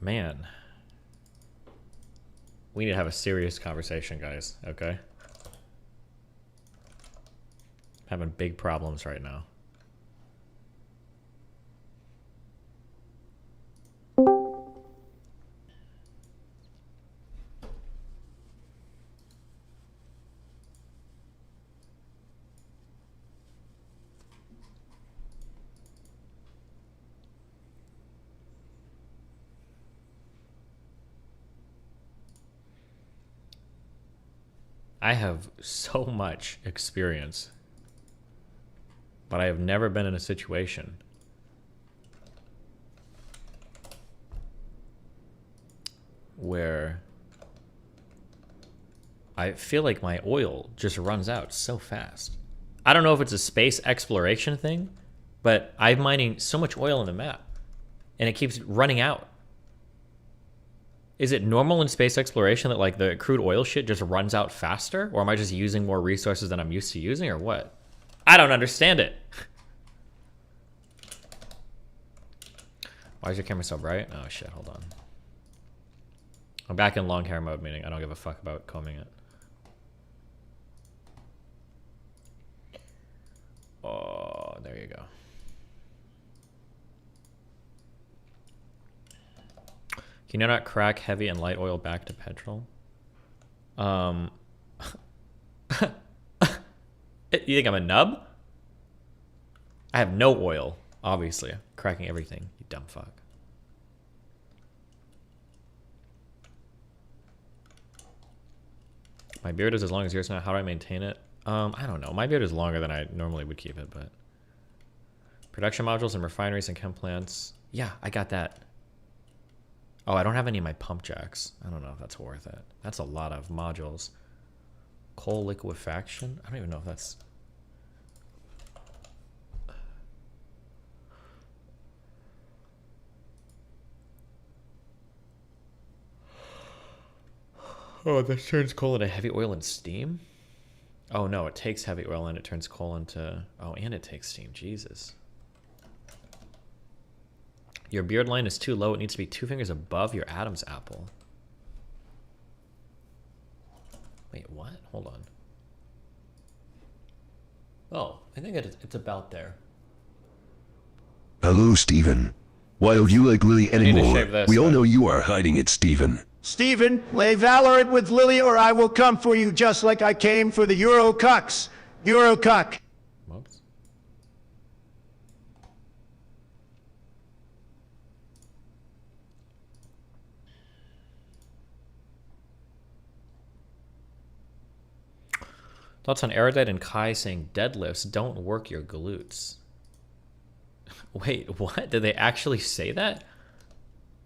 Man. We need to have a serious conversation, guys, okay? Having big problems right now. I have so much experience, but I have never been in a situation where I feel like my oil just runs out so fast. I don't know if it's a space exploration thing, but I'm mining so much oil in the map, and it keeps running out. Is it normal in space exploration that like the crude oil shit just runs out faster? Or am I just using more resources than I'm used to using, or what? I don't understand it. Why is your camera so bright? Oh shit, hold on. I'm back in long hair mode, meaning I don't give a fuck about combing it. Oh, there you go. Can you not crack heavy and light oil back to petrol? You think I'm a nub? I have no oil, obviously. Cracking everything, you dumb fuck. My beard is as long as yours now. How do I maintain it? I don't know. My beard is longer than I normally would keep it, but... Production modules and refineries and chem plants. Yeah, I got that. Oh, I don't have any of my pump jacks. I don't know if that's worth it. That's a lot of modules. Coal liquefaction? I don't even know if that's... Oh, this turns coal into heavy oil and steam? Oh no, it takes heavy oil and it turns coal into... Oh, and it takes steam. Jesus. Your beard line is too low. It needs to be 2 fingers above your Adam's apple. Wait, what? Hold on. Oh, I think it's about there. Hello, Steven. Why don't you like Lily anymore? We all know you are hiding it, Steven. Steven, lay Valorant with Lily or I will come for you just like I came for the Eurocucks. Eurocuck. Whoops. Thoughts on Erudite and Kai saying deadlifts don't work your glutes. Wait, what? Did they actually say that?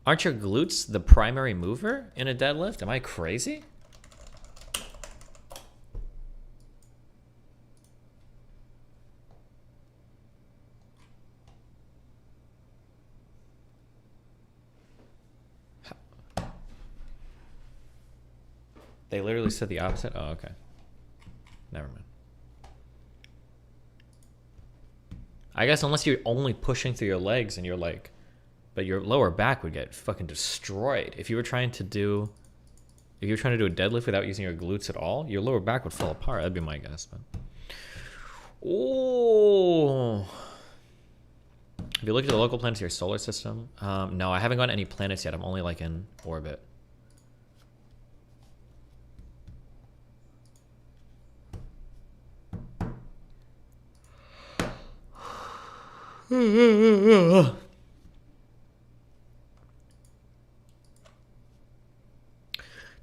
Aren't your glutes the primary mover in a deadlift? Am I crazy? They literally said the opposite? Oh, okay. Never mind. I guess unless you're only pushing through your legs and you're like... But your lower back would get fucking destroyed. If you were trying to do... If you were trying to do a deadlift without using your glutes at all, your lower back would fall apart. That'd be my guess. But... Oh. Have you looked at the local planets of your solar system? No, I haven't gone to any planets yet. I'm only like in orbit.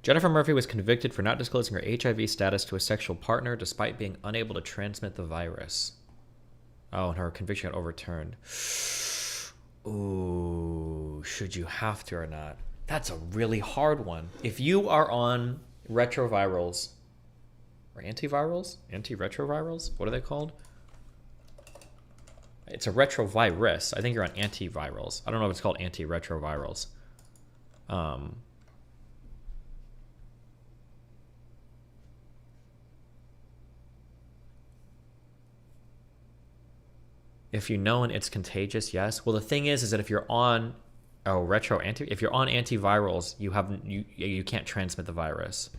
Jennifer Murphy was convicted for not disclosing her HIV status to a sexual partner despite being unable to transmit the virus. Oh, and her conviction got overturned. Ooh, should you have to or not? That's a really hard one. If you are on retrovirals, or antivirals? Antiretrovirals? What are they called? It's a retrovirus. I think you're on antivirals. I don't know if it's called antiretrovirals. If you know and it's contagious, yes. Well, the thing is that if you're on if you're on antivirals, you can't transmit the virus.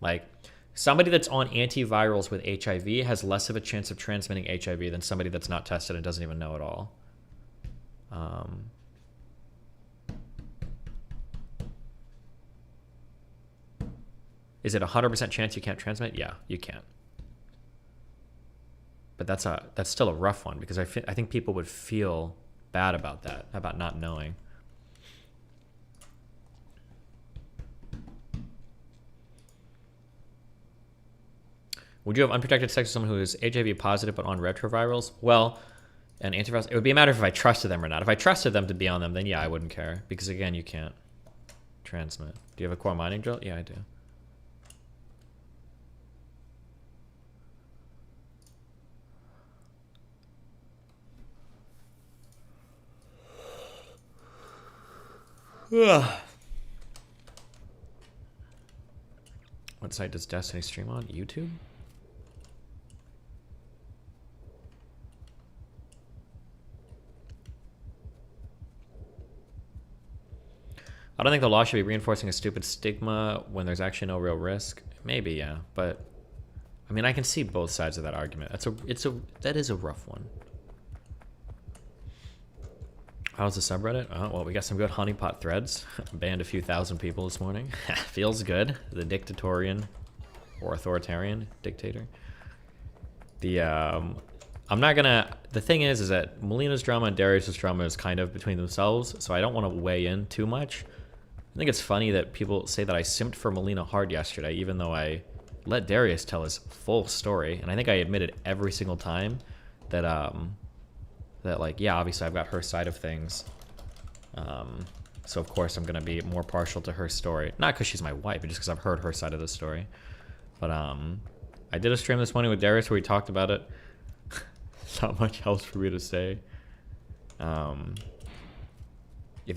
Like somebody that's on antivirals with HIV has less of a chance of transmitting HIV than somebody that's not tested and doesn't even know at all. Is it 100% chance you can't transmit? Yeah, you can't. But that's still a rough one because I think people would feel bad about that, about not knowing. Would you have unprotected sex with someone who is HIV positive but on retrovirals? Well, and antivirals, it would be a matter of if I trusted them or not. If I trusted them to be on them, then yeah, I wouldn't care. Because again, you can't transmit. Do you have a core mining drill? Yeah, I do. What site does Destiny stream on? YouTube? I don't think the law should be reinforcing a stupid stigma when there's actually no real risk. Maybe, yeah, but I mean, I can see both sides of that argument. That is a rough one. How's the subreddit? Oh, well, we got some good honeypot threads. Banned a few thousand people this morning. Feels good. The dictatorian or authoritarian dictator. The I'm not gonna. The thing is that Melina's drama and Darius's drama is kind of between themselves, so I don't want to weigh in too much. I think it's funny that people say that I simped for Melina hard yesterday, even though I let Darius tell his full story, and I think I admitted every single time that that like, yeah, obviously I've got her side of things, so of course I'm gonna be more partial to her story, not because she's my wife, but just because I've heard her side of the story. But I did a stream this morning with Darius where we talked about it. Not much else for me to say. If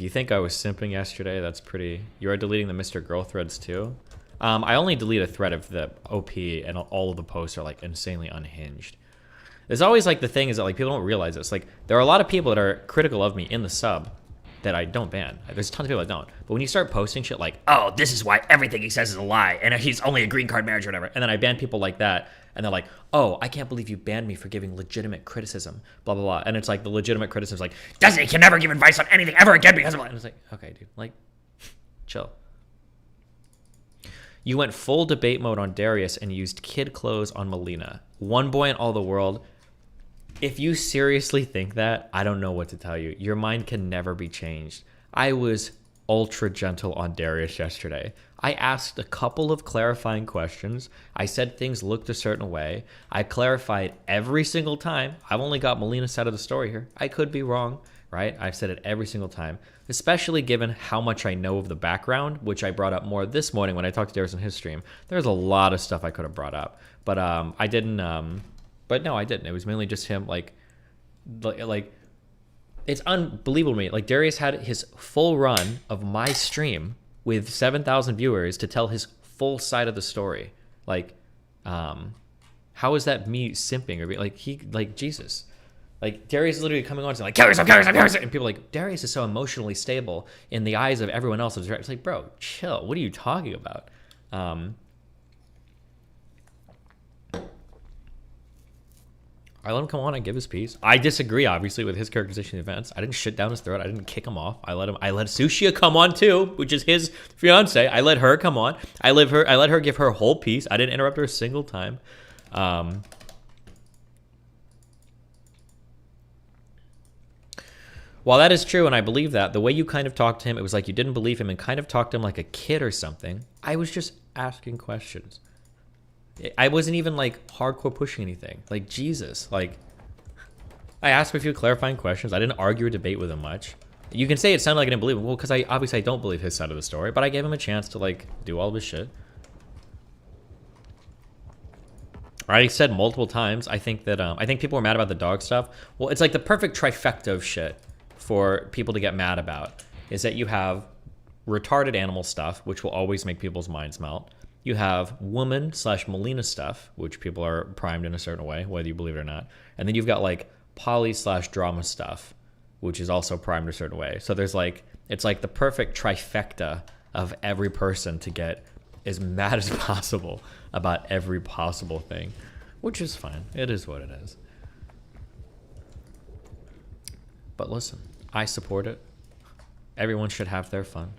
you think I was simping yesterday, that's pretty. You are deleting the Mr. Girl threads too. I only delete a thread if the OP and all of the posts are like insanely unhinged. There's always like the thing is that like people don't realize this. Like there are a lot of people that are critical of me in the sub that I don't ban. There's tons of people that don't. But when you start posting shit like, oh, this is why everything he says is a lie, and he's only a green card marriage or whatever, and then I ban people like that, and they're like, oh, I can't believe you banned me for giving legitimate criticism, blah, blah, blah. And it's like the legitimate criticism is like, Destiny can never give advice on anything ever again because of it. And it's like, okay, dude, like, chill. You went full debate mode on Darius and used kid clothes on Melina. One boy in all the world. If you seriously think that, I don't know what to tell you. Your mind can never be changed. I was ultra gentle on Darius yesterday. I asked a couple of clarifying questions. I said things looked a certain way. I clarified every single time. I've only got Melina's side of the story here. I could be wrong, right? I've said it every single time, especially given how much I know of the background, which I brought up more this morning when I talked to Darius on his stream. There's a lot of stuff I could have brought up, but I didn't. But no, I didn't. It was mainly just him, like it's unbelievable to me. Like Darius had his full run of my stream with 7,000 viewers to tell his full side of the story. Like, how is that me simping or like Jesus? Like Darius is literally coming on and saying like, kill yourself, kill yourself, kill yourself. And people are like, Darius is so emotionally stable in the eyes of everyone else. It's like, bro, chill. What are you talking about? I let him come on and give his piece. I disagree, obviously, with his characterization of events. I didn't shit down his throat. I didn't kick him off. I let Sushia come on too, which is his fiance. I let her come on. I let her give her whole piece. I didn't interrupt her a single time. While that is true, and I believe that, the way you kind of talked to him, it was like you didn't believe him and kind of talked to him like a kid or something. I was just asking questions. I wasn't even like hardcore pushing anything. Like Jesus, like I asked him a few clarifying questions. I didn't argue or debate with him much. You can say it sounded like I didn't believe him. Well, because I obviously don't believe his side of the story, but I gave him a chance to like do all of his shit. I said multiple times. I think that I think people were mad about the dog stuff. Well, it's like the perfect trifecta of shit for people to get mad about. Is that you have retarded animal stuff, which will always make people's minds melt. You have woman/Melina stuff, which people are primed in a certain way, whether you believe it or not. And then you've got like poly/drama stuff, which is also primed a certain way. So there's like, it's like the perfect trifecta of every person to get as mad as possible about every possible thing, which is fine. It is what it is. But listen, I support it. Everyone should have their fun.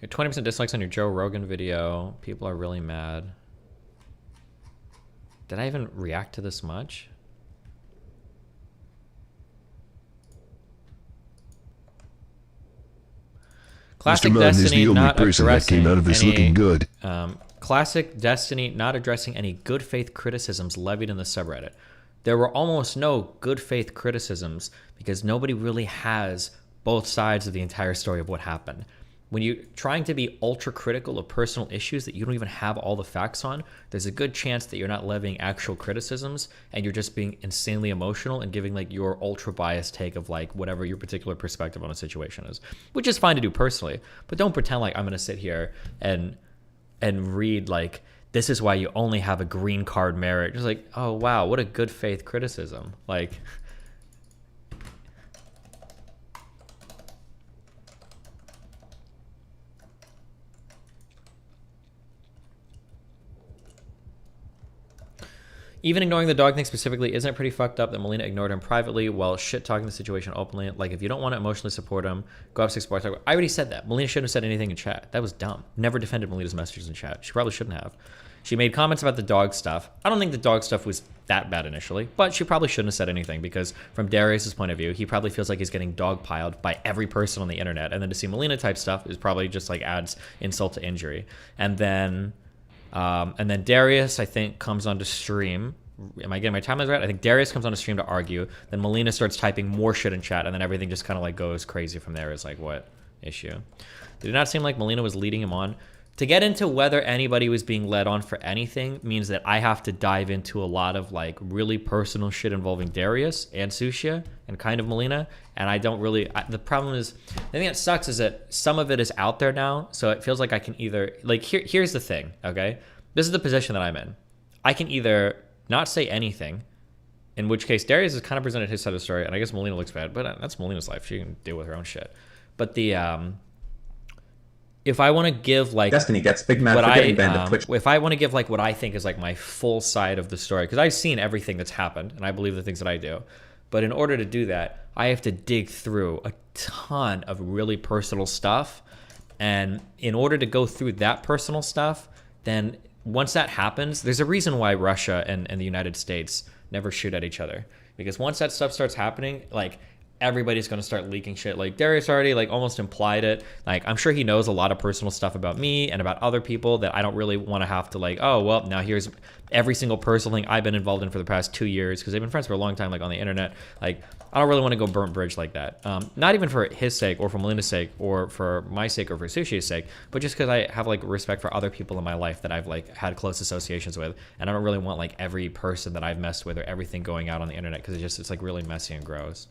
You're 20% dislikes on your Joe Rogan video. People are really mad. Did I even react to this much? Classic Destiny not addressing any, Classic Destiny not addressing any good faith criticisms levied in the subreddit. There were almost no good faith criticisms because nobody really has both sides of the entire story of what happened. When you're trying to be ultra critical of personal issues that you don't even have all the facts on, there's a good chance that you're not levying actual criticisms and you're just being insanely emotional and giving like your ultra biased take of like whatever your particular perspective on a situation is, which is fine to do personally, but don't pretend like I'm going to sit here and read like, this is why you only have a green card marriage. It's like, oh wow, what a good faith criticism. Like, Even ignoring the dog thing specifically, isn't it pretty fucked up that Melina ignored him privately while shit-talking the situation openly? Like, if you don't want to emotionally support him, go up 6 bars. I already said that. Melina shouldn't have said anything in chat. That was dumb. Never defended Melina's messages in chat. She probably shouldn't have. She made comments about the dog stuff. I don't think the dog stuff was that bad initially, but she probably shouldn't have said anything because from Darius's point of view, he probably feels like he's getting dogpiled by every person on the internet. And then to see Melina type stuff is probably just like adds insult to injury. And then Darius, I think, comes onto stream. Am I getting my timelines right? I think Darius comes on a stream to argue. Then Melina starts typing more shit in chat, and then everything just kind of like goes crazy from there. It's like, what issue? Did it not seem like Melina was leading him on? To get into whether anybody was being led on for anything means that I have to dive into a lot of like really personal shit involving Darius and Sushia and kind of Melina. And I don't really, the problem is, the thing that sucks is that some of it is out there now. So it feels like I can either, like, here's the thing, okay? This is the position that I'm in. I can either not say anything, in which case Darius has kind of presented his side of the story, and I guess Melina looks bad, but that's Melina's life. She can deal with her own shit. But if I want to give like Destiny gets big mad for getting banned at Twitch. If I want to give like what I think is like my full side of the story, because I've seen everything that's happened and I believe the things that I do, but in order to do that, I have to dig through a ton of really personal stuff, and in order to go through that personal stuff, then once that happens, there's a reason why Russia and the United States never shoot at each other, because once that stuff starts happening, like everybody's going to start leaking shit. Like Darius already like almost implied it. Like I'm sure he knows a lot of personal stuff about me and about other people that I don't really want to have to like, oh, well, now here's every single personal thing I've been involved in for the past 2 years, because they've been friends for a long time, like on the internet. Like I don't really want to go burnt bridge like that. Not even for his sake or for Melina's sake or for my sake or for Sushi's sake, but just because I have like respect for other people in my life that I've like had close associations with. And I don't really want like every person that I've messed with or everything going out on the internet, because it's like really messy and gross.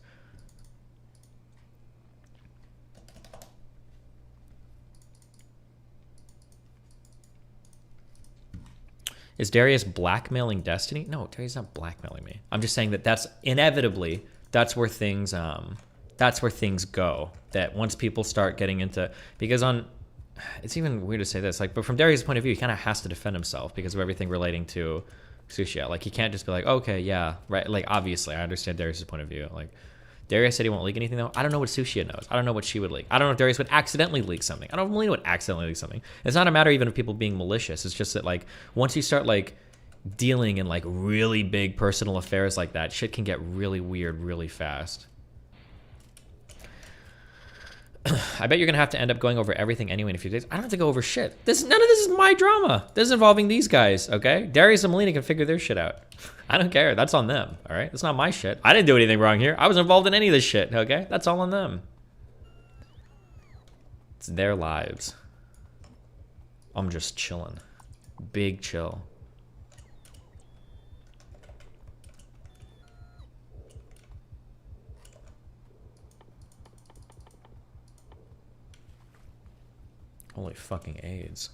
Is Darius blackmailing Destiny? No, Darius is not blackmailing me. I'm just saying that that's inevitably, that's where things go. That once people start getting into, because it's even weird to say this, like, but from Darius' point of view, he kind of has to defend himself because of everything relating to Sushia. Like, he can't just be like, okay, yeah, right. Like, obviously, I understand Darius' point of view. Like, Darius said he won't leak anything, though. I don't know what Sushia knows. I don't know what she would leak. I don't know if Darius would accidentally leak something. I don't know if Melina would accidentally leak something. It's not a matter even of people being malicious. It's just that, like, once you start, like, dealing in, like, really big personal affairs like that, shit can get really weird really fast. I bet you're going to have to end up going over everything anyway in a few days. I don't have to go over shit. None of this is my drama. This is involving these guys, okay? Darius and Melina can figure their shit out. I don't care. That's on them, all right? That's not my shit. I didn't do anything wrong here. I wasn't involved in any of this shit, okay? That's all on them. It's their lives. I'm just chilling. Big chill. Holy fucking AIDS.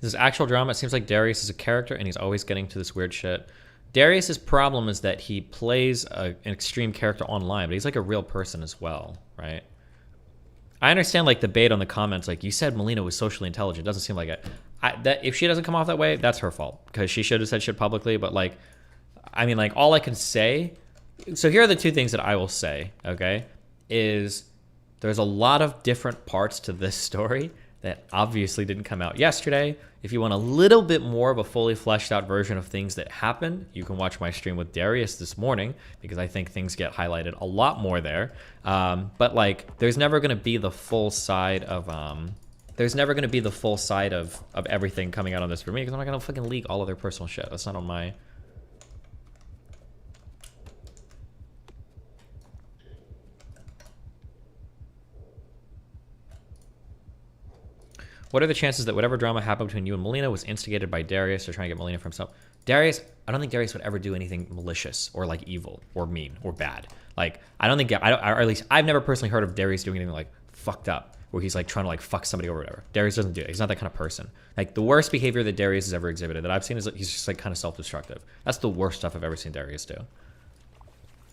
This is actual drama. It seems like Darius is a character and he's always getting to this weird shit. Darius's problem is that he plays an extreme character online, but he's like a real person as well, right? I understand like the bait on the comments, like you said Melina was socially intelligent. Doesn't seem like it. That if she doesn't come off that way, that's her fault, because she should have said shit publicly. But like, I mean, like all I can say. So here are the two things that I will say. Okay, is there's a lot of different parts to this story that obviously didn't come out yesterday. If you want a little bit more of a fully fleshed out version of things that happened, you can watch my stream with Darius this morning, because I think things get highlighted a lot more there. But like, there's never gonna be the full side of, everything coming out on this for me, because I'm not gonna fucking leak all of their personal shit. That's not on my... What are the chances that whatever drama happened between you and Melina was instigated by Darius to try and get Melina for himself? Darius, I don't think Darius would ever do anything malicious or like evil or mean or bad. Like, I don't think, or at least I've never personally heard of Darius doing anything like fucked up. where he's like trying to like fuck somebody or whatever. Darius doesn't do it. He's not that kind of person. Like the worst behavior that Darius has ever exhibited that I've seen is like, he's just like kind of self-destructive. That's the worst stuff I've ever seen Darius do.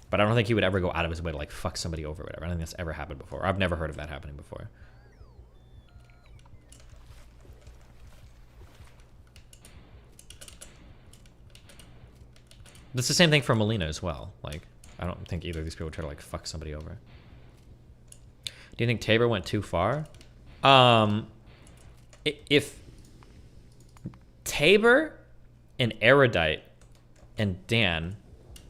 But I don't think he would ever go out of his way to like fuck somebody over or whatever. I don't think that's ever happened before. I've never heard of that happening before. That's the same thing for Melina as well. Like, I don't think either of these people try to like fuck somebody over. Do you think Tabor went too far? If Tabor and Erudite and Dan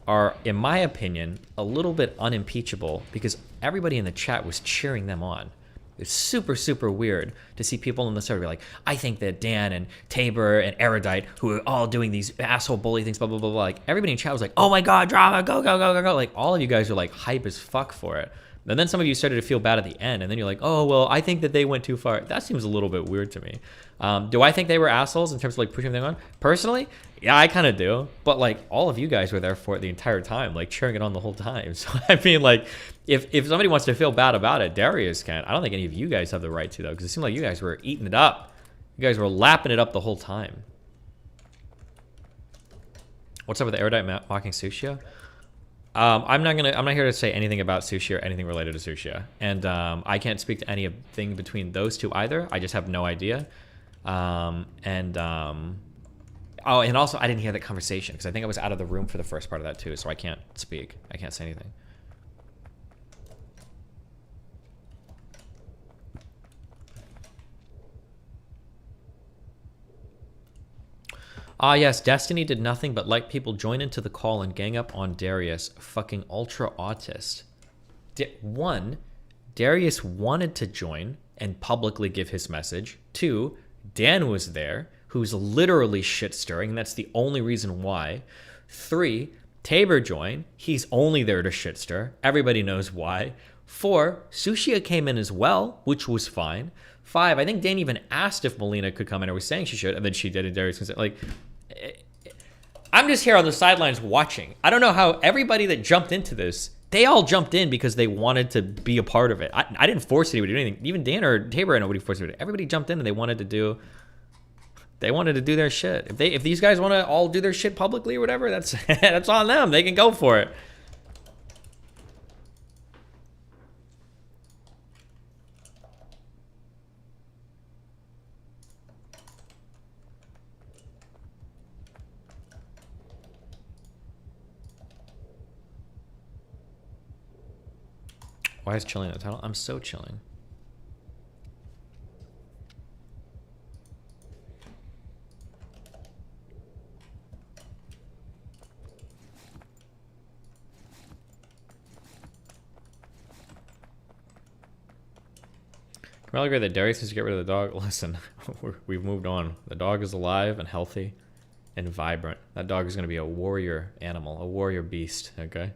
are, in my opinion, a little bit unimpeachable because everybody in the chat was cheering them on. It's super, super weird to see people in the server be like, I think that Dan and Tabor and Erudite, who are all doing these asshole bully things, blah, blah, blah, blah. Like, everybody in chat was like, oh my God, drama, go, go, go, go, go. Like, all of you guys are like hype as fuck for it. And then some of you started to feel bad at the end, and then you're like, oh, well, I think that they went too far. That seems a little bit weird to me. Do I think they were assholes in terms of like pushing them on? Personally, yeah, I kind of do. But like all of you guys were there for it the entire time, like cheering it on the whole time. So I mean, like, if somebody wants to feel bad about it, Darius can. I don't think any of you guys have the right to, though, because it seemed like you guys were eating it up. You guys were lapping it up the whole time. What's up with the Erudite mocking Sushia? I'm not here to say anything about Sushi or anything related to Sushi, and I can't speak to anything between those two either. I just have no idea. Oh, and also I didn't hear that conversation because I think I was out of the room for the first part of that too, so I can't speak. I can't say anything. Ah, yes, Destiny did nothing but let people join into the call and gang up on Darius, fucking ultra autist. One, Darius wanted to join and publicly give his message. Two, Dan was there, who's literally shit-stirring, and that's the only reason why. Three, Tabor joined. He's only there to shit-stir. Everybody knows why. Four, Sushia came in as well, which was fine. Five, I think Dan even asked if Melina could come in, or was saying she should, and then she did, and Darius was like... I'm just here on the sidelines watching. I don't know how everybody that jumped into this, they all jumped in because they wanted to be a part of it. I didn't force anybody to do anything. Even Dan or Tabor, nobody forced anybody. Everybody jumped in and they wanted to do their shit. If these guys want to all do their shit publicly or whatever, that's that's on them. They can go for it. Why is chilling the title? I'm so chilling. Can we all agree that Darius needs to get rid of the dog? Listen, we've moved on. The dog is alive and healthy and vibrant. That dog is going to be a warrior animal, a warrior beast, okay?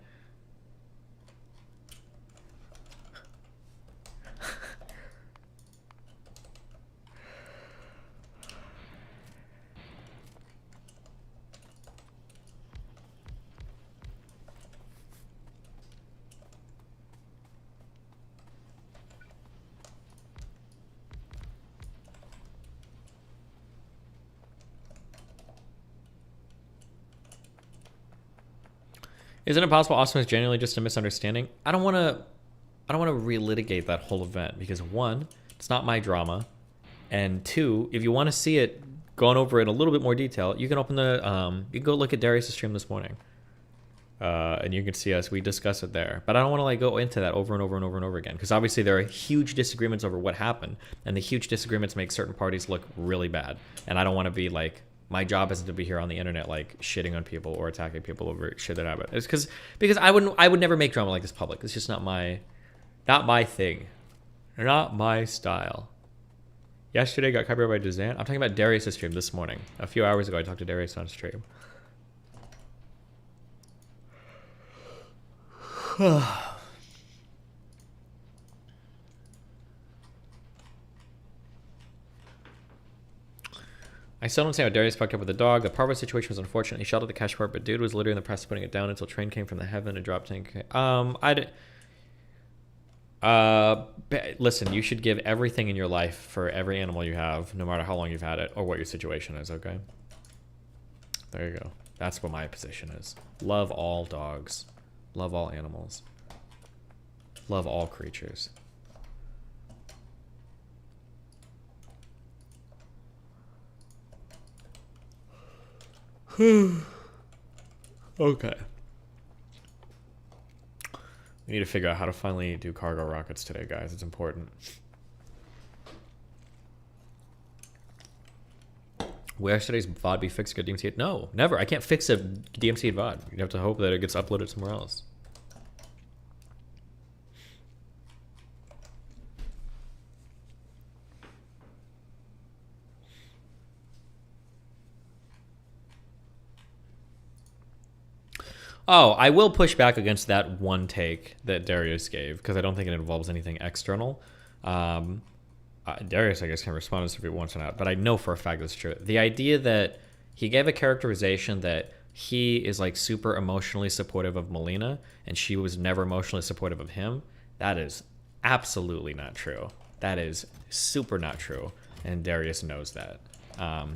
Isn't it possible Austin is genuinely just a misunderstanding? I don't want to relitigate that whole event because one, it's not my drama, and two, if you want to see it gone over in a little bit more detail, you can open the you can go look at Darius' stream this morning, and you can see us. We discuss it there, but I don't want to like go into that over and over and over and over again because obviously there are huge disagreements over what happened, and the huge disagreements make certain parties look really bad, and I don't want to be like. My job isn't to be here on the internet like shitting on people or attacking people over shit that happened. It's because I would never make drama like this public. It's just not my thing. Not my style. Yesterday got copyrighted by Dizan. I'm talking about Darius' stream this morning. A few hours ago I talked to Darius on stream. I still don't see how Darius fucked up with the dog. The Parvo situation was unfortunate. He shot at the cash part, but dude was literally in the press putting it down until train came from the heaven and dropped 10K. Listen, you should give everything in your life for every animal you have, no matter how long you've had it or what your situation is, okay? There you go. That's what my position is. Love all dogs. Love all animals. Love all creatures. Okay. We need to figure out how to finally do cargo rockets today, guys. It's important. Will yesterday's VOD be fixed? Good DMC? No, never. I can't fix a DMC VOD. You have to hope that it gets uploaded somewhere else. Oh, I will push back against that one take that Darius gave, because I don't think it involves anything external. Darius, I guess, can respond to this if he wants or not, but I know for a fact that's true. The idea that he gave a characterization that he is like super emotionally supportive of Melina, and she was never emotionally supportive of him, that is absolutely not true. That is super not true, and Darius knows that.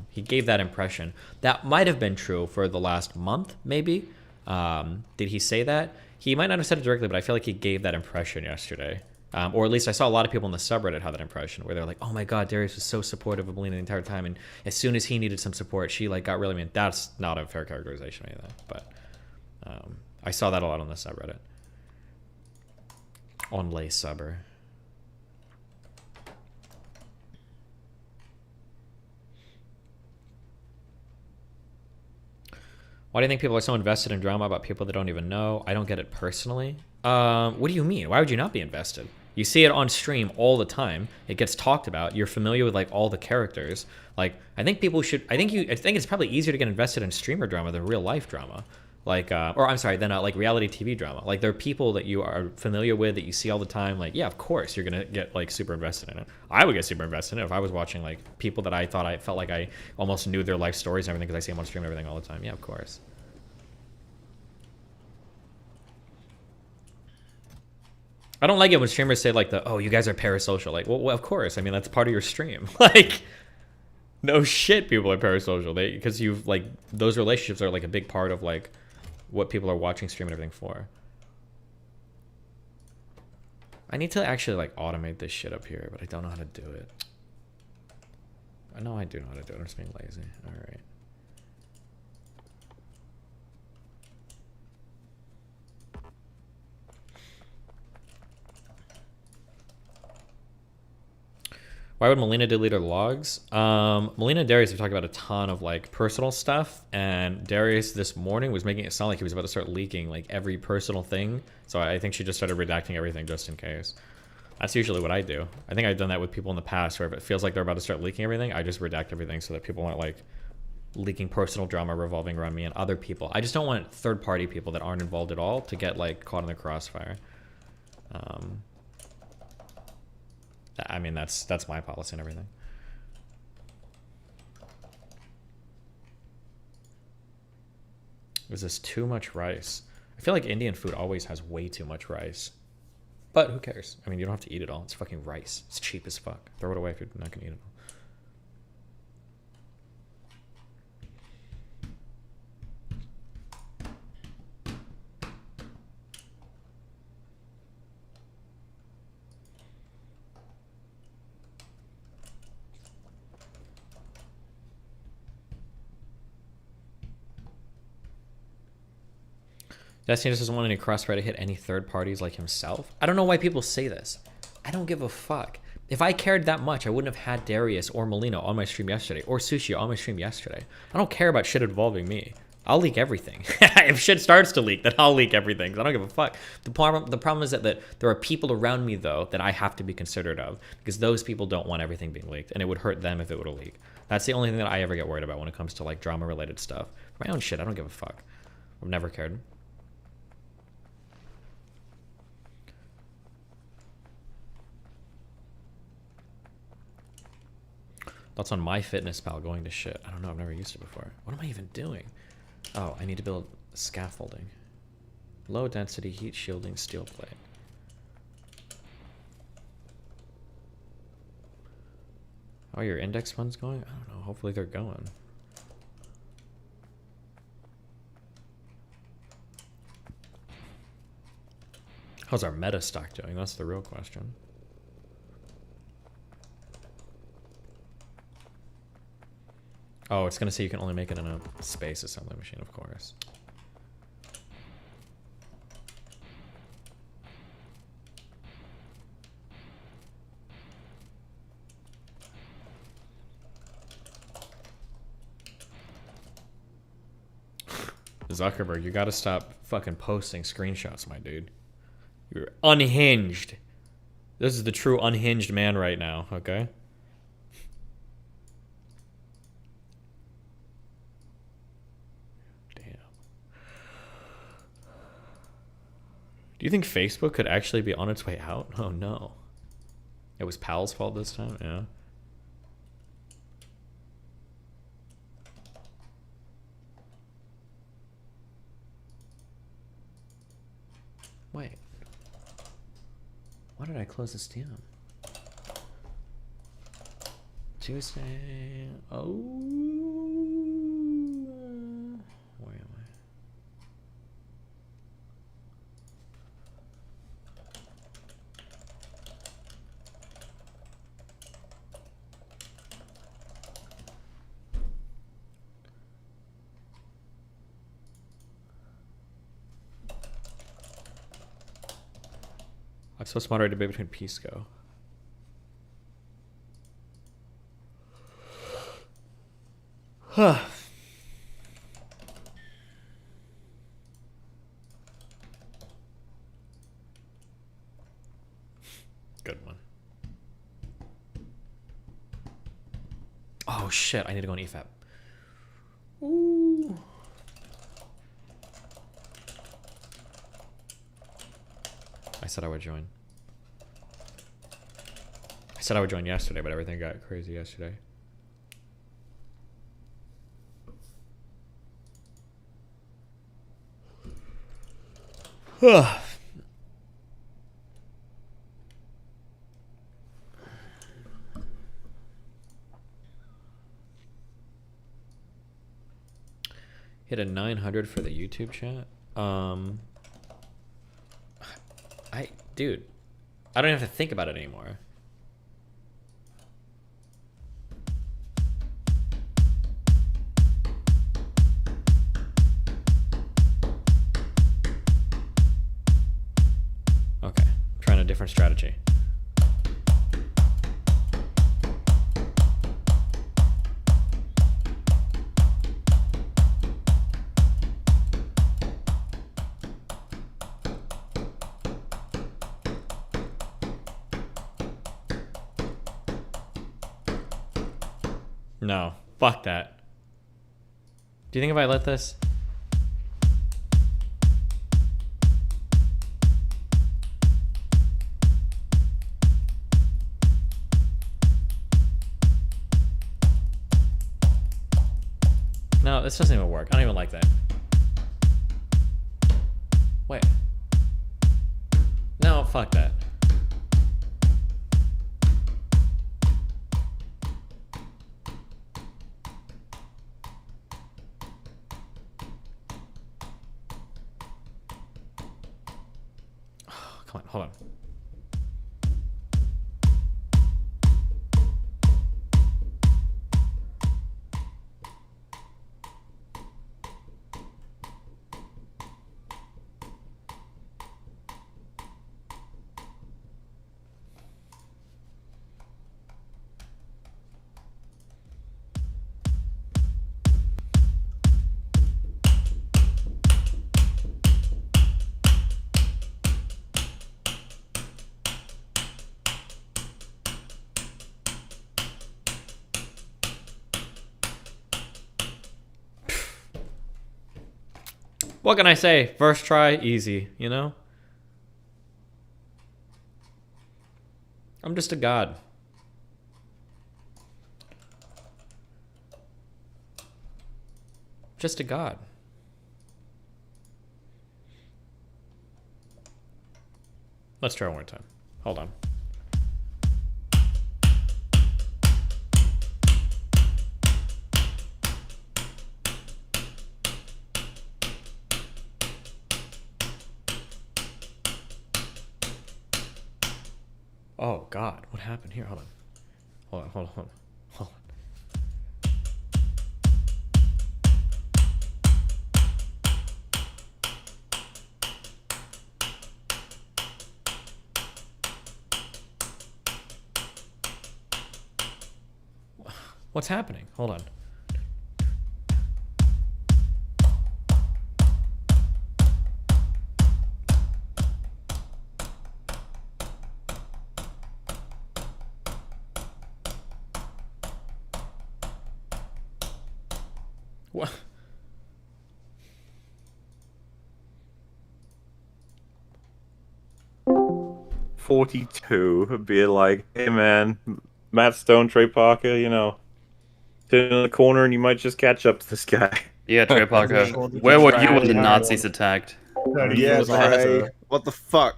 He gave that impression. That might have been true for the last month, maybe. Did he say that? He might not have said it directly, but I feel like he gave that impression yesterday. Or at least I saw a lot of people in the subreddit have that impression, where they're like, oh my god, Darius was so supportive of Melina the entire time, and as soon as he needed some support, she like got really mean. That's not a fair characterization either, but I saw that a lot on the subreddit. On Lay Subber. Why do you think people are so invested in drama about people they don't even know? I don't get it personally. What do you mean? Why would you not be invested? You see it on stream all the time. It gets talked about. You're familiar with like all the characters. Like, I think people should. I think it's probably easier to get invested in streamer drama than real life drama. Like, or I'm sorry, than like reality TV drama. Like, there are people that you are familiar with that you see all the time. Like, yeah, of course you're gonna get like super invested in it. I would get super invested in it if I was watching like people that I felt like I almost knew their life stories and everything because I see them on stream and everything all the time. Yeah, of course. I don't like it when streamers say like oh, you guys are parasocial. Like, well, of course. I mean, that's part of your stream. Like, no shit, people are parasocial. Because you've like, those relationships are like a big part of like what people are watching stream and everything for. I need to actually like automate this shit up here, but I don't know how to do it. I know I do know how to do it. I'm just being lazy. All right. Why would Melina delete her logs? Melina and Darius have talked about a ton of like personal stuff, and Darius this morning was making it sound like he was about to start leaking like every personal thing. So I think she just started redacting everything just in case. That's usually what I do. I think I've done that with people in the past, where if it feels like they're about to start leaking everything, I just redact everything so that people aren't like leaking personal drama revolving around me and other people. I just don't want third-party people that aren't involved at all to get like caught in the crossfire. I mean, that's my policy and everything. Is this too much rice? I feel like Indian food always has way too much rice. But who cares? I mean, you don't have to eat it all. It's fucking rice. It's cheap as fuck. Throw it away if you're not gonna eat it all. Destiny just doesn't want any crossfire to hit any third parties like himself. I don't know why people say this. I don't give a fuck. If I cared that much, I wouldn't have had Darius or Melina on my stream yesterday, or Sushi on my stream yesterday. I don't care about shit involving me. I'll leak everything. If shit starts to leak, then I'll leak everything. I don't give a fuck. The problem is that there are people around me, though, that I have to be considerate of, because those people don't want everything being leaked, and it would hurt them if it were to leak. That's the only thing that I ever get worried about when it comes to like drama-related stuff. For my own shit, I don't give a fuck. I've never cared. Thoughts on MyFitnessPal going to shit? I don't know. I've never used it before. What am I even doing? Oh, I need to build scaffolding. Low density heat shielding steel plate. Oh, your index funds going? I don't know. Hopefully they're going. How's our meta stock doing? That's the real question. Oh, it's gonna say you can only make it in a space assembly machine, of course. Zuckerberg, you gotta stop fucking posting screenshots, my dude. You're unhinged. This is the true unhinged man right now, okay? Damn. Do you think Facebook could actually be on its way out? Oh no. It was Pal's fault this time? Yeah. Wait. Why did I close this down? Tuesday. Oh. Where am I? I'm supposed to moderate a debate between Pisco. Huh. Good one. Oh shit, I need to go on EFAP. Ooh. I said I would join. I said I would join yesterday, but everything got crazy yesterday. Hit a 900 for the YouTube chat. Dude, I don't have to think about it anymore. Okay, trying a different strategy. No, fuck that. Do you think if I let this? No, this doesn't even work. I don't even like that. Wait. No, fuck that. Come on, hold on. What can I say? First try, easy, you know? I'm just a god. Just a god. Let's try one more time. Hold on. Oh God, what happened here? Hold on. What's happening? Hold on. What? .42 be like, hey man, Matt Stone, Trey Parker, you know, sit in the corner and you might just catch up to this guy. Yeah, Trey Parker. Where were you when the Nazis attacked? Yeah, Trey. What the fuck?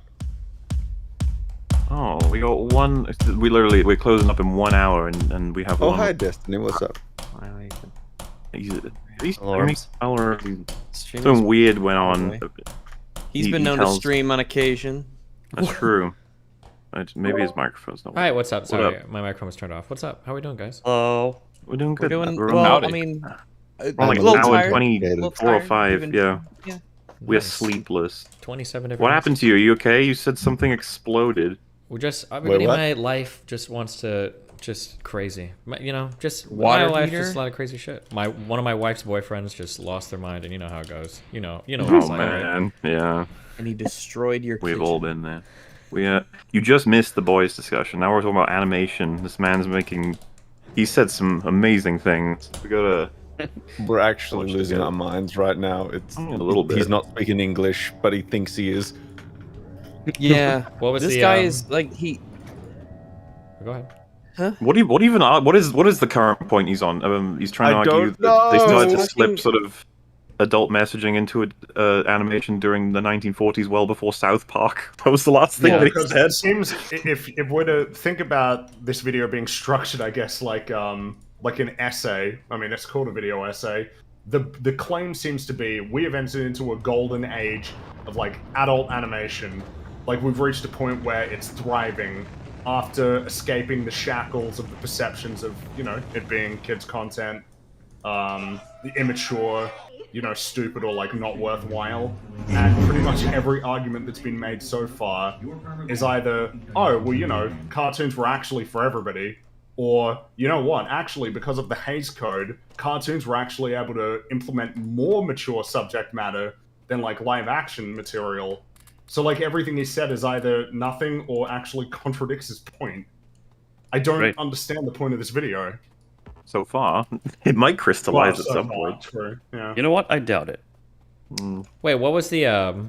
Oh, we got one. We're closing up in 1 hour, and we have one. Oh, hi, Destiny. What's up? Something weird went on. He's been known to stream on occasion. That's true. Maybe his microphone's not working. Alright, what's up? Sorry, my microphone was turned off. What's up? How are we doing, guys? Hello. We're doing good. We're well, I mean... We're like an hour 24 or 5, yeah. We're sleepless. 27 different... What happened to you? Are you okay? You said something exploded. We're just... my life just wants to... Just crazy. You know, just... My life, just a lot of crazy shit. One of my wife's boyfriends just lost their mind, and you know how it goes. You know what it's like, man. Right? Yeah. And he destroyed your kitchen. We've all been there. You just missed the boys discussion. Now we're talking about animation. This man's making... He said some amazing things. We gotta... We're actually losing our minds right now. It's a little bit. He's not speaking English, but he thinks he is. Yeah. What was this guy is like Go ahead. Huh? What is the current point he's on? He's trying to argue that they started to slip sort of adult messaging into animation during the 1940s, well before South Park. That was the last thing that he said. It seems if we're to think about this video being structured, I guess like an essay. I mean, it's called a video essay. The claim seems to be we have entered into a golden age of like adult animation. Like we've reached a point where it's thriving after escaping the shackles of the perceptions of, you know, it being kids content, the immature, you know, stupid or like not worthwhile. And pretty much every argument that's been made so far is either, oh, well, you know, cartoons were actually for everybody, or, you know what, actually, because of the Hays Code, cartoons were actually able to implement more mature subject matter than, like, live-action material. So, like, everything he said is either nothing or actually contradicts his point. I don't understand the point of this video. So far. It might crystallize at some point. True. Yeah. You know what? I doubt it. Wait, what was the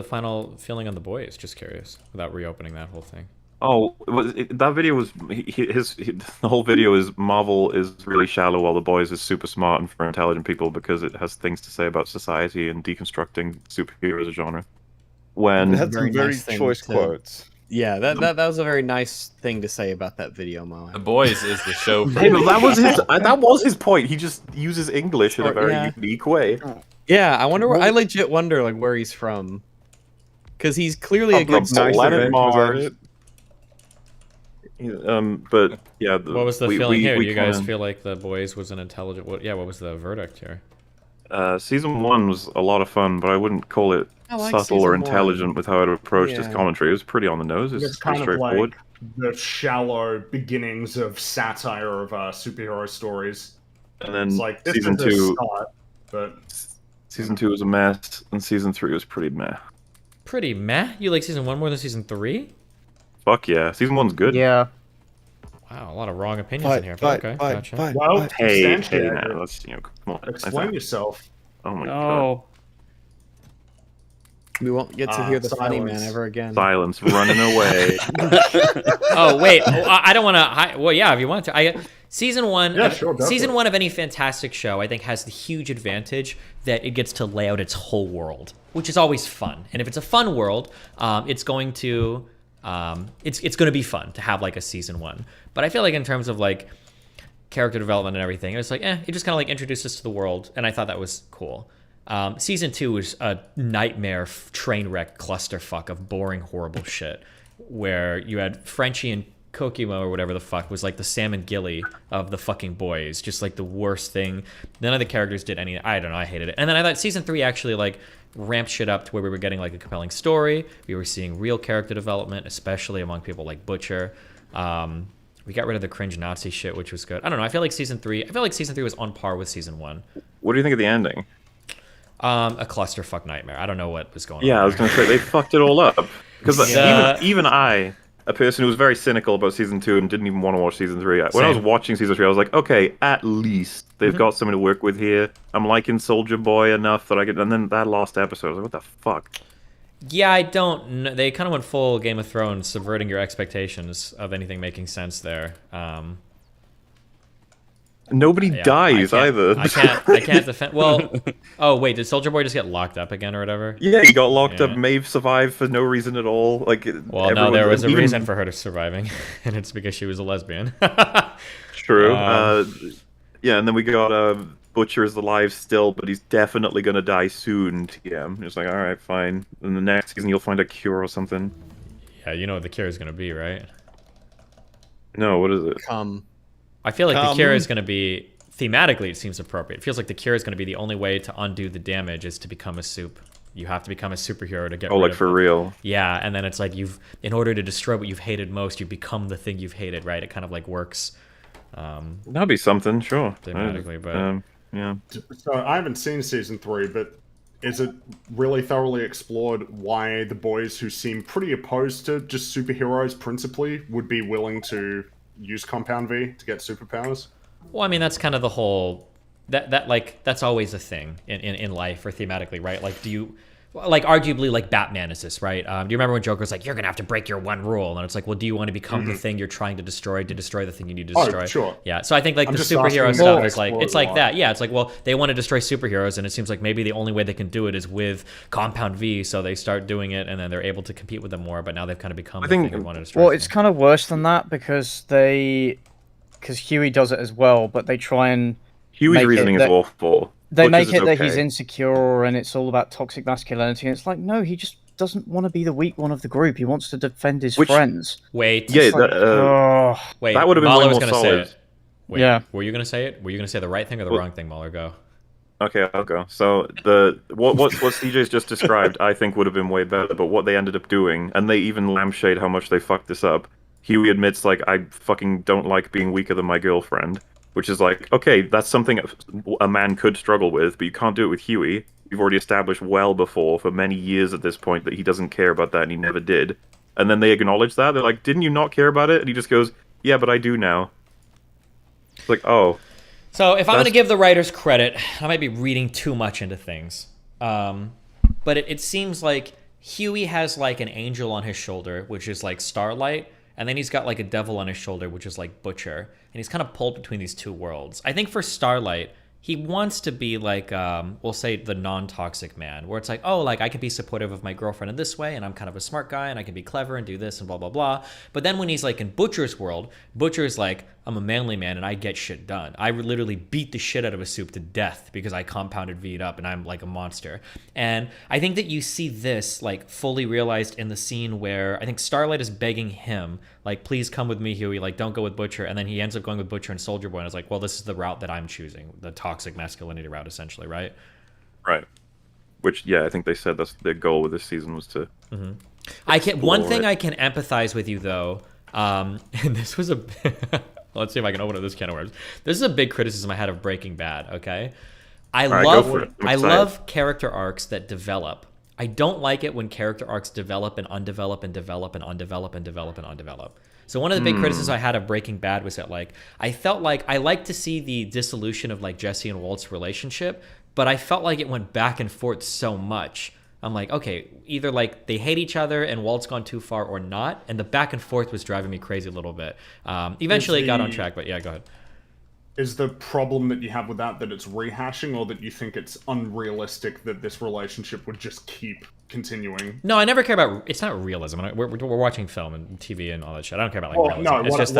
final feeling on the boys? Just curious, without reopening that whole thing. Oh, that video was the whole video is Marvel is really shallow while the boys is super smart and for intelligent people because it has things to say about society and deconstructing superheroes as a genre. When it had some very choice quotes. Yeah, that was a very nice thing to say about that video, Mo. The Boys is the show for hey, but that was his point. He just uses English in a very unique way. Yeah, I wonder I legit wonder like where he's from. Cuz he's clearly a good planet Mars. But yeah, what was the feeling here? Do you guys feel like The Boys was an intelligent? What was the verdict here? Season 1 was a lot of fun, but I wouldn't call it subtle or intelligent with how it approached its commentary. It was pretty on the nose. It's kind straightforward. Of like the shallow beginnings of satire of superhero stories. And then it's like, season 2, but season 2 was a mess, and season 3 was pretty meh. Pretty meh? You like season 1 more than season 3? Fuck yeah, season 1's good. Yeah. Wow, a lot of wrong opinions in here. But okay, gotcha. Well, hey, man, let's come on. Explain yourself. Oh my god. We won't get to hear the funny man ever again. Silence, running away. Oh wait, I don't want to. Well, yeah, if you want to. Season 1. Yeah, sure. Season 1 of any fantastic show, I think, has the huge advantage that it gets to lay out its whole world, which is always fun. And if it's a fun world, it's going to. It's going to be fun to have like a season 1, but I feel like in terms of like character development and everything, it was like, it just kind of like introduced us to the world, and I thought that was cool. Season 2 was a nightmare train wreck clusterfuck of boring, horrible shit, where you had Frenchie and Kokimo or whatever the fuck was like the Sam and Gilly of the fucking boys, just like the worst thing. None of the characters did any. I don't know. I hated it. And then I thought season 3 actually like ramped shit up to where we were getting like a compelling story. We were seeing real character development, especially among people like Butcher. We got rid of the cringe Nazi shit, which was good. I don't know. I feel like season 3 was on par with season 1. What do you think of the ending? A clusterfuck nightmare. I don't know what was going on. Yeah, I was gonna say they fucked it all up because even I, a person who was very cynical about season 2 and didn't even want to watch season 3. When I was watching season 3, I was like, okay, at least they've got something to work with here. I'm liking Soldier Boy enough that I could. And then that last episode, I was like, what the fuck? Yeah, I don't know. They kind of went full Game of Thrones, subverting your expectations of anything making sense there. Nobody dies either. I can't defend. Well, oh wait, did Soldier Boy just get locked up again or whatever? Yeah, he got locked up. Maeve survived for no reason at all. Like, well, no, there was a reason for her surviving, and it's because she was a lesbian. True. Yeah, and then we got Butcher is alive still, but he's definitely gonna die soon. TM. It's like, all right, fine. In the next season, you'll find a cure or something. Yeah, you know what the cure is gonna be, right? No, what is it? I feel like the cure is going to be, thematically it seems appropriate. It feels like the cure is going to be the only way to undo the damage is to become a soup. You have to become a superhero to get rid like of for real? Yeah, and then it's like in order to destroy what you've hated most, you become the thing you've hated, right? It kind of like works. That'd be something, sure. Thematically, but... yeah. So I haven't seen season 3, but is it really thoroughly explored why the boys who seem pretty opposed to just superheroes principally would be willing to use Compound V to get superpowers? Well, I mean, that's kind of the whole that's always a thing in life or thematically, right? Like, arguably, like Batman is this, right? Do you remember when Joker's like, you're gonna have to break your one rule, and it's like, well, do you want to become the thing you're trying to destroy the thing you need to destroy? Oh, sure. Yeah. So I think like the superhero stuff is like, it's like that. Yeah. It's like, well, they want to destroy superheroes, and it seems like maybe the only way they can do it is with Compound V. So they start doing it, and then they're able to compete with them more. But now they've kind of become the thing they want to destroy. Well, it's kind of worse than that because Huey does it as well, but they try and Huey's reasoning is awful. They make it that he's insecure and it's all about toxic masculinity. And it's like, no, he just doesn't want to be the weak one of the group. He wants to defend his friends. Wait. Yeah, wait. That would have been way more solid. Say it. Wait, yeah. Were you going to say it? Were you going to say the right thing or the wrong thing, Mahler? Go. Okay, I'll go. So what CJ's just described, I think would have been way better. But what they ended up doing, and they even lampshade how much they fucked this up. Huey admits, like, I fucking don't like being weaker than my girlfriend. Which is like, okay, that's something a man could struggle with, but you can't do it with Huey. You've already established well before, for many years at this point, that he doesn't care about that, and he never did. And then they acknowledge that. They're like, didn't you not care about it? And he just goes, yeah, but I do now. It's like, oh. So if I'm going to give the writers credit, I might be reading too much into things. But it seems like Huey has like an angel on his shoulder, which is like Starlight. And then he's got like a devil on his shoulder, which is like Butcher. And he's kind of pulled between these two worlds. I think for Starlight, he wants to be like, we'll say the non-toxic man, where it's like, oh, like I can be supportive of my girlfriend in this way, and I'm kind of a smart guy, and I can be clever and do this and blah, blah, blah. But then when he's like in Butcher's world, Butcher's like, I'm a manly man and I get shit done. I would literally beat the shit out of a soup to death because I compounded V'd up and I'm like a monster. And I think that you see this like fully realized in the scene where I think Starlight is begging him, like, please come with me, Huey, like, don't go with Butcher. And then he ends up going with Butcher and Soldier Boy, and it's like, well, this is the route that I'm choosing, the toxic masculinity route, essentially, right? Right. Which, yeah, I think they said that's their goal with this season was to... One thing I can empathize with you, though, and this was a... Let's see if I can open up this can of worms. This is a big criticism I had of Breaking Bad, okay? I love character arcs that develop. I don't like it when character arcs develop and undevelop and develop and undevelop and develop and undevelop. So one of the big criticisms I had of Breaking Bad was that, like, I felt like I liked to see the dissolution of, like, Jesse and Walt's relationship, but I felt like it went back and forth so much. I'm like, okay, either, like, they hate each other and Walt's gone too far or not, and the back and forth was driving me crazy a little bit. Eventually it got on track, but yeah, go ahead. Is the problem that you have with that it's rehashing, or that you think it's unrealistic that this relationship would just keep continuing. No, I never care about. It's not realism. We're watching film and TV and all that shit. I don't care about like realism. No, it's just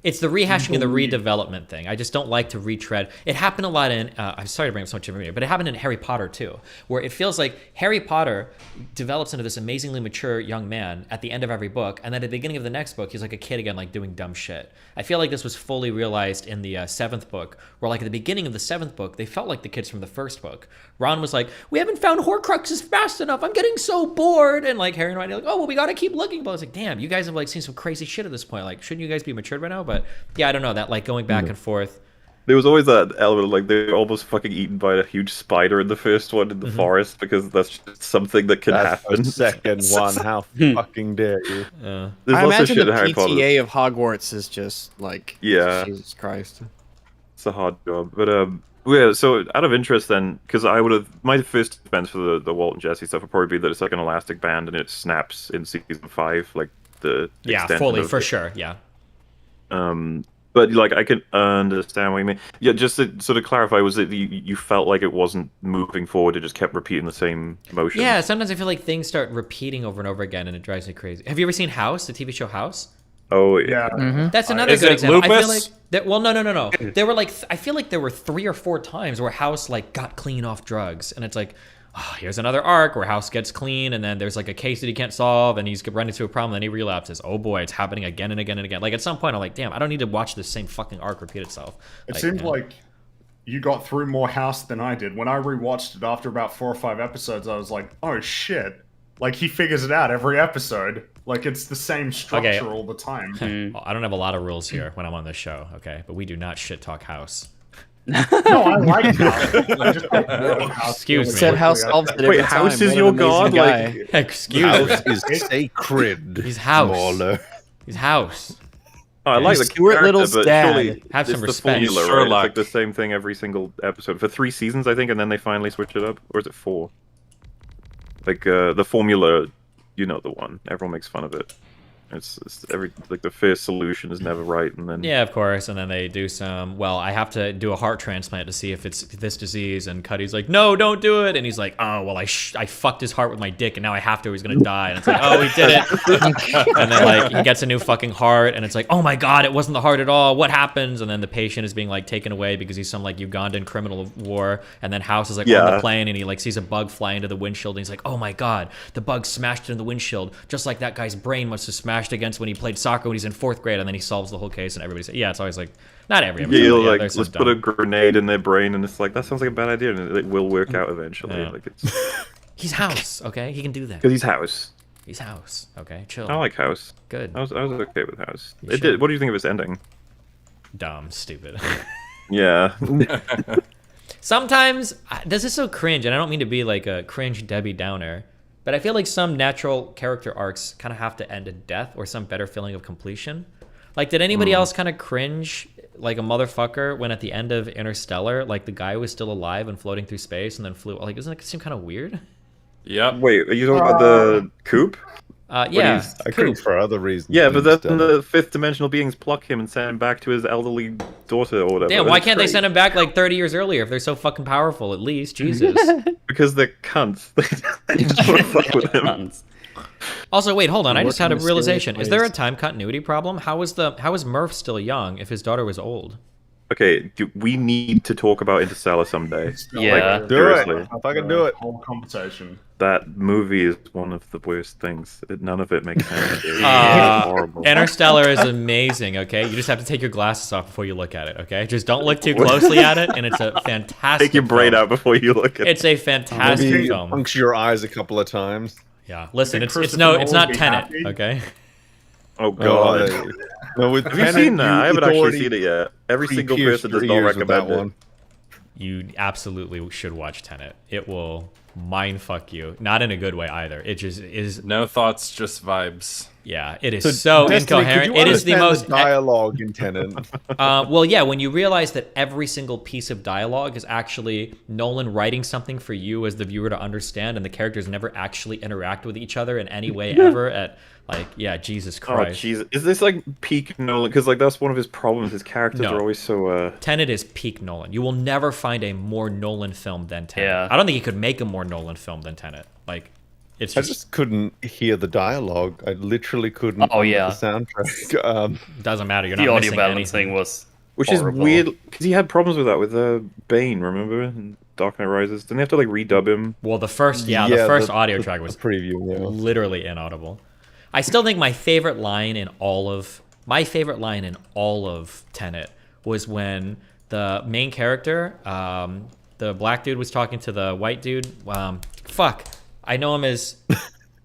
it's the rehashing and the redevelopment thing. I just don't like to retread. It happened a lot in. I'm sorry to bring up so much information, but it happened in Harry Potter too, where it feels like Harry Potter develops into this amazingly mature young man at the end of every book, and then at the beginning of the next book, he's like a kid again, like doing dumb shit. I feel like this was fully realized in the 7th book, where like at the beginning of the 7th book, they felt like the kids from the 1st book. Ron was like, "We haven't found Horcruxes fast enough. I'm getting so bored." And like Harry and Ron are like, "Oh well, we gotta keep looking." But I was like, "Damn, you guys have like seen some crazy shit at this point. Like, shouldn't you guys be matured by now?" But yeah, I don't know, that like going back and forth. There was always that element of like they're almost fucking eaten by a huge spider in the first one in the forest, because that's just something that can happen. The second one, how fucking dare you? I imagine the PTA of Hogwarts is just like, Jesus Christ. It's a hard job, but yeah. So out of interest, then, because I would have my first defense for the Walt and Jesse stuff would probably be that it's like an elastic band and it snaps in season 5, like the fully for sure, yeah. But like I can understand what you mean. Yeah, just to sort of clarify, was it you felt like it wasn't moving forward; it just kept repeating the same motion? Yeah, sometimes I feel like things start repeating over and over again, and it drives me crazy. Have you ever seen House, the TV show House? Oh yeah, that's another good example. I feel like that. Well, no. There were like I feel like there were 3 or 4 times where House like got clean off drugs, and it's like, oh, here's another arc where House gets clean, and then there's like a case that he can't solve, and he's running into a problem, and then he relapses. Oh boy, it's happening again and again and again. Like at some point, I'm like, damn, I don't need to watch this same fucking arc repeat itself. It seemed like you got through more House than I did. When I rewatched it after about 4 or 5 episodes, I was like, oh shit. Like he figures it out every episode. Like it's the same structure all the time. Well, I don't have a lot of rules here when I'm on this show, okay? But we do not shit talk House. No, I like House. I just don't know House. Excuse me. Said House solves it every Wait, time. House is your god? Like, excuse House me. is sacred. He's House. Smaller. He's House. Oh, I like the Stuart Little's but dad. surely Have some it's respect. the formula, right? It's like the same thing every single episode for 3 seasons, I think, and then they finally switch it up, or is it 4? Like the formula, you know the one. Everyone makes fun of it. It's every like the first solution is never right, and then yeah, of course, and then they do some. Well, I have to do a heart transplant to see if it's this disease, and Cuddy's like, no, don't do it, and he's like, oh well, I fucked his heart with my dick, and now I have to. He's gonna die, and it's like, oh, he did it, and then like he gets a new fucking heart, and it's like, oh my god, it wasn't the heart at all. What happens? And then the patient is being like taken away because he's some like Ugandan criminal of war, and then House is like on the plane, and he like sees a bug fly into the windshield, and he's like, oh my god, the bug smashed into the windshield, just like that guy's brain must have smashed against when he played soccer when he's in 4th grade, and then he solves the whole case, and everybody's like, yeah, it's always like, not every episode. Yeah, like let's put a grenade in their brain, and it's like that sounds like a bad idea, and it will work out eventually. Yeah. Like it's he's House, okay, he can do that. Because he's House. He's House, okay, chill. I like House. Good. I was okay with House. It did. What do you think of its ending? Dumb, stupid. Yeah. Sometimes this is so cringe, and I don't mean to be like a cringe Debbie Downer. But I feel like some natural character arcs kind of have to end in death or some better feeling of completion. Like, did anybody else kind of cringe like a motherfucker when at the end of Interstellar, like the guy was still alive and floating through space and then flew? Like, doesn't it seem kind of weird? Yep. Wait, are you talking about the Coop? Yeah. I couldn't for other reasons. Yeah, but then the 5th dimensional beings pluck him and send him back to his elderly daughter or whatever. Damn, why can't they send him back like 30 years earlier if they're so fucking powerful, at least? Jesus. Because they're cunts. They just want to fuck with him. Also, wait, hold on. I just had a realization. Is there a time continuity problem? How is Murph still young if his daughter was old? Okay, we need to talk about Interstellar someday. Yeah. Like, seriously. If I can do it. Whole conversation. That movie is one of the worst things. None of it makes sense. It's horrible. Interstellar is amazing, okay? You just have to take your glasses off before you look at it, okay? Just don't look too closely at it, and it's a fantastic Take your brain film. out before you look at it. It's a fantastic Maybe film. puncture your eyes a couple of times. Yeah, listen, it's Christopher not Nolan be Tenet, happy? okay? Oh god. No, with Have you Tenet, seen that? I haven't actually already seen it yet. Every single pre-pierced person does your not ears with that recommend it. one. You absolutely should watch Tenet. It will mindfuck you. Not in a good way either. It just is. No thoughts, just vibes. Yeah, it is so Destiny, incoherent. could you It is the understand most dialogue in Tenet. well, yeah, when you realize that every single piece of dialogue is actually Nolan writing something for you as the viewer to understand, and the characters never actually interact with each other in any way ever. At like, yeah, Jesus Christ. Oh Jesus! Is this like peak Nolan? Because like that's one of his problems. His characters No. are always so. Tenet is peak Nolan. You will never find a more Nolan film than Tenet. Yeah. I don't think you could make a more Nolan film than Tenet. Like, it's I just couldn't hear the dialogue. I literally couldn't. Oh yeah, the soundtrack. Doesn't matter. You're the not audio missing balancing anything. was Which horrible. is weird because he had problems with that with Bane. Remember in Dark Knight Rises? Didn't they have to like redub him? Well, the first audio track was preview, literally inaudible. I still think my favorite line in all of Tenet was when the main character, the black dude, was talking to the white dude. Fuck, I know him as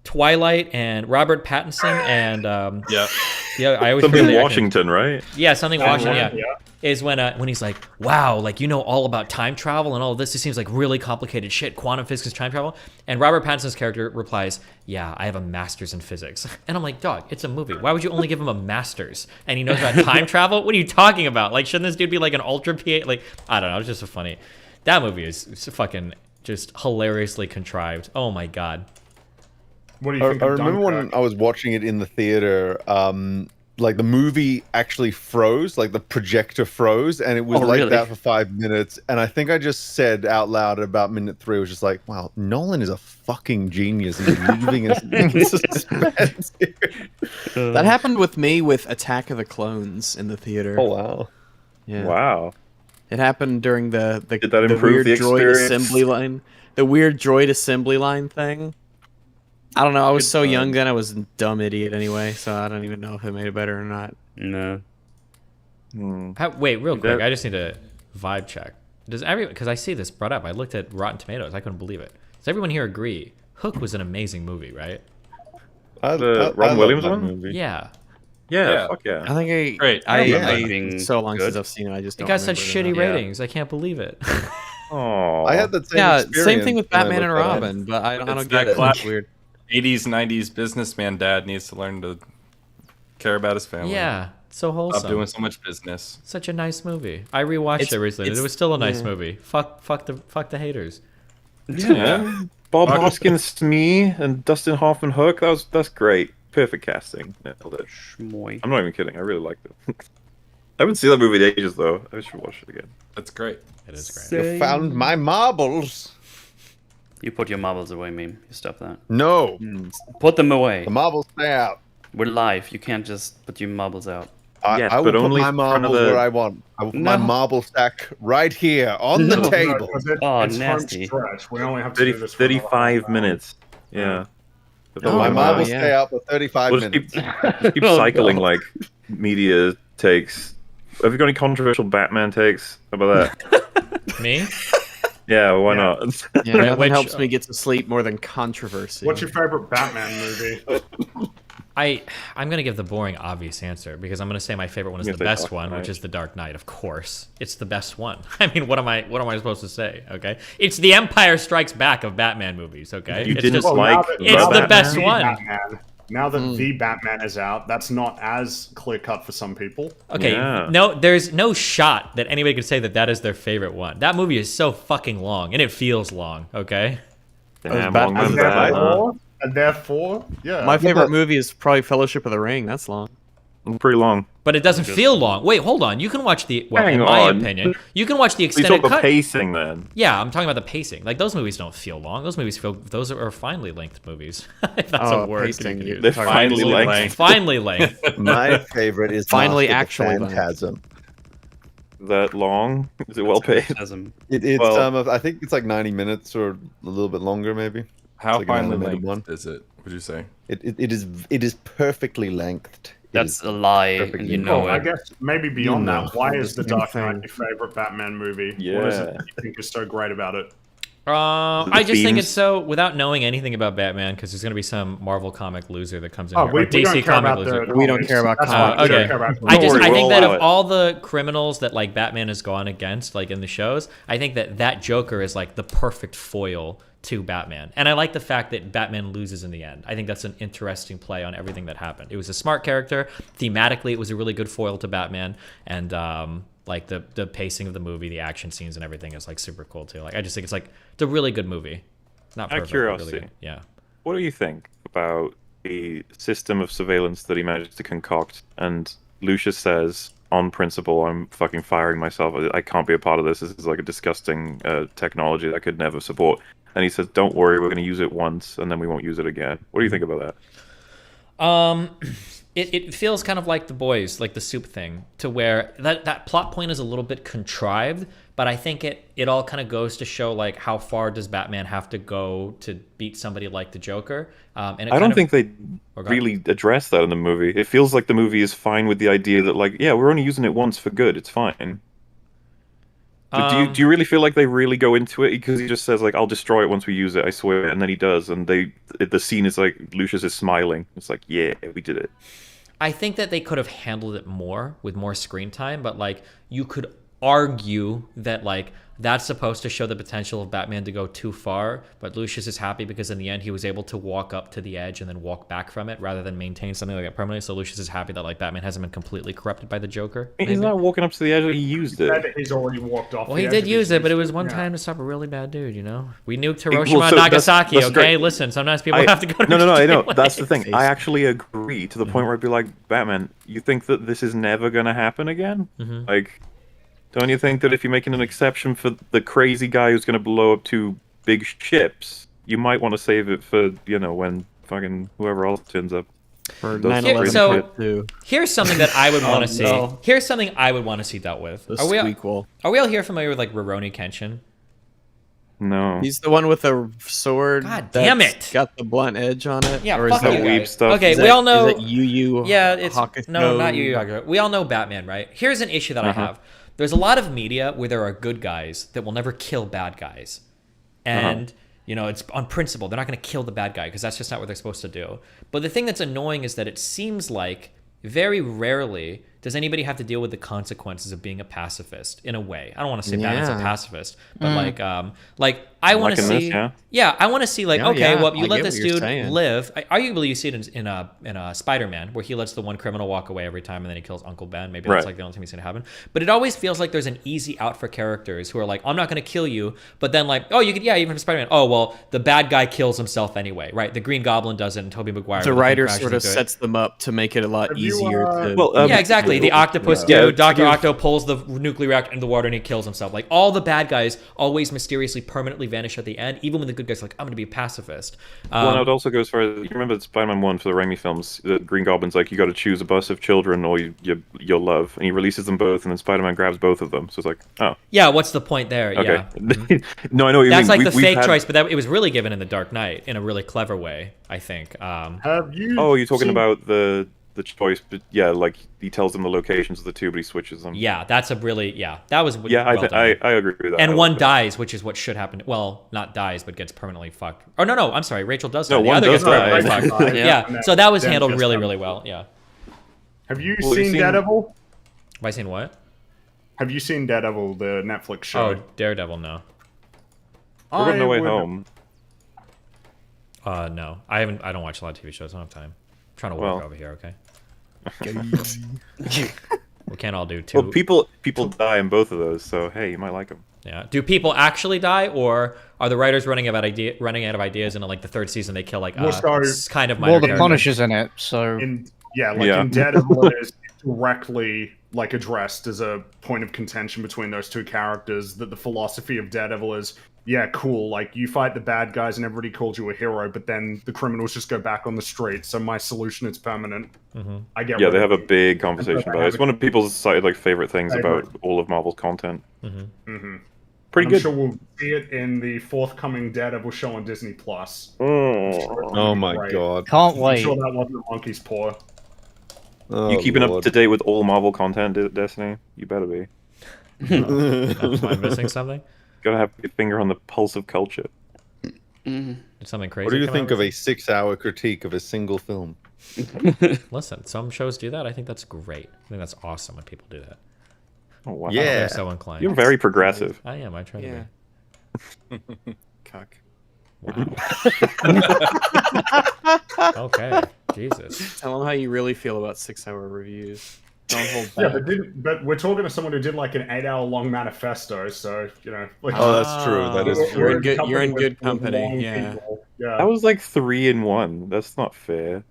Twilight and Robert Pattinson and yeah, I always something Washington, right? Yeah, something Washington. Yeah. Is when he's like, wow, like you know all about time travel and all of this. It seems like really complicated shit. Quantum physics, time travel. And Robert Pattinson's character replies, yeah, I have a master's in physics. And I'm like, dog, it's a movie. Why would you only give him a master's? And he knows about time travel? What are you talking about? Like, shouldn't this dude be like an ultra PA? Like, I don't know. It's just so funny. That movie is fucking just hilariously contrived. Oh my god. What do you think? I remember when I was watching it in the theater. Like the movie actually froze, like the projector froze, and it was that for 5 minutes. And I think I just said out loud at about minute 3, I was just like, wow, Nolan is a fucking genius. He's leaving us in suspense here. That happened with me with Attack of the Clones in the theater. Oh, wow. Yeah. Wow. It happened during the Did that improve weird the droid experience? assembly line. The weird droid assembly line thing. I don't know. I was so young then. I was a dumb idiot anyway, so I don't even know if it made it better or not. No. Wait, real quick. I just need a vibe check. Does everyone? Because I see this brought up. I looked at Rotten Tomatoes. I couldn't believe it. Does everyone here agree? Hook was an amazing movie, right? The Robin Williams one? Movie. Yeah. Yeah. Fuck yeah. I think it's so long since I've seen it. I just don't. It got such shitty ratings. I can't believe it. Oh. I had the same same thing with Batman and Robin, but I don't get it. It's weird. 80s, 90s businessman dad needs to learn to care about his family. Yeah, so wholesome. Stop doing so much business. Such a nice movie. I rewatched it recently. It was still a nice movie. Fuck the haters. Yeah. Bob Hoskins, Smee, and Dustin Hoffman Hook. That's great. Perfect casting. Nailed it. Schmoy. I'm not even kidding. I really liked it. I haven't seen that movie in ages though. I should watch it again. That's great. It is great. You found my marbles. You put your marbles away, meme. You stop that. No. Put them away. The marbles stay out. We're live. You can't just put your marbles out. I will put my marbles where I want. I will put my marble stack right here on the table. It's nasty. We only have to do this for 35 minutes. Yeah. My marbles stay out for 35 minutes. Keep cycling like media takes. Have you got any controversial Batman takes? How about that? Me? Yeah, why not? Yeah, nothing helps me get to sleep more than controversy. What's your favorite Batman movie? I'm gonna give the boring, obvious answer because I'm gonna say my favorite one is the best one, which is The Dark Knight. Of course, it's the best one. I mean, what am I supposed to say? Okay, it's the Empire Strikes Back of Batman movies. Okay, it's the best one. Batman. Now that the Batman is out, that's not as clear cut for some people. Okay, no, there's no shot that anybody could say that is their favorite one. That movie is so fucking long, and it feels long. Okay. And therefore, yeah. My favorite movie is probably Fellowship of the Ring. That's long. Pretty long. But it doesn't feel long. Wait, hold on. You can watch in my opinion, you can watch the extended cut. The pacing then. Yeah, I'm talking about the pacing. Like those movies don't feel long. Those are finely length movies. If that's a word. They're finely length. Finely length. My favorite is finally actually Phantasm. That long? Is it well paced? It's I think it's like 90 minutes or a little bit longer maybe. How finely length is it? Would you say? It is perfectly lengthed. That's a lie, and you know it. I guess maybe beyond that, why is The Dark Knight your favorite Batman movie? Yeah. What is it you think is so great about it? I just think it's so, without knowing anything about Batman, because there's going to be some Marvel comic loser that comes in here. We DC comic loser. We don't care about comics. Okay. I think that of all the criminals that like Batman has gone against, like in the shows, I think that Joker is like the perfect foil to Batman. And I like the fact that Batman loses in the end. I think that's an interesting play on everything that happened. It was a smart character. Thematically, it was a really good foil to Batman. And like the pacing of the movie, the action scenes and everything is like super cool too. Like I just think it's a really good movie. Not perfect, out of curiosity, really good. Yeah. What do you think about the system of surveillance that he managed to concoct? And Lucius says, on principle, I'm fucking firing myself. I can't be a part of this. This is like a disgusting technology that I could never support. and he says, "Don't worry, we're going to use it once, and then we won't use it again." What do you think about that? It feels kind of like The Boys, like the soup thing, to where that plot point is a little bit contrived, but I think it all kind of goes to show like how far does Batman have to go to beat somebody like the Joker. And I don't think they really address that in the movie. It feels like the movie is fine with the idea that like, yeah, we're only using it once for good. It's fine. Do you really feel like they really go into it? Because he just says like, "I'll destroy it once we use it, I swear," and then he does, and the scene is like Lucius is smiling. It's like, yeah, we did it. I think that they could have handled it more with more screen time, but like you could argue that like that's supposed to show the potential of Batman to go too far, but Lucius is happy because in the end he was able to walk up to the edge and then walk back from it rather than maintain something like that permanently. So Lucius is happy that like Batman hasn't been completely corrupted by the Joker. Maybe. He's not walking up to the edge; he used it. He's already walked off. Well, he did use it, but it was one time to stop a really bad dude. You know, we nuked Hiroshima and Nagasaki. That's okay, great. Listen, sometimes people have to go. To no, I know. That's the thing. I actually agree to the point where I'd be like, Batman, you think that this is never gonna happen again? Like. Don't you think that if you're making an exception for the crazy guy who's going to blow up 2 big ships, you might want to save it for, you know, when fucking whoever else turns up? For 9/11. Here's something that I would want to see. Here's something I would want to see dealt with. Are we all here familiar with like Rurouni Kenshin? No. He's the one with a sword. God damn it! Got the blunt edge on it. Yeah, or fuck is you that guys. Okay, we all know. Is it Yu Yeah, it's Hakusho? no, not Yu Hakusho. We all know Batman, right? Here's an issue that I have. There's a lot of media where there are good guys that will never kill bad guys. And, you know, it's on principle. They're not going to kill the bad guy because that's just not what they're supposed to do. But the thing that's annoying is that it seems like very rarely does anybody have to deal with the consequences of being a pacifist in a way. I don't want to say Batman's a pacifist, but like I want to see, I want to see like, okay, well, you let this dude live. Arguably, you see it in a Spider-Man where he lets the one criminal walk away every time and then he kills Uncle Ben. Maybe that's like the only time he's gonna happen. But it always feels like there's an easy out for characters who are like, I'm not gonna kill you, but then like, oh, you could, even from Spider-Man. Oh, well, the bad guy kills himself anyway, right? The Green Goblin does it, and Tobey Maguire. The writer sort of sets them up to make it a lot easier to. Well, yeah, exactly. The octopus dude, Dr. Octo pulls the nuclear reactor into the water and he kills himself. Like all the bad guys always mysteriously permanently vanish at the end, even when the good guys are like, I'm going to be a pacifist. Well, I would also go as far as, you remember Spider-Man 1 for the Raimi films, the Green Goblin's like, you got to choose a bus of children or your love, and he releases them both, and then Spider-Man grabs both of them. So it's like, oh. Yeah, what's the point there? Okay. Yeah. No, I know what you mean. That's like the fake choice, but it was really given in The Dark Knight in a really clever way, I think. Have you you're talking about the choice, but yeah, like he tells them the locations of the two, but he switches them. Yeah, that's a really that was I agree with that. And one dies, which is what should happen. Well, not dies, but gets permanently fucked. Oh no, I'm sorry, Rachel does die. No, one does die. Fucked. Yeah, so that was handled really well. Yeah. Have you seen Daredevil? Have I seen what? Have you seen Daredevil, the Netflix show? Oh, Daredevil, no. We're going No Way Home. No, I haven't. I don't watch a lot of TV shows. I don't have time. I'm trying to work over here. Okay. We can't all do 2. Well, people die in both of those, so hey, you might like them. Yeah. Do people actually die, or are the writers running out of ideas, and in like the 3rd season they kill like kind of minor well, the Punisher's in it, so in Daredevil it is directly like addressed as a point of contention between those two characters, that the philosophy of Daredevil is, yeah, cool, like you fight the bad guys and everybody calls you a hero, but then the criminals just go back on the street, so my solution is permanent. I get they have a big conversation about it. It's one of people's favorite things about all of Marvel's content. Pretty good. I'm sure we'll see it in the forthcoming Daredevil show on Disney+. Oh my god. Can't wait. I'm sure that wasn't a monkey's paw. You keeping up to date with all Marvel content, Destiny? You better be. Am I missing something? Gotta have your finger on the pulse of culture. Did something crazy? What do you think of a 6-hour critique of a single film? Listen, some shows do that. I think that's great. I think that's awesome when people do that. Oh, wow. Yeah. They're so inclined. You're very progressive. I am. I try to be. Cuck. Wow. Okay. Jesus. Tell them how you really feel about 6-hour reviews. Don't hold back. Yeah, but we're talking to someone who did like an 8-hour-long manifesto, so you know. Like, that's true. That is true. You're in good company. Yeah. That was like 3 in 1. That's not fair,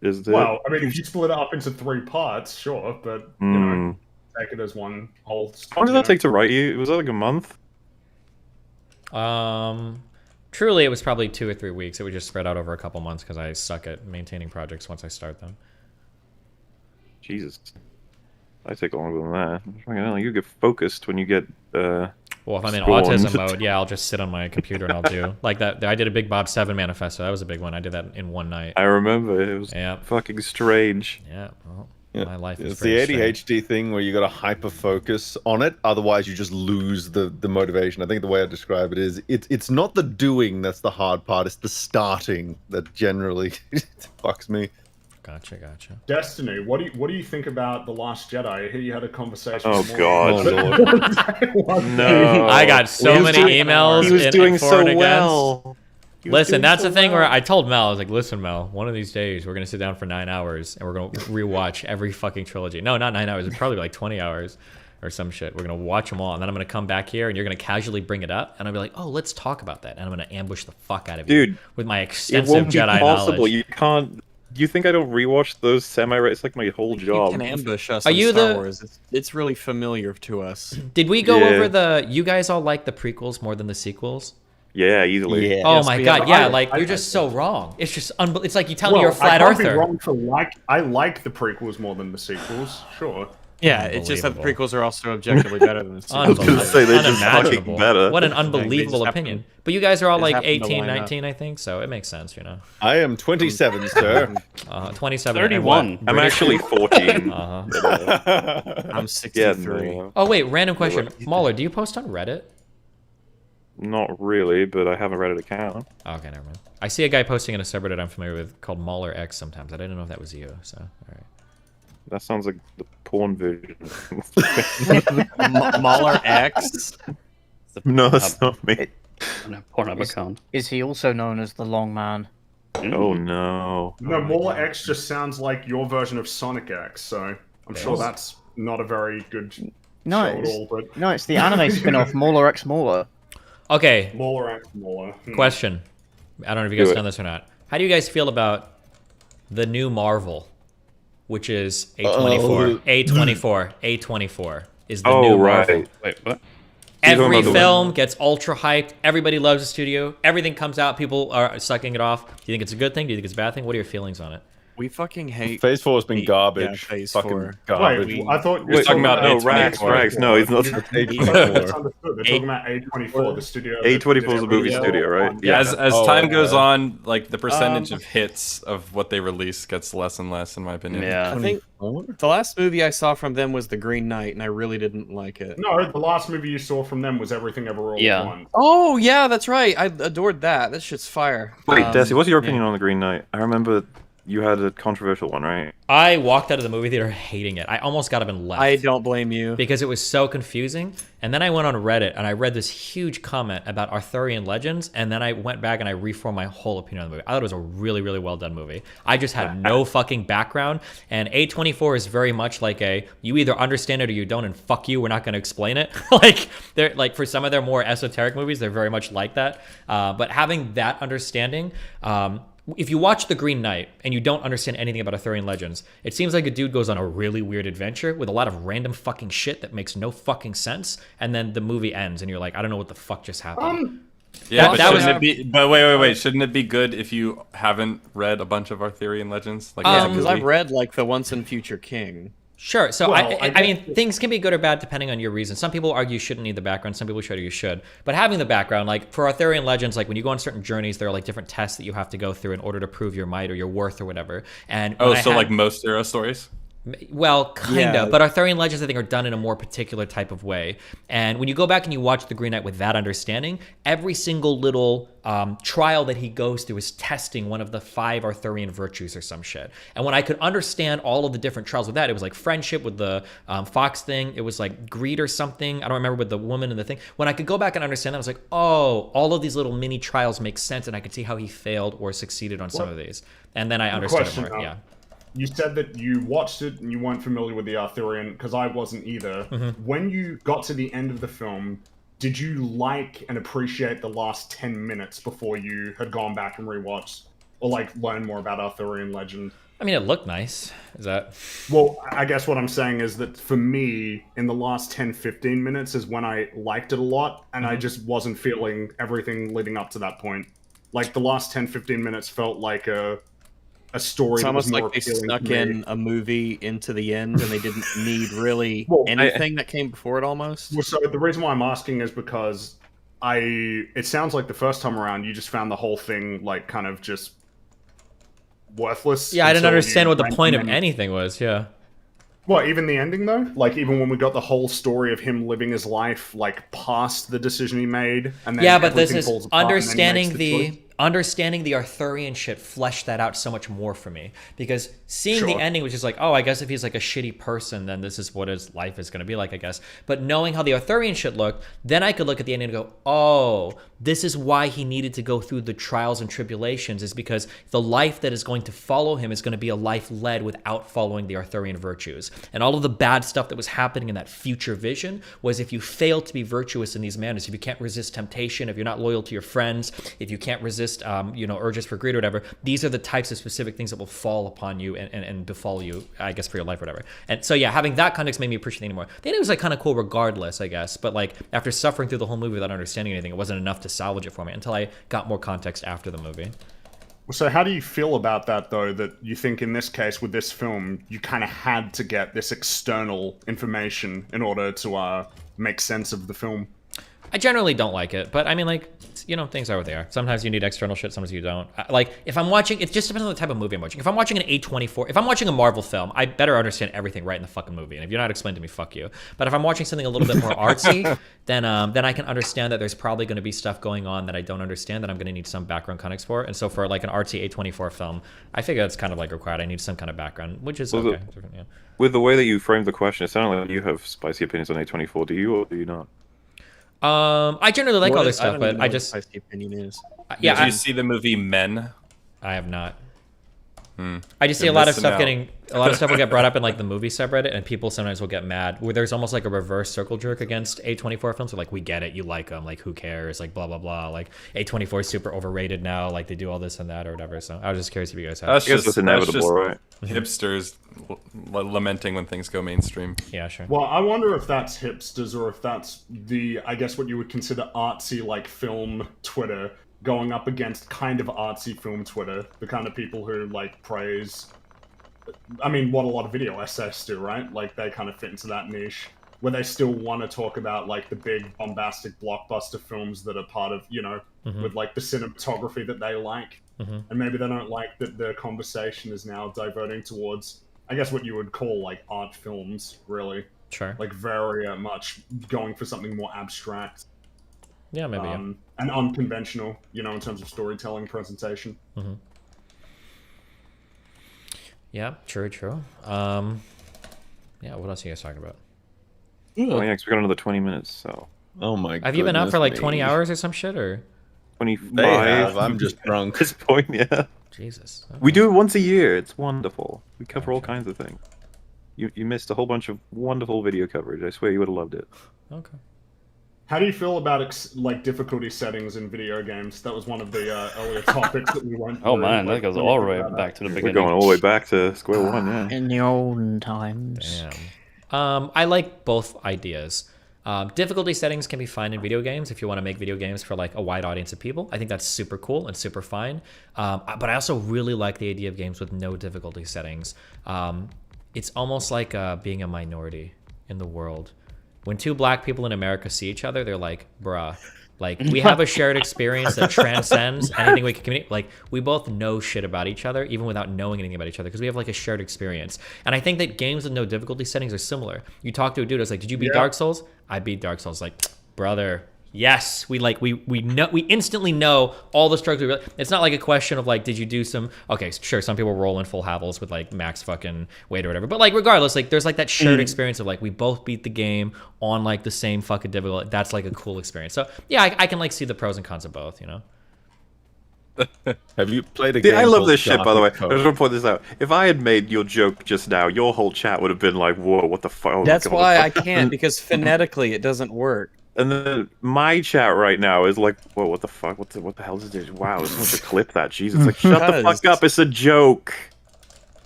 is it? Well, I mean, if you split it up into 3 parts, sure, but you know, take it as one whole. How long did that take to write you? Was that like a month? Truly, it was probably 2 or 3 weeks. It would just spread out over a couple months because I suck at maintaining projects once I start them. Jesus. I take longer than that. You get focused when you get well, if I'm in autism mode, yeah, I'll just sit on my computer and I'll do like that. I did a Big Bob 7 manifesto. That was a big one. I did that in one night. I remember it was fucking strange. Yeah, well, my life is it's the ADHD thing where you got to hyper focus on it, otherwise you just lose the motivation. I think the way I describe it is it's not the doing that's the hard part, it's the starting that generally fucks me. Gotcha. Destiny, what do you think about The Last Jedi? I hear you had a conversation. Oh God, no! I got so many emails. He was doing so well. Listen, that's the thing where I told Mel, I was like, listen, Mel, one of these days we're gonna sit down for 9 hours and we're gonna rewatch every fucking trilogy. No, not 9 hours. It's probably like 20 hours or some shit. We're gonna watch them all, and then I'm gonna come back here and you're gonna casually bring it up, and I'll be like, oh, let's talk about that, and I'm gonna ambush the fuck out of you, with my extensive Jedi knowledge. You can't. Do you think I don't rewatch those semi-right? It's like my whole job. You can ambush us in Star Wars. It's really familiar to us. Did we go over the... You guys all like the prequels more than the sequels? Yeah, easily. Yeah. Oh my God, yeah, like, you're just so wrong. It's just... It's like you tell me you're a flat earther. I can't be wrong for I like the prequels more than the sequels, sure. Yeah, it's just that the prequels are also objectively better than the sequels. I was going to say they're just fucking better. What an unbelievable opinion. But you guys are all like 18, 19, I think, so it makes sense, you know. I am 27, sir. 27. 31. I'm actually 14. I'm 63. Oh wait, random question. Mauler, do you post on Reddit? Not really, but I have a Reddit account. Okay, never mind. I see a guy posting in a subreddit I'm familiar with called Mauler X sometimes. I didn't know if that was you, so alright. That sounds like the porn version. Mauler X? No, that's not me. Pornhub account. Is he also known as the Long Man? Oh no. No, Mauler X just sounds like your version of Sonic X, so I'm sure that's not a very good show at all. But... No, it's the anime spin-off, Mauler X Mauler. Okay. Mauler X Mauler. Question. I don't know if you guys know this or not. How do you guys feel about the new Marvel? Which is A24. A24 is the new Marvel. Wait, what? Every film gets ultra hyped. Everybody loves the studio. Everything comes out. People are sucking it off. Do you think it's a good thing? Do you think it's a bad thing? What are your feelings on it? We fucking hate... Phase 4 has been garbage. Yeah, Phase fucking 4. Garbage. Wait, I thought you were talking about Rags. No, he's not. They're talking about A24, the studio. A24 is a movie studio, right? Yeah. As time goes on, like the percentage of hits of what they release gets less and less, in my opinion. Yeah, I think the last movie I saw from them was The Green Knight, and I really didn't like it. No, the last movie you saw from them was Everything Ever All at Once. Oh yeah, that's right. I adored that. That shit's fire. Wait, Desi, what's your opinion on The Green Knight? I remember you had a controversial one, right? I walked out of the movie theater hating it. I almost got up and left. I don't blame you. Because it was so confusing. And then I went on Reddit and I read this huge comment about Arthurian legends, and then I went back and I reformed my whole opinion on the movie. I thought it was a really, really well done movie. I just had no fucking background, and A24 is very much like you either understand it or you don't, and fuck you, we're not going to explain it. They're like, for some of their more esoteric movies, they're very much like that. But having that understanding, if you watch The Green Knight and you don't understand anything about Arthurian legends, it seems like a dude goes on a really weird adventure with a lot of random fucking shit that makes no fucking sense, and then the movie ends and you're like, I don't know what the fuck just happened. Yeah, but wait. Shouldn't it be good if you haven't read a bunch of Arthurian legends? Like, yeah, because I've read like The Once and Future King. Sure. So, well, I mean, things can be good or bad depending on your reason. Some people argue you shouldn't need the background. Some people should you should. But having the background, like for Arthurian legends, like when you go on certain journeys, there are like different tests that you have to go through in order to prove your might or your worth or whatever. And like most hero stories? Well, kind of, but Arthurian legends, I think, are done in a more particular type of way. And when you go back and you watch The Green Knight with that understanding, every single little trial that he goes through is testing one of the 5 Arthurian virtues or some shit. And when I could understand all of the different trials with that, it was like friendship with the fox thing. It was like greed or something. I don't remember with the woman and the thing. When I could go back and understand that, I was like, oh, all of these little mini trials make sense, and I could see how he failed or succeeded on some of these. And then I understood it more. Yeah. You said that you watched it and you weren't familiar with the Arthurian, because I wasn't either. When you got to the end of the film, did you like and appreciate the last 10 minutes before you had gone back and rewatched, or like learn more about Arthurian legend? I mean, it looked nice. Is that... Well, I guess what I'm saying is that for me, in the last 10-15 minutes is when I liked it a lot, and I just wasn't feeling everything leading up to that point. Like, the last 10-15 minutes felt like a story. It's that almost was more like they appealing snuck to me. in a movie into the end, and they didn't need really anything that came before it almost. Well, so the reason why I'm asking is because it sounds like the first time around you just found the whole thing like kind of just worthless. Yeah, I didn't understand what the point of anything was. Yeah. Well, even the ending though, like even when we got the whole story of him living his life like past the decision he made, and then but this is falls apart understanding the Arthurian shit fleshed that out so much more for me, because seeing the ending was just like, oh, I guess if he's like a shitty person, then this is what his life is going to be like, I guess. But knowing how the Arthurian shit looked, then I could look at the ending and go, oh, this is why he needed to go through the trials and tribulations, is because the life that is going to follow him is going to be a life led without following the Arthurian virtues. And all of the bad stuff that was happening in that future vision was, if you fail to be virtuous in these manners, if you can't resist temptation, if you're not loyal to your friends, if you can't resist urges for greed or whatever, these are the types of specific things that will fall upon you and befall you, I guess, for your life or whatever. And so yeah, having that context made me appreciate it more. The ending was like kind of cool regardless, I guess, but like after suffering through the whole movie without understanding anything, it wasn't enough to salvage it for me until I got more context after the movie. So how do you feel about that, though, that you think in this case with this film, you kind of had to get this external information in order to make sense of the film? I generally don't like it, but I mean, like, things are what they are. Sometimes you need external shit, sometimes you don't. Like, if I'm watching, it just depends on the type of movie I'm watching. If I'm watching an A24, if I'm watching a Marvel film, I better understand everything right in the fucking movie. And if you're not explaining to me, fuck you. But if I'm watching something a little bit more artsy, then I can understand that there's probably going to be stuff going on that I don't understand, that I'm going to need some background context for. And so for like an artsy A24 film, I figure that's kind of like required. I need some kind of background, which is okay. Yeah. With the way that you framed the question, it sounded like you have spicy opinions on A24. Do you, or do you not? I generally like all this stuff, but I just... What the opinion is. Yeah, Did you see the movie Men? I have not. I just see a lot of stuff will get brought up in like the movie subreddit, and people sometimes will get mad where there's almost like a reverse circle jerk against A24 films. So like, we get it, you like them, like who cares, like blah blah blah, like A24 is super overrated now, like they do all this and that or whatever. So I was just curious if you guys have. That's just inevitable, right? Hipsters lamenting when things go mainstream. Yeah, sure. Well, I wonder if that's hipsters or if that's I guess what you would consider artsy like film Twitter going up against kind of artsy film Twitter, the kind of people who like praise, I mean, what a lot of video essays do, right? Like they kind of fit into that niche where they still want to talk about like the big bombastic blockbuster films that are part of, with like the cinematography that they like. And maybe they don't like that the conversation is now diverting towards, I guess, what you would call like art films, really. Sure. Like very much going for something more abstract. Yeah, maybe. And unconventional, in terms of storytelling presentation. Yeah, true. Yeah, what else are you guys talking about? Oh, yeah, because we got another 20 minutes, so... Oh my god. Have you been out for like 20 hours or some shit, or...? 25. I'm just drunk. At this point, yeah. Jesus. Okay. We do it once a year. It's wonderful. We cover all kinds of things. You missed a whole bunch of wonderful video coverage. I swear you would have loved it. Okay. How do you feel about like difficulty settings in video games? That was one of the earlier topics that we went through. Oh man, that goes all the way back to the beginning. We're going all the way back to square one, yeah. In the olden times. Damn. I like both ideas. Difficulty settings can be fine in video games if you want to make video games for like a wide audience of people. I think that's super cool and super fine. But I also really like the idea of games with no difficulty settings. It's almost like being a minority in the world. When two black people in America see each other, they're like, bruh, like we have a shared experience that transcends anything we can communicate. Like we both know shit about each other, even without knowing anything about each other, because we have like a shared experience. And I think that games with no difficulty settings are similar. You talk to a dude, it's like, did you beat Dark Souls? I beat Dark Souls. Like, brother, yes, we know, we instantly know all the struggles. It's not like a question of like, did you do some, okay, sure, some people roll in full Havels with like max fucking weight or whatever, but like regardless, like there's like that shared experience of like, we both beat the game on like the same fucking difficulty. That's like a cool experience. So yeah, I can like see the pros and cons of both, Have you played a game? I love this shit, by the way. I just want to point this out. If I had made your joke just now, your whole chat would have been like, whoa, what the fuck? Oh, that's why I can't, because phonetically it doesn't work. And then my chat right now is like, whoa, what the fuck? What the hell is this? Wow, it's supposed to clip that. Jesus, like, shut the fuck up. It's a joke.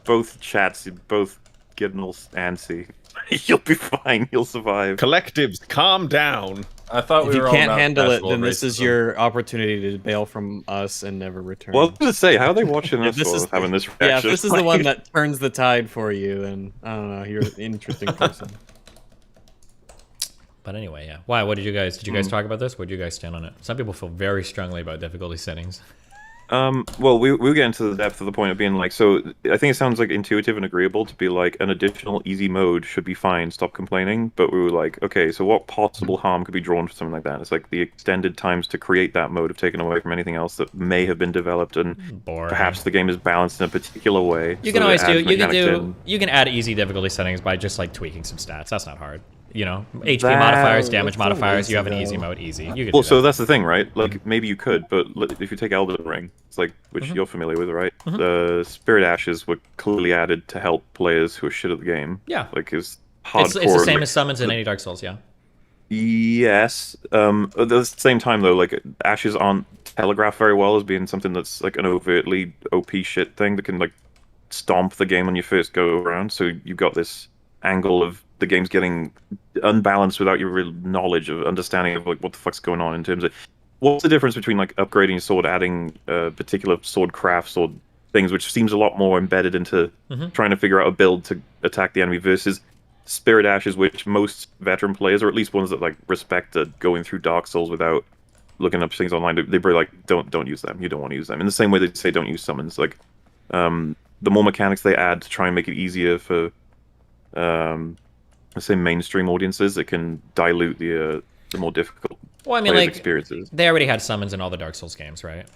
both chats, you're both getting all antsy. You'll be fine. You'll survive. Collectives, calm down. I thought if we you were can't all handle it, then this is your opportunity to bail from us and never return. Well, I was gonna say, how are they watching us for having this reaction? Yeah, if this is the one that turns the tide for you, then I don't know. You're an interesting person. But anyway, yeah. Why? What did you guys talk about this? Where do you guys stand on it? Some people feel very strongly about difficulty settings. Well, we'll get into the depth of the point of being like, so I think it sounds like intuitive and agreeable to be like an additional easy mode should be fine, stop complaining. But we were like, okay, so what possible harm could be drawn from something like that? It's like the extended times to create that mode have taken away from anything else that may have been developed, and perhaps the game is balanced in a particular way. You can always you can add easy difficulty settings by just like tweaking some stats. That's not hard. You know, HP modifiers, damage modifiers. You have an easy mode, easy. You can well, so that's the thing, right? Like maybe you could, but if you take Elden Ring, it's like which you're familiar with, right? The Spirit Ashes were clearly added to help players who are shit at the game. Yeah, like is hardcore. It's the same as summons in any Dark Souls. Yeah. Yes. At the same time, though, like Ashes aren't telegraphed very well as being something that's like an overtly OP shit thing that can like stomp the game on your first go around. So you've got this angle of the game's getting unbalanced without your real knowledge of understanding of like what the fuck's going on in terms of what's the difference between like upgrading your sword, adding particular sword crafts or things, which seems a lot more embedded into trying to figure out a build to attack the enemy, versus Spirit Ashes, which most veteran players, or at least ones that like respect going through Dark Souls without looking up things online, they probably like don't use them. You don't want to use them. In the same way they say don't use summons. Like the more mechanics they add to try and make it easier for say mainstream audiences, it can dilute the more difficult experiences. They already had summons in all the Dark Souls games, right?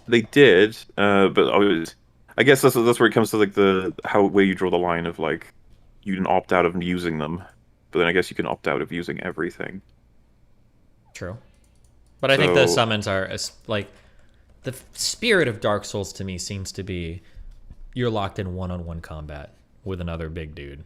They did, but I guess that's where it comes to like where you draw the line of like you can opt out of using them, but then I guess you can opt out of using everything. True, but I think the summons are like the spirit of Dark Souls to me seems to be you're locked in one-on-one combat with another big dude.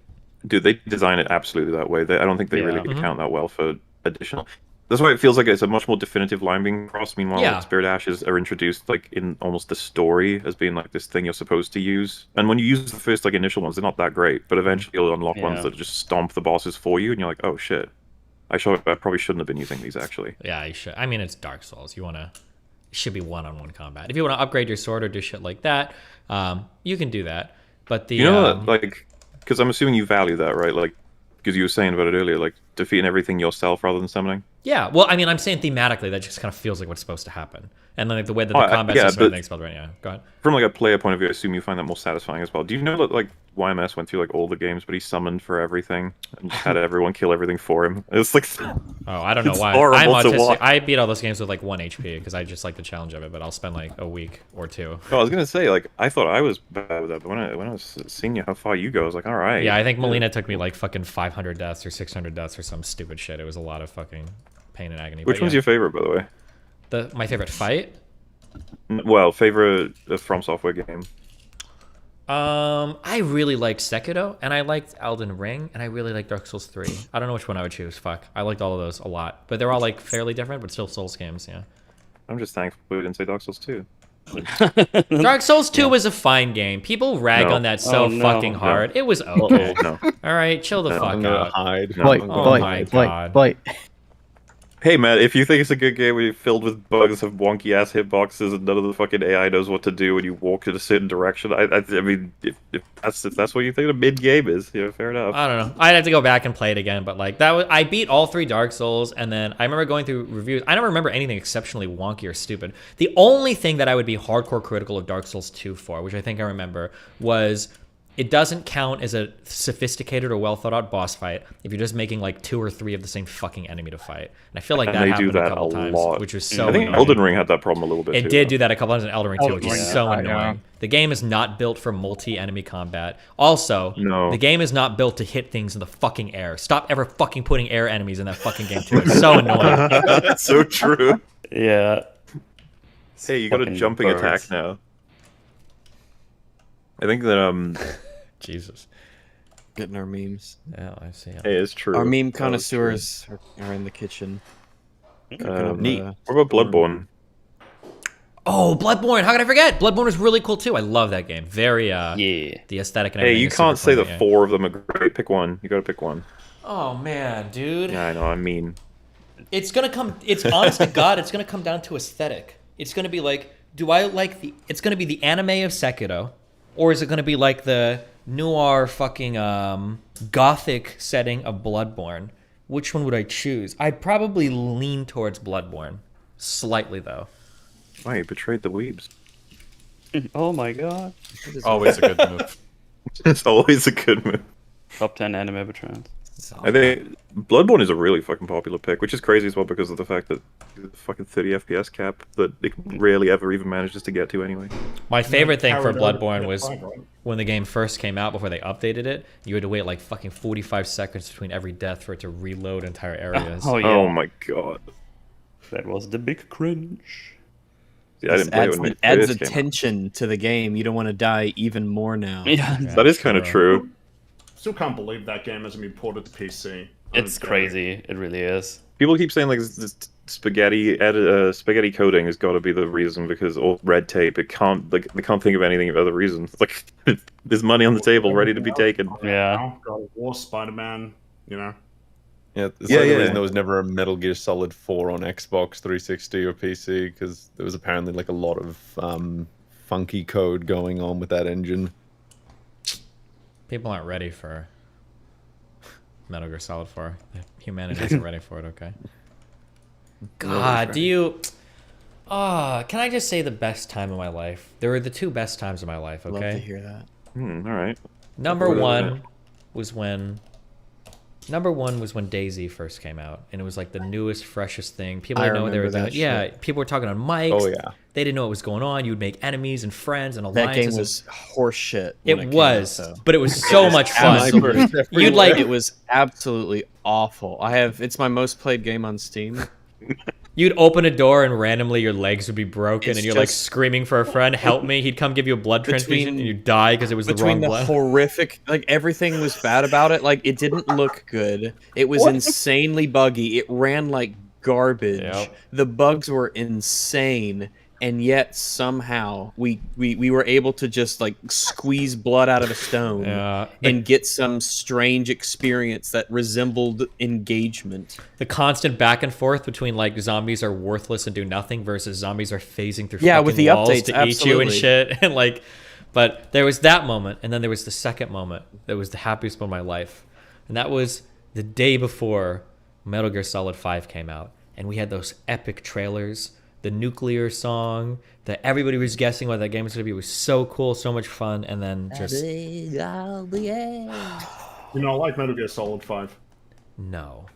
Dude, they design it absolutely that way. I don't think they really account that well for additional. That's why it feels like it's a much more definitive line being crossed. Meanwhile, Spirit Ashes are introduced like in almost the story as being like this thing you're supposed to use. And when you use the first like initial ones, they're not that great. But eventually you'll unlock ones that just stomp the bosses for you, and you're like, oh shit, I probably shouldn't have been using these actually. Yeah, you should. I mean, it's Dark Souls. It should be one-on-one combat. If you want to upgrade your sword or do shit like that, you can do that. But you know what, like. Because I'm assuming you value that, right? Like, because you were saying about it earlier, like defeating everything yourself rather than summoning. Yeah, well, I mean, I'm saying thematically that just kind of feels like what's supposed to happen, and then like the way that the combat system makes spelled right. Yeah, go ahead. From like a player point of view, I assume you find that more satisfying as well. Do you know that like YMS went through like all the games, but he summoned for everything and just had everyone kill everthing for him? It's like, I don't know why. I'm autistic. I beat all those games with like 1 HP because I just like the challenge of it, but I'll spend like a week or two. Oh, I was gonna say like I thought I was bad with that, but when I was seeing how far you go, I was like, all right. Yeah, I think Molina took me like fucking 500 deaths or 600 deaths or some stupid shit. It was a lot of fucking pain and agony. Which one's your favorite, by the way? My favorite fight? Well, favorite From Software game. I really liked Sekiro, and I liked Elden Ring, and I really liked Dark Souls 3. I don't know which one I would choose. Fuck, I liked all of those a lot, but they're all like fairly different, but still Souls games. Yeah. I'm just thankful we didn't say Dark Souls 2. Dark Souls 2 was a fine game. People rag on that fucking hard. It was okay. All right, chill the fuck out. Oh my god. Hey man, if you think it's a good game where you're filled with bugs, have wonky ass hitboxes, and none of the fucking AI knows what to do when you walk in a certain direction, I mean, if that's what you think a mid game is, fair enough. I don't know. I'd have to go back and play it again, but like I beat all 3 Dark Souls, and then I remember going through reviews. I don't remember anything exceptionally wonky or stupid. The only thing that I would be hardcore critical of Dark Souls 2 for, which I think I remember, was it doesn't count as a sophisticated or well thought out boss fight if you're just making like 2 or 3 of the same fucking enemy to fight. And I feel like that happened a couple times, which was so annoying. I think Elden Ring had that problem a little bit. It did do that a couple times in Elden Ring too, which is so annoying. Yeah. The game is not built for multi-enemy combat. Also, the game is not built to hit things in the fucking air. Stop ever fucking putting air enemies in that fucking game too. It's so annoying. That's so true. Yeah. Hey, you got a jumping attack now. I think that Jesus. Getting our memes. Yeah, I see. Hey, it's true. Our meme connoisseurs are in the kitchen. Neat. What about Bloodborne? Oh, Bloodborne! How could I forget? Bloodborne was really cool too. I love that game. Very the aesthetic and everything. Hey, you can't say that 4 of them are great. Pick one. You gotta pick one. Oh man, dude. Yeah, I know. I mean, it's gonna come. It's honest to God, it's gonna come down to aesthetic. It's gonna be like, do I like the? It's gonna be the anime of Sekiro, or is it gonna be like the noir fucking gothic setting of Bloodborne? Which one would I choose? I'd probably lean towards Bloodborne, slightly though. Why you betrayed the weebs? Oh my god! Always a good move. It's always a good move. Top 10 anime veterans. I think Bloodborne is a really fucking popular pick, which is crazy as well because of the fact that the fucking 30 FPS cap that it rarely ever even manages to get to anyway. My favorite thing for Bloodborne was when the game first came out, before they updated it, you had to wait like fucking 45 seconds between every death for it to reload entire areas. Oh, yeah. Oh my god. That was the big cringe. Yeah, I didn't play it adds attention to the game. You don't want to die even more now. Yeah, that is kind of true. Still can't believe that game hasn't been ported to PC. It's crazy. It really is. People keep saying like this spaghetti coding has got to be the reason because all red tape. It can't they can't think of anything of other reasons. Like there's money on the table ready to be taken. Yeah. God of War, Spider-Man, you know. Yeah, it's the reason there was never a Metal Gear Solid 4 on Xbox 360 or PC, because there was apparently like a lot of funky code going on with that engine. People aren't ready for Metal Gear Solid 4. Humanity isn't ready for it, okay? God, do you... can I just say the best time of my life? There were the 2 best times of my life, okay? Love to hear that. Alright. Number one was when DayZ first came out, and it was like the newest, freshest thing. People didn't know what they were doing. Yeah, people were talking on mics. Oh yeah. They didn't know what was going on. You'd make enemies and friends and alliances. That game was horseshit. It was, but it was so much fun. You'd like it was absolutely awful. It's my most played game on Steam. You'd open a door and randomly your legs would be broken, and you're like screaming for a friend, "Help me!" He'd come give you a blood transfusion, and you die because it was the wrong blood. Horrific, like everything was bad about it. Like it didn't look good. It was insanely buggy. It ran like garbage. Yep. The bugs were insane, and yet somehow we were able to just like squeeze blood out of a stone and get some strange experience that resembled engagement. The constant back and forth between like zombies are worthless and do nothing versus zombies are phasing through with the walls updates to eat you and shit. And like, but there was that moment, and then there was the second moment that was the happiest moment of my life, and that was the day before Metal Gear Solid 5 came out, and we had those epic trailers. The nuclear song that everybody was guessing what that game was going to be. It was so cool, so much fun, and then just... You know, I like Metal Gear Solid 5. No.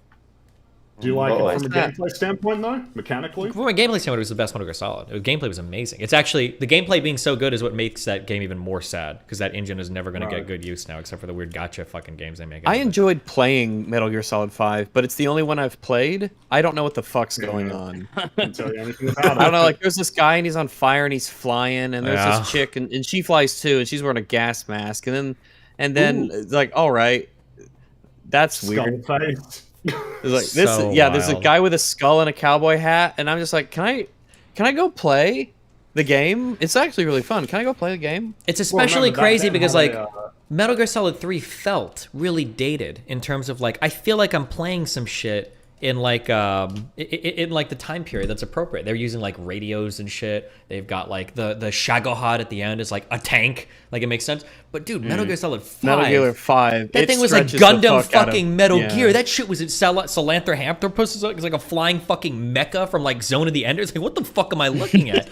Do you like it from a gameplay standpoint, though? Mechanically? From a gameplay standpoint, it was the best Metal Gear Solid. The gameplay was amazing. It's actually... The gameplay being so good is what makes that game even more sad, because that engine is never going to get good use now, except for the weird gacha fucking games they make. I enjoyed playing Metal Gear Solid 5, but it's the only one I've played. I don't know what the fuck's going on. I can't tell you anything about it. I don't know, like, there's this guy, and he's on fire, and he's flying, and there's this chick, and she flies too, and she's wearing a gas mask, and then it's like, all right, that's weird. Like this, there's a guy with a skull and a cowboy hat, and I'm just like, can I go play the game? It's actually really fun. Can I go play the game? It's especially crazy because like Metal Gear Solid 3 felt really dated in terms of like I feel like I'm playing some shit in like in like the time period that's appropriate. They're using like radios and shit. They've got like the Shagohod at the end is like a tank. Like it makes sense. But dude, Metal Gear Solid 5. Metal Gear 5. That thing was like Gundam fucking Metal Gear. That shit was in Salanthropus. It's like a flying fucking mecha from like Zone of the Enders. Like what the fuck am I looking at?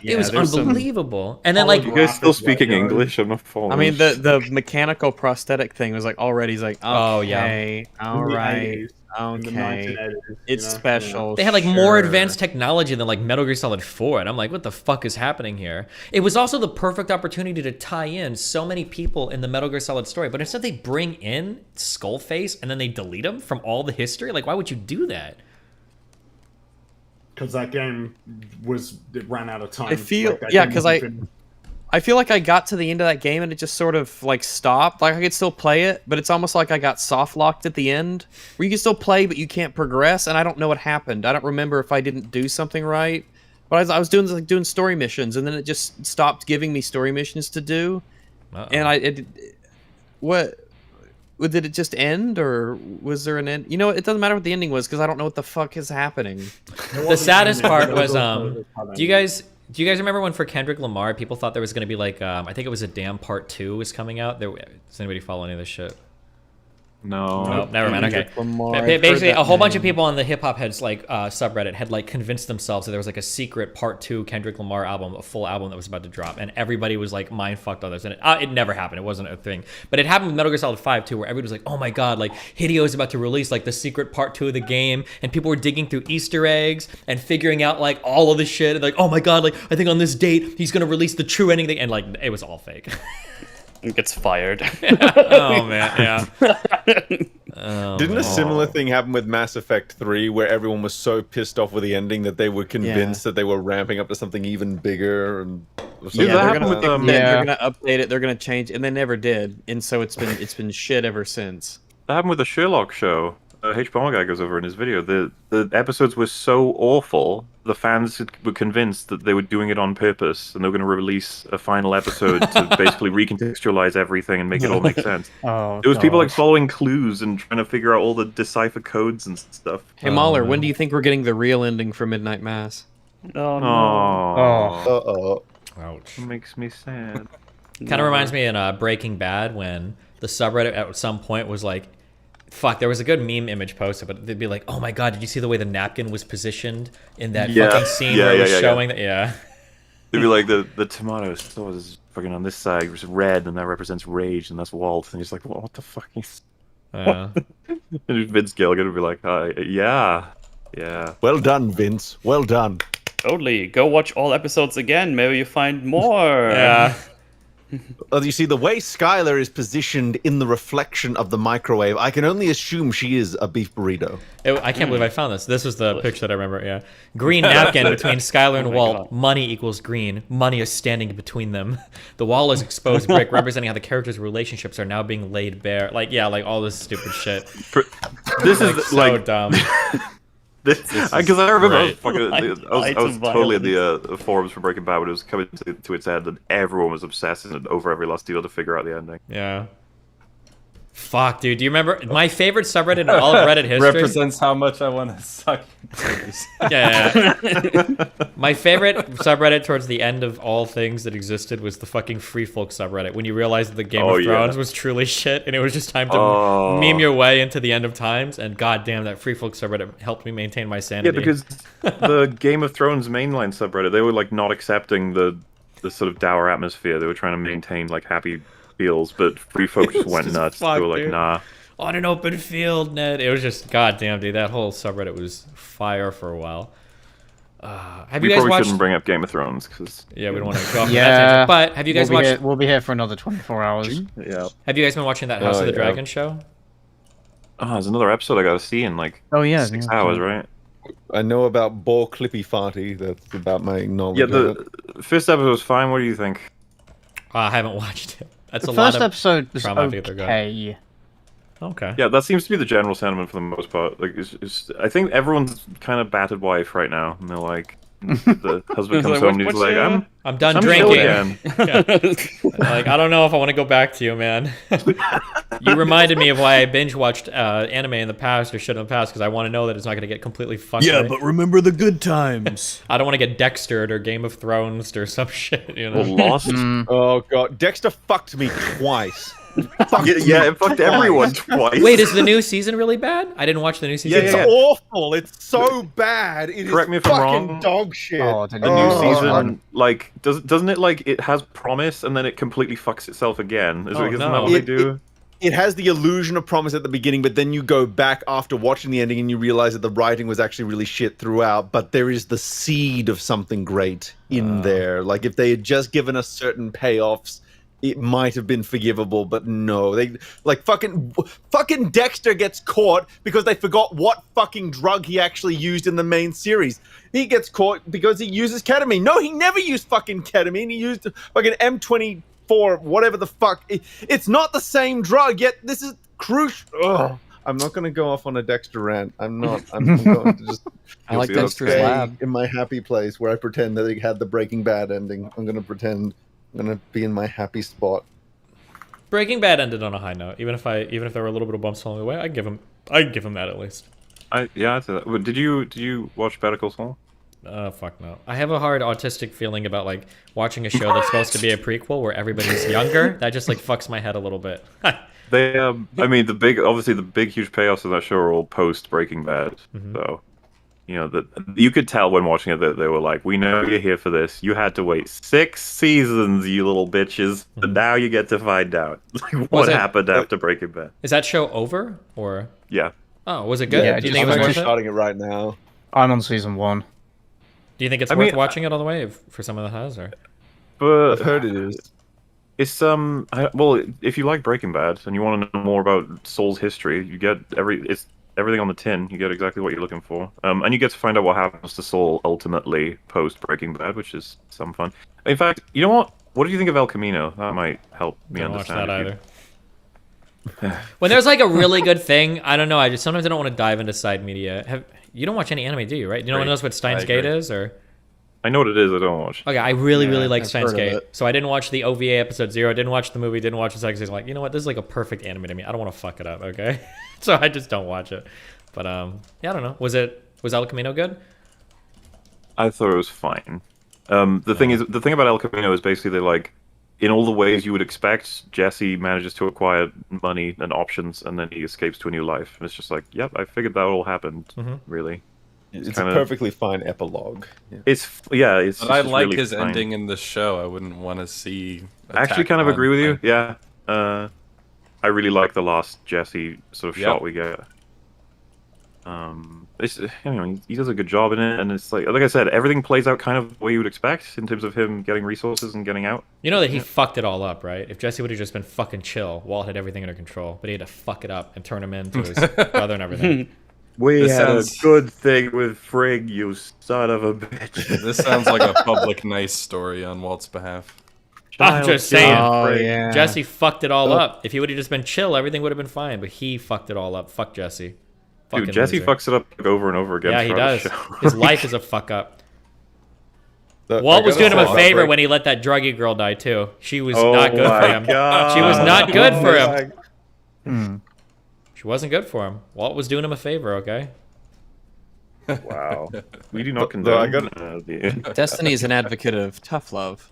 It was unbelievable. And then like you guys still speaking English? I'm not following. I mean the mechanical prosthetic thing was like already like oh yeah, all right. Okay, it's special. They had like more advanced technology than like Metal Gear Solid 4, and I'm like, what the fuck is happening here? It was also the perfect opportunity to tie in so many people in the Metal Gear Solid story, but instead they bring in Skullface and then they delete him from all the history. Like, why would you do that? Because that game it ran out of time. I feel because I feel like I got to the end of that game and it just sort of like stopped. Like I could still play it, but it's almost like I got soft locked at the end, where you can still play but you can't progress. And I don't know what happened. I don't remember if I didn't do something right, But I was doing story missions, and then it just stopped giving me story missions to do. And what did it just end, or was there an end? You know, it doesn't matter what the ending was because I don't know what the fuck is happening. The saddest part was do you guys remember when for Kendrick Lamar people thought there was going to be like I think it was a Damn Part 2 was coming out? Does anybody follow any of this shit? No. Nope, never mind. Okay. Basically, a whole bunch of people on the Hip Hop Heads like subreddit had like convinced themselves that there was like a secret Part 2 Kendrick Lamar album, a full album that was about to drop, and everybody was like mind fucked on this. And it never happened. It wasn't a thing. But it happened with Metal Gear Solid 5 too, where everybody was like, "Oh my god, like Hideo is about to release like the secret Part 2 of the game," and people were digging through Easter eggs and figuring out like all of this shit. And, like, "Oh my god, like I think on this date he's gonna release the true ending," and like it was all fake. It gets fired. Oh man, yeah. Didn't a similar thing happen with Mass Effect 3, where everyone was so pissed off with the ending that they were convinced that they were ramping up to something even bigger? And they're gonna update it. They're gonna change, and they never did. And so it's been shit ever since. That happened with the Sherlock show. H. Bomber Guy goes over in his video. The episodes were so awful, the fans were convinced that they were doing it on purpose, and they were going to release a final episode to basically recontextualize everything and make it all make sense. It was people like following clues and trying to figure out all the decipher codes and stuff. Hey Mahler, when do you think we're getting the real ending for Midnight Mass? Oh no. Ouch. It makes me sad. Kind of reminds me in Breaking Bad when the subreddit at some point was like, fuck, there was a good meme image posted, but they'd be like, "Oh my god, did you see the way the napkin was positioned in that fucking scene where it was showing that?" Yeah. They'd be like, the tomato sauce is fucking on this side, it's red, and that represents rage, and that's Walt. And he's like, what the fuck? And Vince Gilligan would be like, yeah. Well done, Vince. Well done. Totally. Go watch all episodes again. Maybe you find more. Yeah. You see, the way Skylar is positioned in the reflection of the microwave, I can only assume she is a beef burrito. I can't believe I found this. This was the picture that I remember, yeah. Green napkin between Skylar and Walt. God. Money equals green. Money is standing between them. The wall is exposed brick, representing how the characters' relationships are now being laid bare. Like, yeah, like all this stupid shit. This like, is so like dumb. Because I remember I was totally in the forums for Breaking Bad when it was coming to its end, and everyone was obsessing over every last deal to figure out the ending. Yeah. Fuck, dude. Do you remember my favorite subreddit in all of Reddit history? Represents how much I want to suck. Yeah. My favorite subreddit towards the end of all things that existed was the fucking Free Folk subreddit. When you realized that the Game of Thrones was truly shit, and it was just time to meme your way into the end of times. And goddamn, that Free Folk subreddit helped me maintain my sanity. Yeah, because the Game of Thrones mainline subreddit, they were like not accepting the sort of dour atmosphere. They were trying to maintain like happy feels, but Free Folk just went nuts. They were like, nah. On an open field, Ned. It was just goddamn, dude. That whole subreddit was fire for a while. Have you guys watched? Shouldn't bring up Game of Thrones because we don't want to go off that tangent. But have you guys watched? We'll be here for another 24 hours. Yeah. Have you guys been watching that House of the Dragon show? Oh, there's another episode I got to see in like 6 hours, right? I know about Boar Clippy Farty. That's about my knowledge. Yeah, the first episode was fine. What do you think? I haven't watched it. That's the a lot first of episode was okay. Okay. Yeah, that seems to be the general sentiment for the most part. Like, I think everyone's kind of battered wife right now, and they're like, the husband comes home and he's like, I'm done drinking. Like, I don't know if I want to go back to you, man. You reminded me of why I binge watched anime in the past or shit in the past, because I want to know that it's not going to get completely fucked. Yeah, but remember the good times. I don't want to get Dextered or Game of Thrones or some shit, you know. Or Lost. Oh god, Dexter fucked me twice. Yeah, it fucked everyone twice. Wait, is the new season really bad? I didn't watch the new season. It's awful. It's so bad. It Correct me if I'm wrong. Dog shit. The new season, like, doesn't it like it has promise and then it completely fucks itself again? Isn't that what they do? It has the illusion of promise at the beginning, but then you go back after watching the ending and you realize that the writing was actually really shit throughout. But there is the seed of something great in there. Like if they had just given us certain payoffs, it might have been forgivable, but no. They like fucking Dexter gets caught because they forgot what fucking drug he actually used in the main series. He gets caught because he uses ketamine. No, he never used fucking ketamine. He used fucking M24, whatever the fuck. It's not the same drug, yet this is crucial. I'm not going to go off on a Dexter rant. I'm not. I'm going to just. I like Dexter's Lab. In my happy place where I pretend that it had the Breaking Bad ending. I'm going to pretend I'm going to be in my happy spot. Breaking Bad ended on a high note. Even if there were a little bit of bumps along the way, I'd give him that at least. Yeah, I'd say that. Did you watch Better Call Saul? Fuck no. I have a hard autistic feeling about like watching a show that's supposed to be a prequel where everybody's younger. That just like fucks my head a little bit. They, I mean, the big huge payoffs of that show are all post Breaking Bad. So, you know, that you could tell when watching it that they were like, "We know you're here for this. You had to wait 6 seasons, you little bitches, and now you get to find out like what happened after Breaking Bad." Is that show over or? Yeah. Oh, was it good? Yeah, do you think it was worth it? Starting it right now. I'm on season 1. Do you think it's worth watching it all the way for someone that has, or? But I've heard it is. It's well, if you like Breaking Bad and you want to know more about Saul's history, you get everything on the tin. You get exactly what you're looking for, and you get to find out what happens to Saul ultimately post Breaking Bad, which is some fun. In fact, you know what? What do you think of El Camino? That might help me understand. Watch that either. When there's like a really good thing, I don't know. Sometimes I don't want to dive into side media. You don't watch any anime, do you? Right? You know what Steins Gate is, or? I know what it is. I don't watch. Okay, I really like Steins Gate. So I didn't watch the OVA episode 0. I didn't watch the movie. Didn't watch the second season. Like, you know what? This is like a perfect anime to me. I don't want to fuck it up. Okay, so I just don't watch it. But yeah, I don't know. Was El Camino good? I thought it was fine. The thing about El Camino is basically like, in all the ways you would expect, Jesse manages to acquire money and options, and then he escapes to a new life. And it's just like, yep, I figured that all happened. Really. It's a perfectly fine epilogue. It's But I like really his ending in this show. I wouldn't want to see. I actually kind of agree with you. Yeah, I really like the last Jesse sort of shot we get. He does a good job in it, and it's like I said, everything plays out kind of the way you would expect in terms of him getting resources and getting out. You know that he fucked it all up, right? If Jesse would have just been fucking chill, Walt had everything under control, but he had to fuck it up and turn him into his brother and everything. We had a good thing with Frigg, you son of a bitch. This sounds like a public nice story on Walt's behalf. I'm just saying. Jesse fucked it all up. If he would have just been chill, everything would have been fine. But he fucked it all up. Fuck Jesse. Dude, Jesse fucks it up over and over again. Yeah, he does. His life is a fuck up. Walt was doing him a favor when he let that druggy girl die too. She was not good for him. God. She was not good for him. She wasn't good for him. Walt was doing him a favor, okay? Wow. We do not condone. Destiny is an advocate of tough love.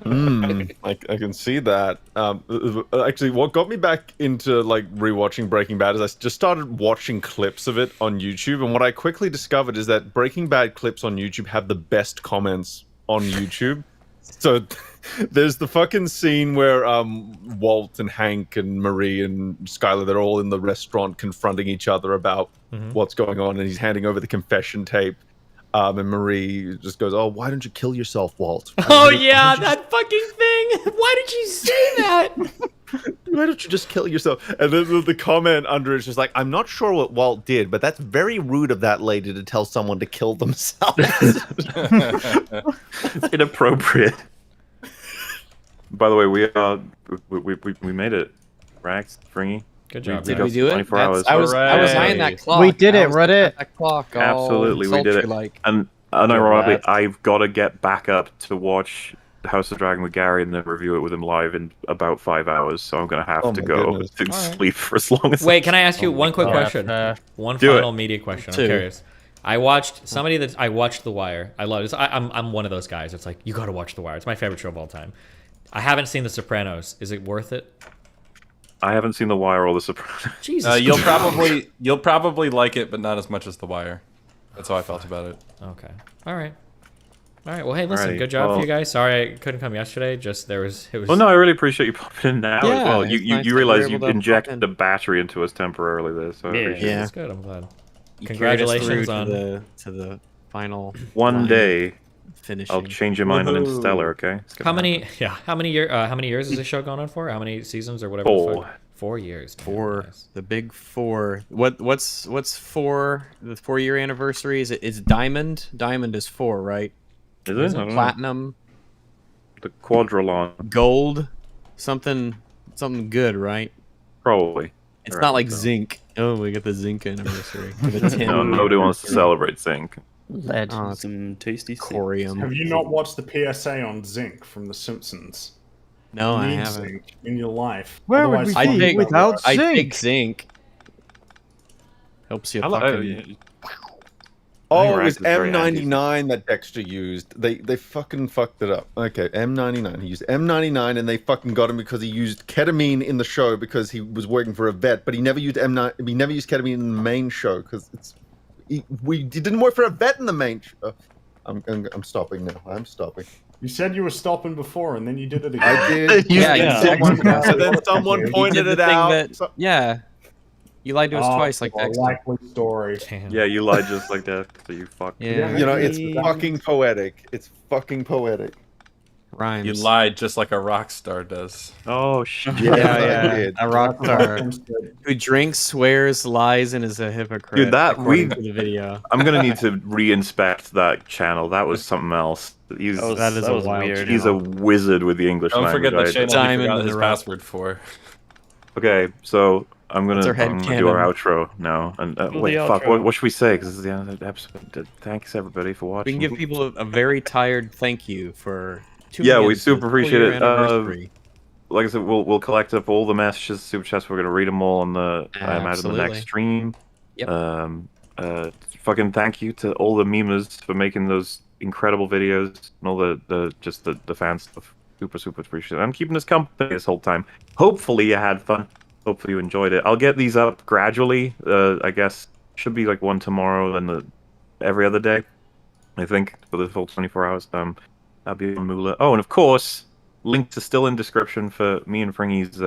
I can see that. Actually, what got me back into like rewatching Breaking Bad is I just started watching clips of it on YouTube, and what I quickly discovered is that Breaking Bad clips on YouTube have the best comments on YouTube. So there's the fucking scene where Walt and Hank and Marie and Skylar, they're all in the restaurant confronting each other about what's going on, and he's handing over the confession tape. And Marie just goes, "Oh, why don't you kill yourself, Walt?" Oh yeah, that fucking thing. Why did you say that? Why don't you just kill yourself? And then the comment under it is just like, "I'm not sure what Walt did, but that's very rude of that lady to tell someone to kill themselves." It's inappropriate. By the way, we made it. Rax, Fringy. Good job. Did we do it? 24 hours. I was eyeing that clock. We did it, Reddit. That clock. Absolutely, we did it. And ironically, I've got to get back up to watch House of Dragon with Gary and then review it with him live in about 5 hours. So I'm going to have to go to sleep for as long as. Wait, can I ask you one quick question? One final media question. I'm curious. I watched The Wire. I love this. I'm one of those guys. It's like, you got to watch The Wire. It's my favorite show of all time. I haven't seen The Sopranos. Is it worth it? I haven't seen The Wire or The Sopranos. Jesus. You'll probably like it, but not as much as The Wire. That's how I felt about it. Okay. All right. Well, hey, listen. Good job for you guys. Sorry I couldn't come yesterday. Just it was. Well, no, I really appreciate you popping in now as well. You realize you injected the battery into us temporarily there, so I appreciate it. That's good. I'm glad. Congratulations on to the final. One day. Finishing. I'll change your mind on Interstellar, okay? How many years has this show gone on for? How many seasons or whatever? 4. 4 years. Four. Nice. The big 4. What's 4? The 4-year anniversary? Is Diamond? Diamond is 4, right? Is it? Platinum? The Quadrilon. Gold? Something good, right? Probably. It's not like zinc. Oh, we got the zinc anniversary. No, nobody wants to celebrate zinc. Lead. Oh, some tasty Corium. Have you not watched the PSA on zinc from The Simpsons? No, you I need haven't. zinc in your life. Where would we be without zinc? I take zinc. Helps you fucking... Oh, it was M99 that Dexter used. They fucking fucked it up. Okay, M99. He used M99 and they fucking got him because he used ketamine in the show because he was working for a vet, but he never used He never used ketamine in the main show because he didn't work for a vet in the main show. I'm stopping now. I'm stopping. You said you were stopping before and then you did it again. I did. Then someone pointed it out. Yeah. You lied to us twice, like Dexter. Likely story. Yeah, you lied just like that. So you fucked. Yeah. You know, it's fucking poetic. It's fucking poetic. Rhymes. You lied just like a rock star does. Oh shit! Yeah. A rock star who drinks, swears, lies, and is a hypocrite. Dude, that the video. I'm gonna need to re-inspect that channel. That was something else. That was weird. He's a wizard with the English language. Don't forget the channel he forgot his password for. Okay, so I'm gonna do our headcanon. outro now. And wait, fuck. What should we say? Because this is the end of the episode. Thanks everybody for watching. We can give people a very tired thank you for. Yeah, we super appreciate it. Like I said, we'll collect up all the messages, super chats. We're gonna read them all on the I imagine the next stream. Yep. Fucking thank you to all the memers for making those incredible videos and all the fan stuff. Super appreciate it. I'm keeping us company this whole time. Hopefully you had fun. Hopefully you enjoyed it. I'll get these up gradually. I guess should be like one tomorrow and every other day. I think for the full 24 hours. That'll be on Moolah. Oh, and of course, links are still in description for me and Fringy's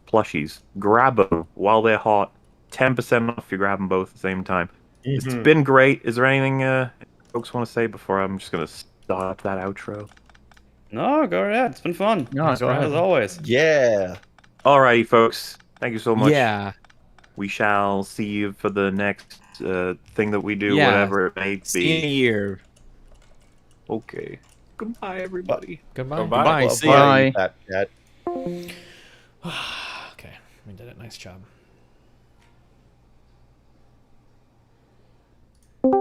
plushies. Grab them while they're hot. 10% off if you grab them both at the same time. It's been great. Is there anything folks want to say before I'm just going to start that outro? No, go ahead. It's been fun. No, go ahead. As always. Yeah. Alrighty, folks. Thank you so much. Yeah. We shall see you for the next thing that we do, whatever it may be. See you in a year. Okay. Goodbye, everybody. Goodbye. Bye. See ya. Bye. Okay, we did it. Nice job. Let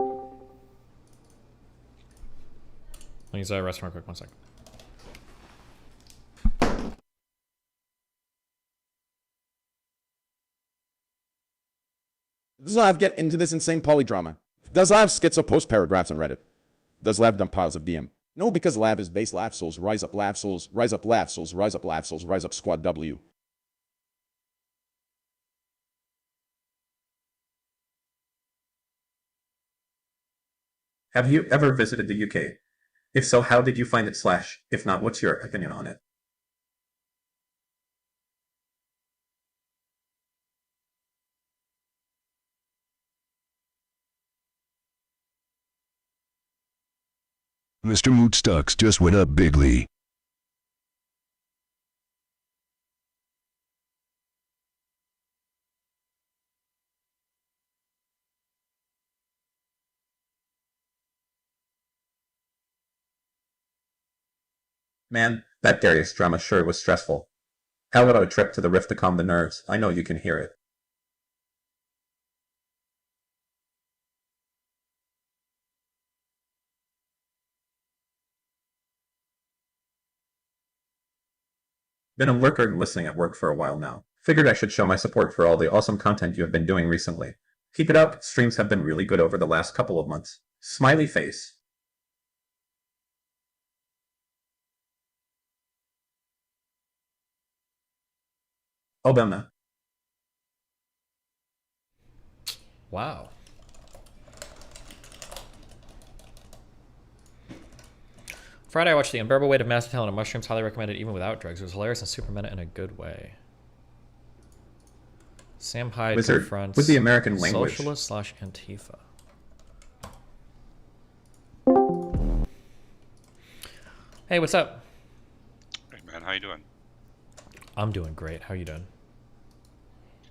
me use a rest real quick. 1 second. Does Lav get into this insane polydrama? Does Lav schizo post paragraphs on Reddit? Does Lav dump piles of DM? No, because Lav is base Lav Souls, rise up Lav Souls, rise up Lav Souls, rise up Lav Souls, rise up Squad W. Have you ever visited the UK? If so, how did you find it / if not, what's your opinion on it? Mr. Moot Stocks just went up bigly. Man, that Darius drama sure was stressful. How about a trip to the Rift to calm the nerves? I know you can hear it. Been a lurker and listening at work for a while now. Figured I should show my support for all the awesome content you have been doing recently. Keep it up, streams have been really good over the last couple of months. Smiley face. Obama. Wow. Friday, I watched The Unbearable Weight of Master Talent and Mushrooms. Highly recommended even without drugs. It was hilarious and super meta in a good way. Sam Hyde Wizard confronts with the American language. Socialist / Antifa. Hey, what's up? Hey man, how you doing? I'm doing great. How you doing?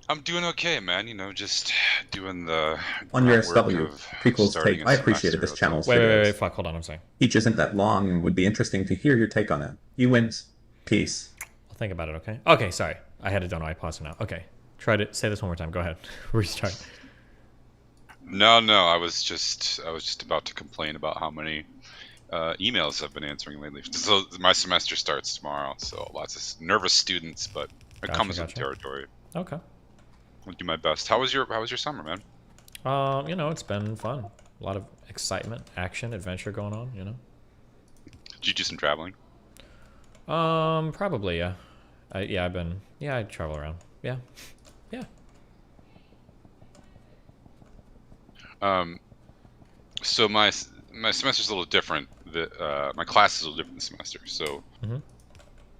I'm doing okay, man. You know, just doing the On your SW, Prequel's take. I appreciated this channel's videos. Wait, fuck, hold on, I'm saying. Each isn't that long and would be interesting to hear your take on it. You wins. Peace. I'll think about it, okay? Okay, sorry. I had it done. I paused it now. Okay. Try to say this one more time. Go ahead. Restart. No, I was just about to complain about how many emails I've been answering lately. So my semester starts tomorrow, so lots of nervous students, but it comes with territory. Okay. I'll do my best. How was your summer, man? You know, it's been fun. A lot of excitement, action, adventure going on, you know. Did you do some traveling? Probably, yeah. I travel around. Yeah. Yeah. So my semester's a little different. My class is a little different this semester. So,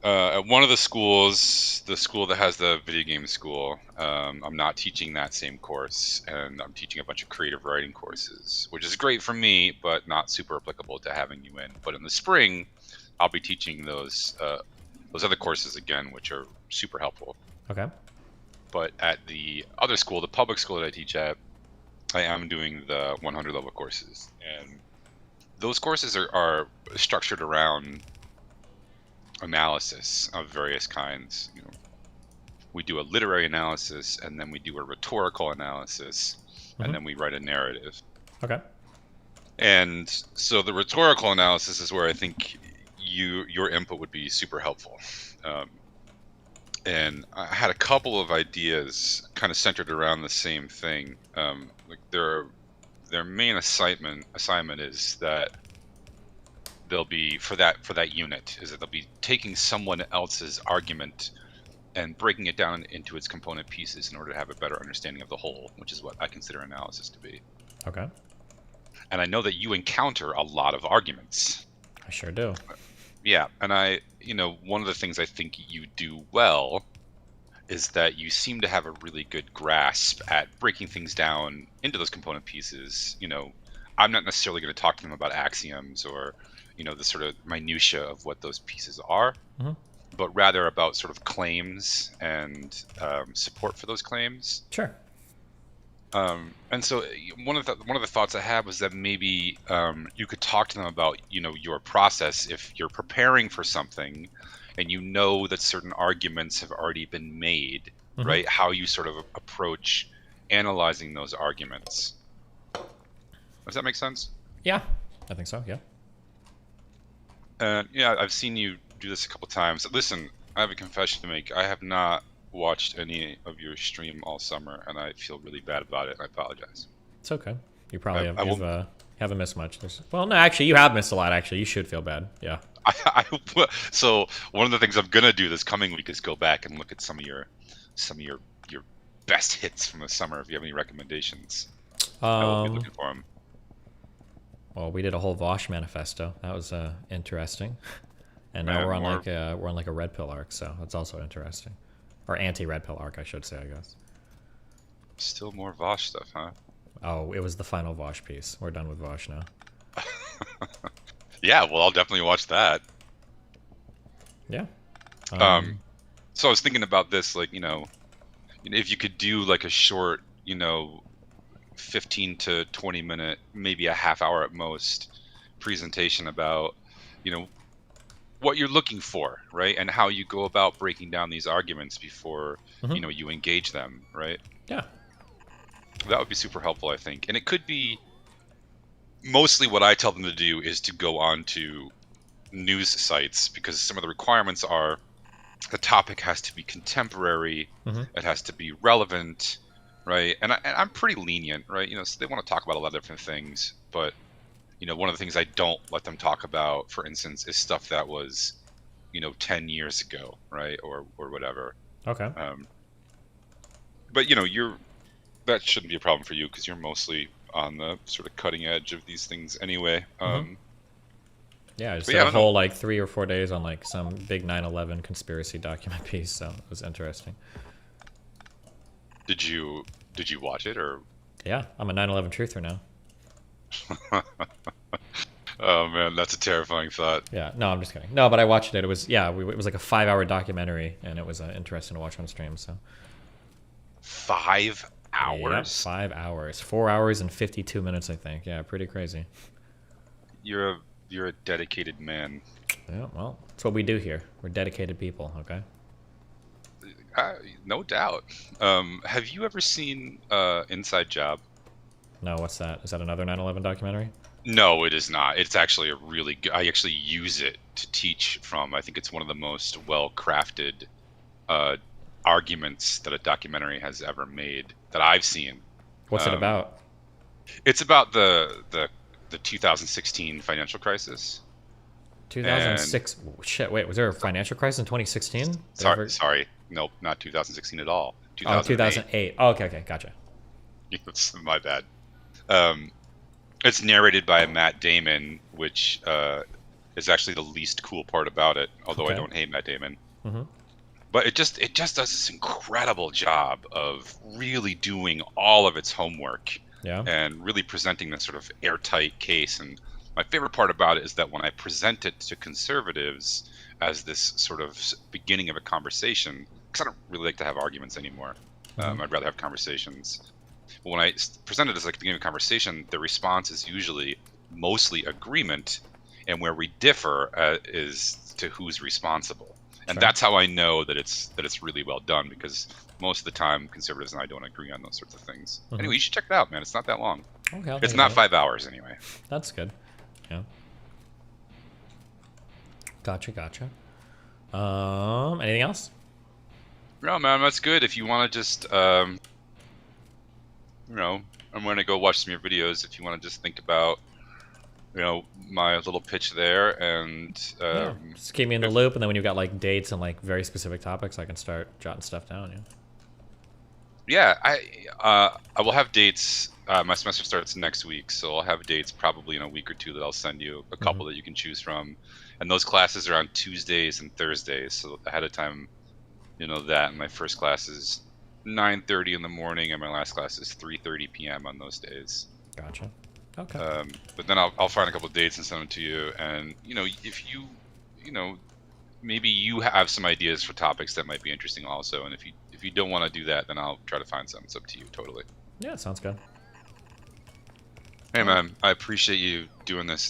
at one of the schools, the school that has the video game school, I'm not teaching that same course, and I'm teaching a bunch of creative writing courses, which is great for me, but not super applicable to having you in. But in the spring, I'll be teaching those other courses again, which are super helpful. Okay. But at the other school, the public school that I teach at, I am doing the 100 level courses, and those courses are structured around analysis of various kinds. You know, we do a literary analysis, and then we do a rhetorical analysis, and then we write a narrative. Okay. And so the rhetorical analysis is where I think your input would be super helpful. And I had a couple of ideas kind of centered around the same thing. Like their main assignment is that they'll be for that unit is that they'll be taking someone else's argument and breaking it down into its component pieces in order to have a better understanding of the whole, which is what I consider analysis to be. Okay. And I know that you encounter a lot of arguments. I sure do. Yeah, and one of the things I think you do well is that you seem to have a really good grasp at breaking things down into those component pieces. You know, I'm not necessarily going to talk to them about axioms or, the sort of minutia of what those pieces are, but rather about sort of claims and support for those claims. Sure. And so one of the thoughts I had was that maybe you could talk to them about your process if you're preparing for something, and that certain arguments have already been made, right? How you sort of approach analyzing those arguments. Does that make sense? Yeah, I think so. Yeah. Yeah, I've seen you do this a couple times. Listen, I have a confession to make. I have not watched any of your stream all summer, and I feel really bad about it. I apologize. It's okay. You probably haven't missed much. Well, no, actually, you have missed a lot. Actually, you should feel bad. Yeah. So one of the things I'm gonna do this coming week is go back and look at some of your best hits from the summer. If you have any recommendations, I will be looking for them. Well, we did a whole Vosh manifesto. That was interesting. And now we're on like a red pill arc, so it's also interesting. Or anti-red pill arc, I should say, I guess. Still more Vosh stuff, huh? Oh, it was the final Vosh piece. We're done with Vosh now. Yeah, well, I'll definitely watch that. Yeah. So I was thinking about this, like, if you could do like a short, 15 to 20 minute, maybe a half hour at most, presentation about, what you're looking for, right? And how you go about breaking down these arguments before, you engage them, right? Yeah. That would be super helpful, I think. And it could be mostly what I tell them to do is to go on to news sites, because some of the requirements are the topic has to be contemporary, it has to be relevant, right? And I'm pretty lenient, right? So they want to talk about a lot of different things, but one of the things I don't let them talk about, for instance, is stuff that was 10 years ago, right? Or whatever. Okay. But that shouldn't be a problem for you, because you're mostly on the sort of cutting edge of these things anyway. Yeah, I just did a whole like 3 or 4 days on like some big 9/11 conspiracy document piece, so it was interesting. Did you watch it, or? Yeah, I'm a 9/11 truther now. Oh man, that's a terrifying thought. Yeah, no, I'm just kidding. No, but I watched it. It was it was like a 5-hour documentary, and it was interesting to watch on stream. So 5 hours? Yeah, 5 hours, 4 hours and 52 minutes, I think. Yeah, pretty crazy. You're a dedicated man. Yeah, well, that's what we do here. We're dedicated people. Okay. No doubt. Have you ever seen Inside Job? No, what's that? Is that another 9/11 documentary? No, it is not. It's actually a really good. I actually use it to teach from. I think it's one of the most well-crafted arguments that a documentary has ever made that I've seen. What's it about? It's about the 2016 financial crisis. 2006. Shit. Wait, was there a financial crisis in 2016? Sorry. Nope, not 2016 at all. 2008. 2008. Oh, okay, gotcha. My bad. It's narrated by Matt Damon, which is actually the least cool part about it. Although I don't hate Matt Damon. Mm-hmm. But it just does this incredible job of really doing all of its homework. Yeah. And really presenting this sort of airtight case. And my favorite part about it is that when I present it to conservatives as this sort of beginning of a conversation, because I don't really like to have arguments anymore. I'd rather have conversations. But when I present it as like the beginning of a conversation, the response is usually mostly agreement, and where we differ is to who's responsible. And that's how I know that it's really well done, because most of the time conservatives and I don't agree on those sorts of things. Anyway, you should check it out, man. It's not that long. Okay, it's not 5 hours anyway. That's good. Yeah. Gotcha. Anything else? No, man, that's good. If you want to just, I'm going to go watch some of your videos. If you want to just think about, my little pitch there, and just keep me in the loop, and then when you've got like dates and like very specific topics, I can start jotting stuff down. Yeah, I will have dates. My semester starts next week, so I'll have dates probably in a week or two that I'll send you a couple that you can choose from, and those classes are on Tuesdays and Thursdays. So ahead of time, that. And my first class is 9:30 in the morning, and my last class is 3:30 p.m. on those days. Gotcha. Okay. But then I'll find a couple of dates and send them to you. And if you, maybe you have some ideas for topics that might be interesting also. And if you don't want to do that, then I'll try to find some. It's up to you, totally. Yeah, sounds good. Hey man, I appreciate you doing this.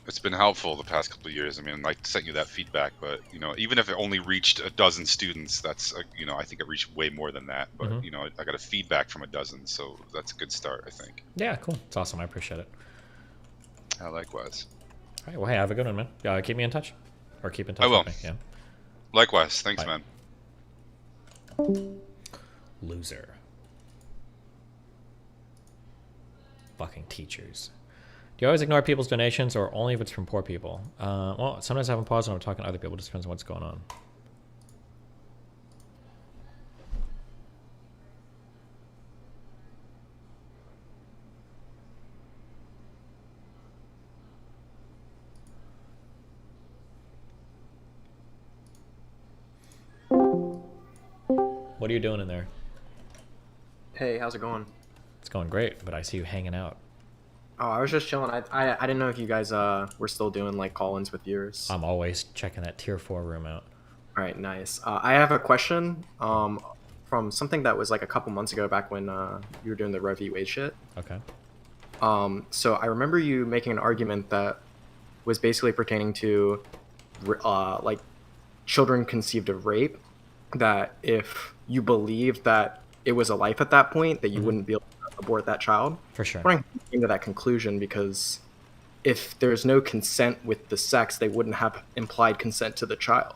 It's been helpful the past couple of years. I mean, I sent you that feedback, but even if it only reached a dozen students, that's I think it reached way more than that. But I got a feedback from a dozen, so that's a good start, I think. Yeah, cool. It's awesome. I appreciate it. Likewise. All right. Well, hey, have a good one, man. Keep me in touch, or keep in touch. I will. With me. Yeah. Likewise. Thanks, man. Loser. Fucking teachers. Do you always ignore people's donations, or only if it's from poor people? Well, sometimes I have them pause when I'm talking to other people. It just depends on what's going on. What are you doing in there? Hey, how's it going? It's going great, but I see you hanging out. Oh, I was just chilling. I didn't know if you guys were still doing like call-ins with viewers. I'm always checking that tier 4 room out. All right, nice. I have a question from something that was like a couple months ago, back when you were doing the Roe v. Wade shit. Okay. So I remember you making an argument that was basically pertaining to like children conceived of rape, that if you believed that it was a life at that point, that you wouldn't be able to abort that child. For sure. I came to that conclusion because if there's no consent with the sex, they wouldn't have implied consent to the child,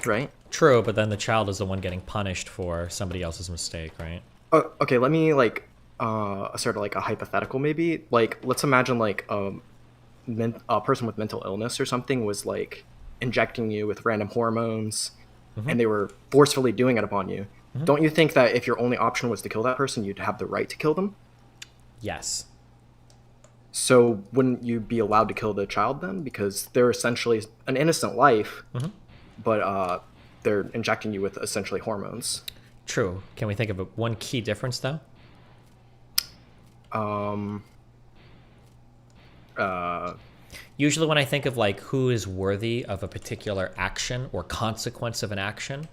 right? True, but then the child is the one getting punished for somebody else's mistake, right? Okay, let me like sort of like a hypothetical maybe. Like, let's imagine like a person with mental illness or something was like injecting you with random hormones, and they were forcefully doing it upon you. Don't you think that if your only option was to kill that person, you'd have the right to kill them? Yes. So wouldn't you be allowed to kill the child then? Because they're essentially an innocent life, but they're injecting you with essentially hormones. True. Can we think of one key difference though? Usually when I think of like who is worthy of a particular action or consequence of an action,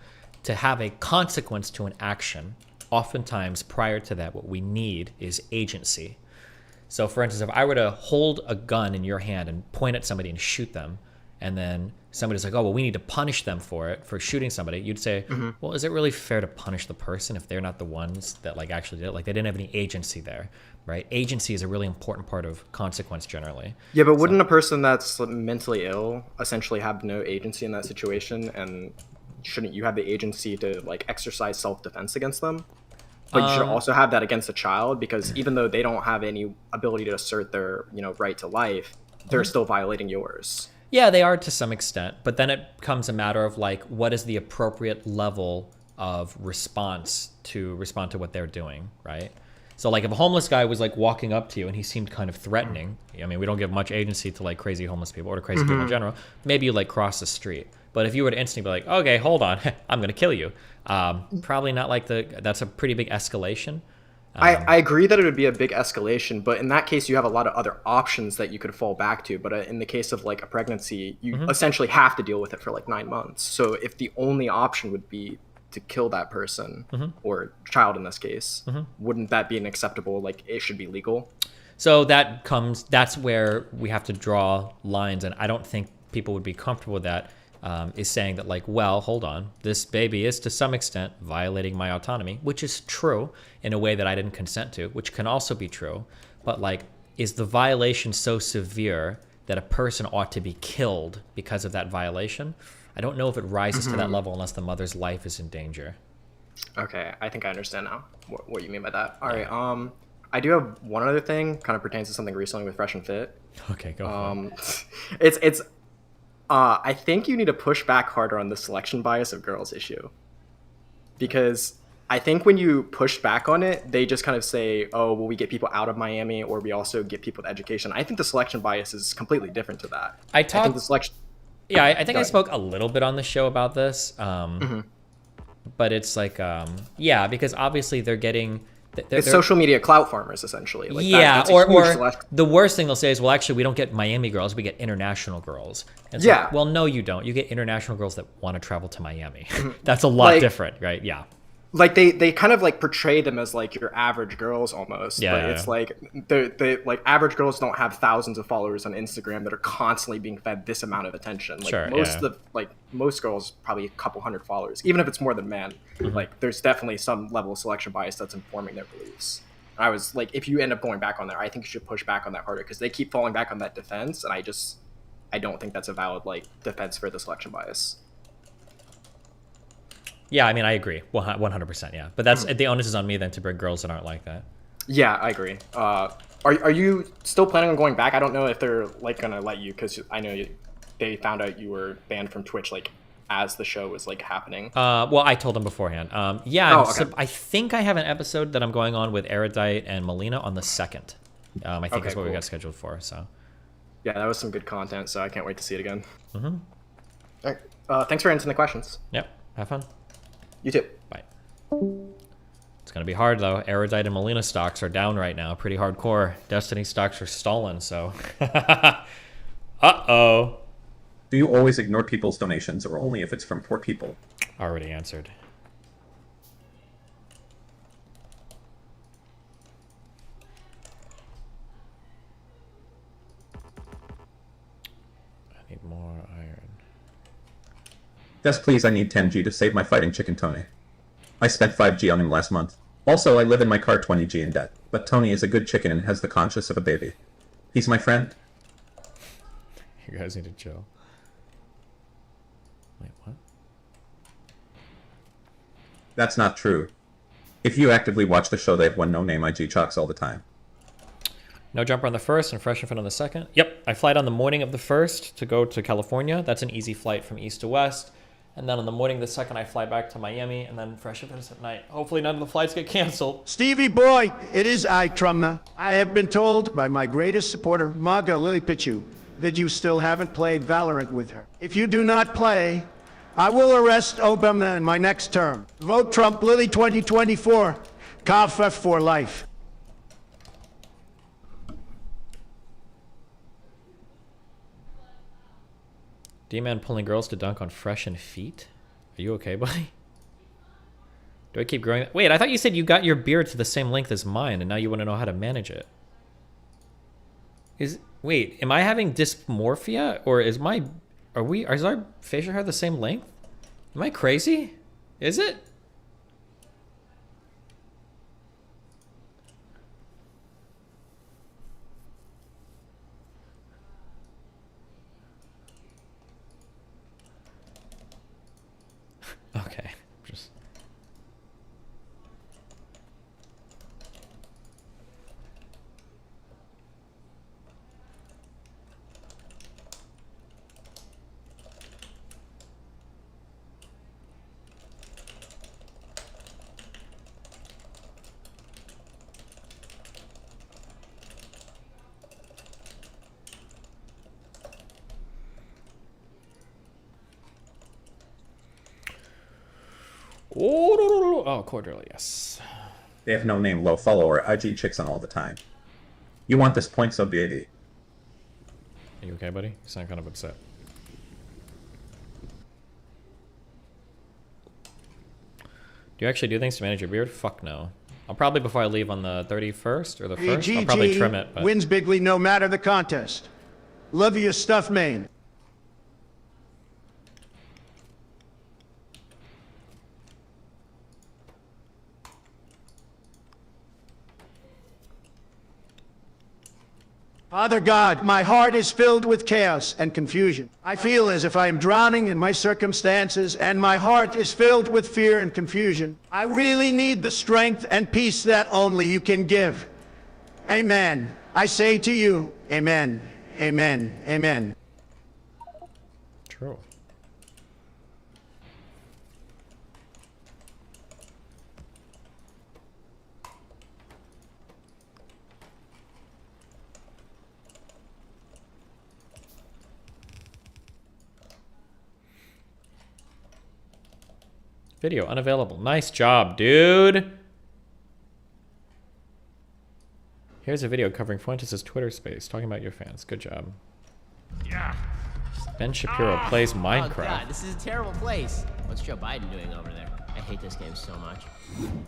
to have a consequence to an action, oftentimes prior to that, what we need is agency. So for instance, if I were to hold a gun in your hand and point at somebody and shoot them, and then somebody's like, oh, well, we need to punish them for it, for shooting somebody, you'd say, well, is it really fair to punish the person if they're not the ones that like actually did it? Like they didn't have any agency there, right? Agency is a really important part of consequence generally. Yeah, but wouldn't a person that's mentally ill essentially have no agency in that situation? And shouldn't you have the agency to like exercise self-defense against them? But you should also have that against a child, because even though they don't have any ability to assert their, right to life, they're still violating yours. Yeah, they are to some extent, but then it becomes a matter of like, what is the appropriate level of response to respond to what they're doing, right? So like if a homeless guy was like walking up to you and he seemed kind of threatening, I mean, we don't give much agency to like crazy homeless people or to crazy people in general. Maybe you like cross the street. But if you were to instantly be like, okay, hold on, I'm going to kill you. Probably not like that's a pretty big escalation. I agree that it would be a big escalation, but in that case, you have a lot of other options that you could fall back to. But in the case of like a pregnancy, you essentially have to deal with it for like 9 months. So if the only option would be to kill that person or child in this case, wouldn't that be an acceptable, like it should be legal? So that's where we have to draw lines. And I don't think people would be comfortable with that. Is saying that like, well, hold on, this baby is to some extent violating my autonomy, which is true in a way that I didn't consent to, which can also be true. But like, is the violation so severe that a person ought to be killed because of that violation? I don't know if it rises to that level unless the mother's life is in danger. Okay, I think I understand now what you mean by that. All right, I do have one other thing, kind of pertains to something recently with Fresh and Fit. Okay, go for it. It's I think you need to push back harder on the selection bias of girls issue, because I think when you push back on it, they just kind of say, oh, well, we get people out of Miami, or we also get people with education. I think the selection bias is completely different to that. I think the selection. Yeah, I think I spoke a little bit on the show about this, but it's like, yeah, because obviously they're getting. It's social media clout farmers, essentially. Like yeah, or the worst thing they'll say is, well, actually, we don't get Miami girls, we get international girls. And it's like, well, no, you don't. You get international girls that want to travel to Miami. That's a lot different, right? Yeah. Like they kind of like portray them as like your average girls almost. Yeah. But it's like they like average girls don't have thousands of followers on Instagram that are constantly being fed this amount of attention. Like most girls probably a couple hundred followers, even if it's more than men. Like there's definitely some level of selection bias that's informing their beliefs. And I was like, if you end up going back on there, I think you should push back on that harder, because they keep falling back on that defense, and I don't think that's a valid like defense for the selection bias. Yeah, I mean, I agree, 100%. Yeah, but that's the onus is on me then to bring girls that aren't like that. Yeah, I agree. Are you still planning on going back? I don't know if they're like gonna let you, because I know they found out you were banned from Twitch like as the show was like happening. Well, I told them beforehand. I think I have an episode that I'm going on with Erudite and Melina on the 2nd. I think that's what we got scheduled for. So. Yeah, that was some good content. So I can't wait to see it again. All right. Thanks for answering the questions. Yep. Have fun. You too. Bye. It's going to be hard, though. Erudite and Melina stocks are down right now. Pretty hardcore. Destiny stocks are stolen, so... Uh-oh. Do you always ignore people's donations, or only if it's from poor people? Already answered. I need more iron. Yes, please, I need 10G to save my fighting chicken Tony. I spent 5G on him last month. Also, I live in my car 20G in debt, but Tony is a good chicken and has the conscience of a baby. He's my friend. You guys need to chill. Wait, what? That's not true. If you actively watch the show, they have one no-name IG chalks all the time. No jumper on the 1st and Fresh and Fit on the 2nd. Yep, I flight on the morning of the 1st to go to California. That's an easy flight from east to west. And then on the morning of the 2nd, I fly back to Miami, and then Fresh and Fit is at night. Hopefully none of the flights get canceled. Stevie boy, it is I, Trumna. I have been told by my greatest supporter, Maga Lily Pichu, that you still haven't played Valorant with her. If you do not play, I will arrest Obama in my next term. Vote Trump Lily 2024. Kafa for life. D-Man pulling girls to dunk on Fresh and Feet? Are you okay, buddy? Do I keep growing? Wait, I thought you said you got your beard to the same length as mine, and now you want to know how to manage it. Wait, am I having dysmorphia, or is my Is our facial hair the same length? Am I crazy? Is it? Okay, just... Oh, Cordially, yes. They have no name, low follower, IG chicks on all the time. You want this point, so baby. Are you okay, buddy? You sound kind of upset. Do you actually do things to manage your beard? Fuck no. I'll probably, before I leave on the 31st or the 1st, I'll probably trim it. But... wins bigly no matter the contest. Love you, stuff main. Father God, my heart is filled with chaos and confusion. I feel as if I am drowning in my circumstances, and my heart is filled with fear and confusion. I really need the strength and peace that only you can give. Amen. I say to you, amen, amen, amen. True. Video unavailable. Nice job, dude. Here's a video covering Fuentes' Twitter space, talking about your fans. Good job. Yeah. Ben Shapiro plays Minecraft. Oh God, this is a terrible place. What's Joe Biden doing over there? I hate this game so much.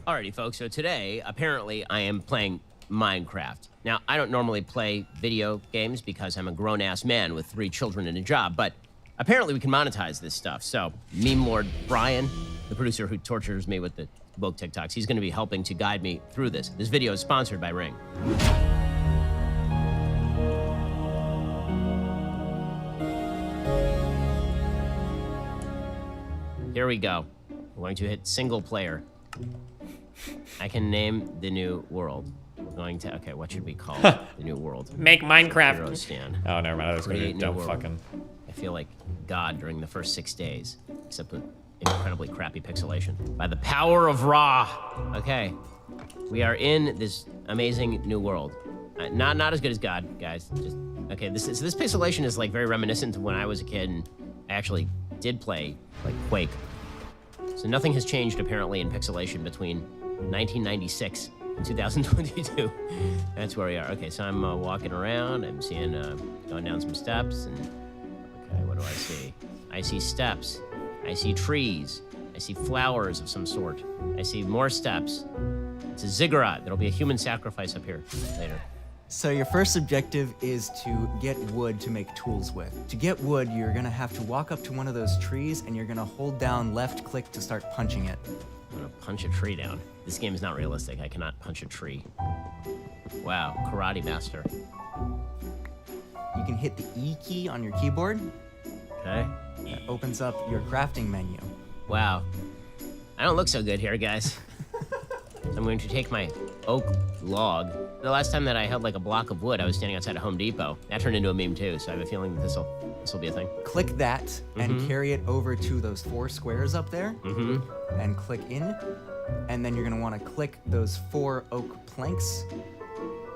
Alrighty, folks. So today, apparently, I am playing Minecraft. Now, I don't normally play video games because I'm a grown-ass man with 3 children and a job, but apparently we can monetize this stuff. So, Meme Lord Brian, the producer who tortures me with the woke TikToks, he's going to be helping to guide me through this. This video is sponsored by Ring. Here we go. We're going to hit single player. I can name the new world. We're going to, okay, what should we call the new world? Make Minecraft. Hero stand. Oh, never mind. That was going to be dumb fucking. I feel like God during the first 6 days, except with incredibly crappy pixelation. By the power of Ra. Okay, we are in this amazing new world. Not as good as God, guys. Just okay. This pixelation is like very reminiscent to when I was a kid, and I actually did play like Quake. So nothing has changed apparently in pixelation between 1996 and 2022. That's where we are. Okay, so I'm walking around. I'm seeing going down some steps, and okay, what do I see? I see steps. I see trees. I see flowers of some sort. I see more steps. It's a ziggurat. There'll be a human sacrifice up here later. So your first objective is to get wood to make tools with. To get wood, you're gonna have to walk up to one of those trees and you're gonna hold down left click to start punching it. I'm gonna punch a tree down. This game is not realistic. I cannot punch a tree. Wow, karate master. You can hit the E key on your keyboard. Okay. That opens up your crafting menu. Wow. I don't look so good here, guys. I'm going to take my oak log. The last time that I held like a block of wood, I was standing outside of Home Depot. That turned into a meme too, so I have a feeling that this will be a thing. Click that and carry it over to those 4 squares up there. And click in. And then you're gonna wanna click those 4 oak planks.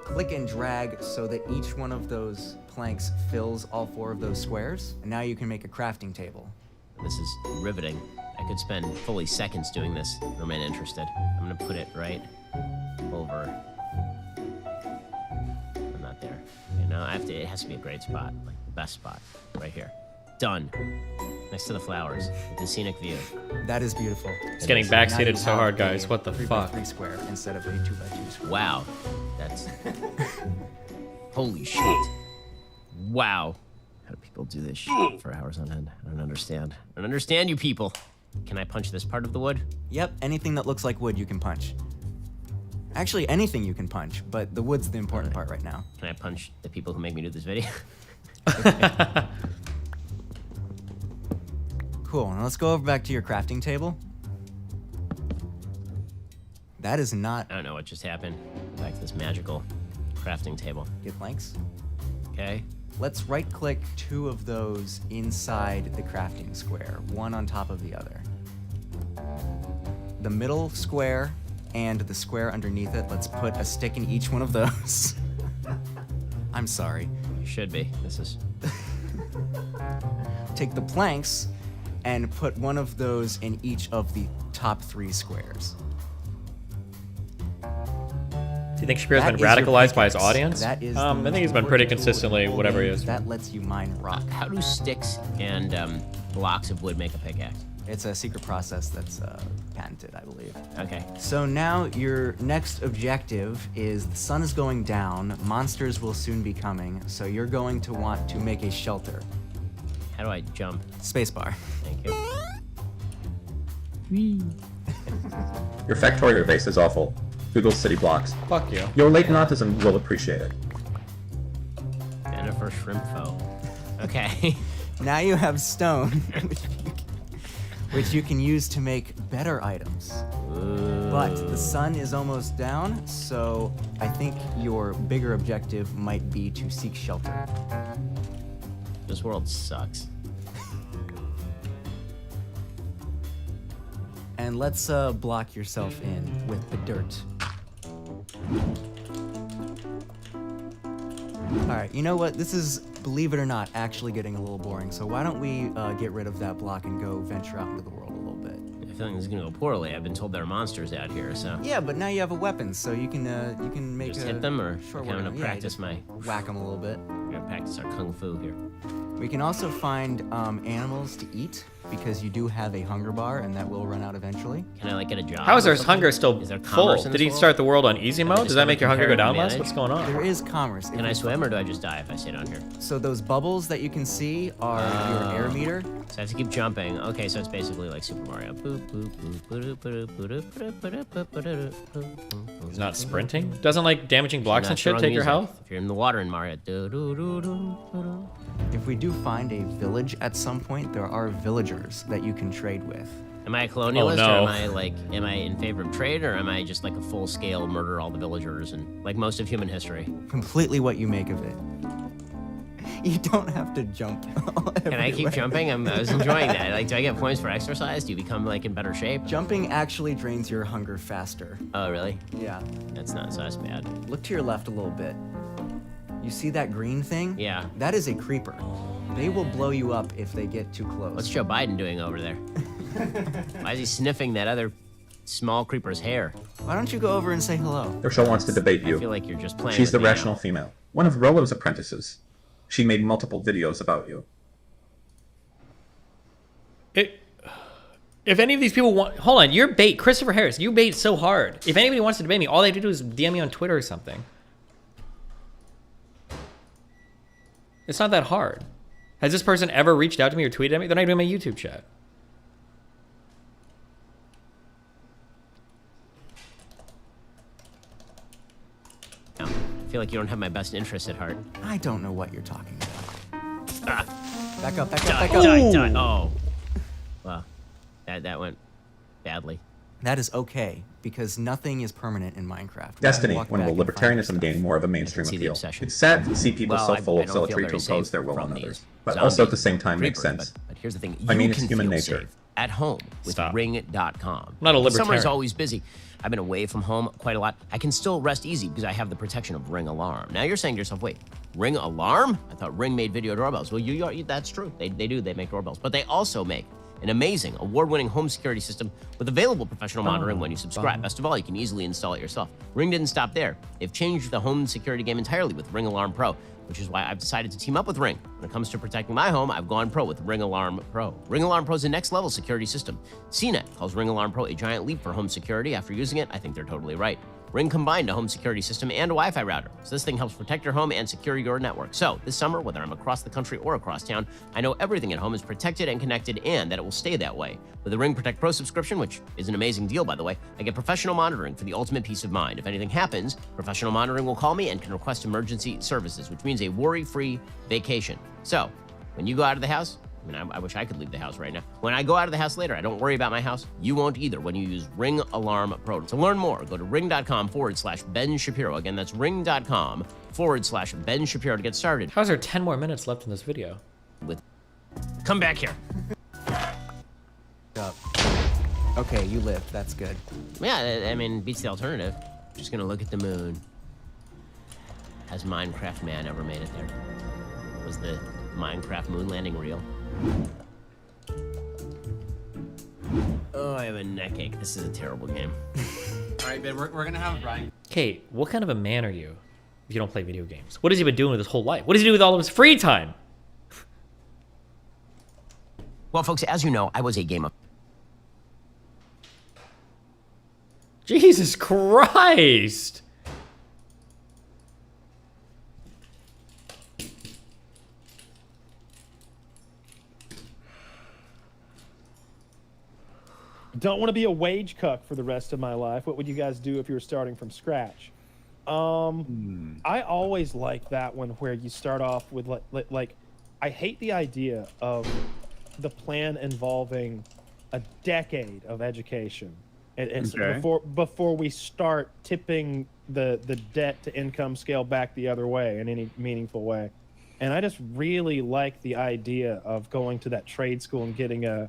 Click and drag so that each one of those planks fills all 4 of those squares. And now you can make a crafting table. This is riveting. I could spend fully seconds doing this, remain interested. I'm gonna put it right over. I'm not there. You know, it has to be a great spot, like the best spot, right here. Done. Next to the flowers, with the scenic view. That is beautiful. It's getting backseated so hard, guys. What the fuck? 3x3 square instead of a 2x2 square. Wow. That's... Holy shit. Wow. How do people do this shit for hours on end? I don't understand. I don't understand you people. Can I punch this part of the wood? Yep, anything that looks like wood you can punch. Actually, anything you can punch, but the wood's the important part right now. Can I punch the people who make me do this video? Cool, now let's go over back to your crafting table. That is not... I don't know what just happened. Back to this magical crafting table. Get planks. Okay. Let's right-click 2 of those inside the crafting square, one on top of the other. The middle square and the square underneath it, let's put a stick in each one of those. I'm sorry. You should be. This is... Take the planks and put one of those in each of the top 3 squares. Do you think Shapiro's been radicalized by his audience? I think he's been pretty consistently whatever he is. That lets you mine rock. How do sticks and blocks of wood make a pickaxe? It's a secret process that's patented, I believe. Okay. So now your next objective is the sun is going down, monsters will soon be coming, so you're going to want to make a shelter. How do I jump? Spacebar. Thank you. Whee. Your Factorio base is awful. Google city blocks. Fuck you. Your latent autism will appreciate it. Jennifer Shrimpfo. Okay. Now you have stone, which you can use to make better items. Ooh. But the sun is almost down, so I think your bigger objective might be to seek shelter. This world sucks. And let's block yourself in with the dirt. Alright, you know what? This is, believe it or not, actually getting a little boring. So why don't we get rid of that block and go venture out into the world a little bit? I feel like this is gonna go poorly. I've been told there are monsters out here, so... Yeah, but now you have a weapon, so you can make just hit them, or short I'm gonna work. practice my... Whack them a little bit. We're gonna practice our kung fu here. We can also find animals to eat, because you do have a hunger bar, and that will run out eventually. Can I, like, get a job? How is our hunger still full? in Did this he world? start the world on easy mode? Does that make your hunger go down less? What's going on? There is commerce. Can I swim, or do I just die if I stay down here? So those bubbles that you can see are your air meter. So I have to keep jumping. Okay, so it's basically like Super Mario. He's not sprinting? Doesn't, like, damaging blocks and shit take your health? If you're in the water in Mario. If we do find a village at some point, there are villagers that you can trade with. Am I a colonialist, or am I in favor of trade, or am I just like a full-scale murder all the villagers and like most of human history? Completely what you make of it. You don't have to jump. Can I keep jumping? I was enjoying that. Like, do I get points for exercise? Do you become like in better shape? Jumping actually drains your hunger faster. Oh, really? Yeah. That's not so that's bad. Look to your left a little bit. You see that green thing? Yeah. That is a creeper. They will blow you up if they get too close. What's Joe Biden doing over there? Why is he sniffing that other small creeper's hair? Why don't you go over and say hello? Urshel wants to debate you. I feel like you're just playing. She's the with me rational now. female. One of Rolo's apprentices. She made multiple videos about you. If any of these people want... Hold on, you're bait. Christopher Harris, you bait so hard. If anybody wants to debate me, all they have to do is DM me on Twitter or something. It's not that hard. Has this person ever reached out to me or tweeted at me? They're not even in my YouTube chat. I feel like you don't have my best interests at heart. I don't know what you're talking about. Ah. Back up, back up, Die, back up. die. Oh. Well, that went badly. That is okay, because nothing is permanent in Minecraft. Destiny, Walk when back will and find libertarianism gain more of a mainstream see the appeal? obsession. It's sad to see people Well, so I full of don't feel zealotry to very oppose safe their will from on these others, but also at the zombie same time make creepers, sense. But here's the thing: I you mean, can it's human feel nature. safe at home with Ring.com. Not a libertarian. Summer's always busy. I've been away from home quite a lot. I can still rest easy because I have the protection of Ring Alarm. Now you're saying to yourself, wait, Ring Alarm? I thought Ring made video doorbells. Well, that's true. They do. They make doorbells. But they also make an amazing, award-winning home security system with available professional monitoring when you subscribe. Best of all, you can easily install it yourself. Ring didn't stop there. They've changed the home security game entirely with Ring Alarm Pro, which is why I've decided to team up with Ring. When it comes to protecting my home, I've gone pro with Ring Alarm Pro. Ring Alarm Pro is a next-level security system. CNET calls Ring Alarm Pro a giant leap for home security. After using it, I think they're totally right. Ring combined a home security system and a Wi-Fi router. So this thing helps protect your home and secure your network. So this summer, whether I'm across the country or across town, I know everything at home is protected and connected and that it will stay that way. With the Ring Protect Pro subscription, which is an amazing deal, by the way, I get professional monitoring for the ultimate peace of mind. If anything happens, professional monitoring will call me and can request emergency services, which means a worry-free vacation. So when you go out of the house, I mean, I wish I could leave the house right now. When I go out of the house later, I don't worry about my house. You won't either when you use Ring Alarm Pro. To learn more, go to ring.com/Ben Shapiro. Again, that's ring.com/Ben Shapiro to get started. How's there 10 more minutes left in this video? Come back here. Up. Okay, you live. That's good. Yeah, I mean, beats the alternative. Just gonna look at the moon. Has Minecraft man ever made it there? Was the Minecraft moon landing real? Oh, I have a neck ache. This is a terrible game. All right, Ben, we're gonna have Ryan. Kate, what kind of a man are you if you don't play video games? What has he been doing with his whole life? What does he do with all of his free time? Well, folks, as you know, I was a gamer. Jesus Christ! Don't want to be a wage cuck for the rest of my life. What would you guys do if you were starting from scratch? I always like that one where you start off with like I hate the idea of the plan involving a decade of education. And Okay. before we start tipping the debt to income scale back the other way in any meaningful way. And I just really like the idea of going to that trade school and getting a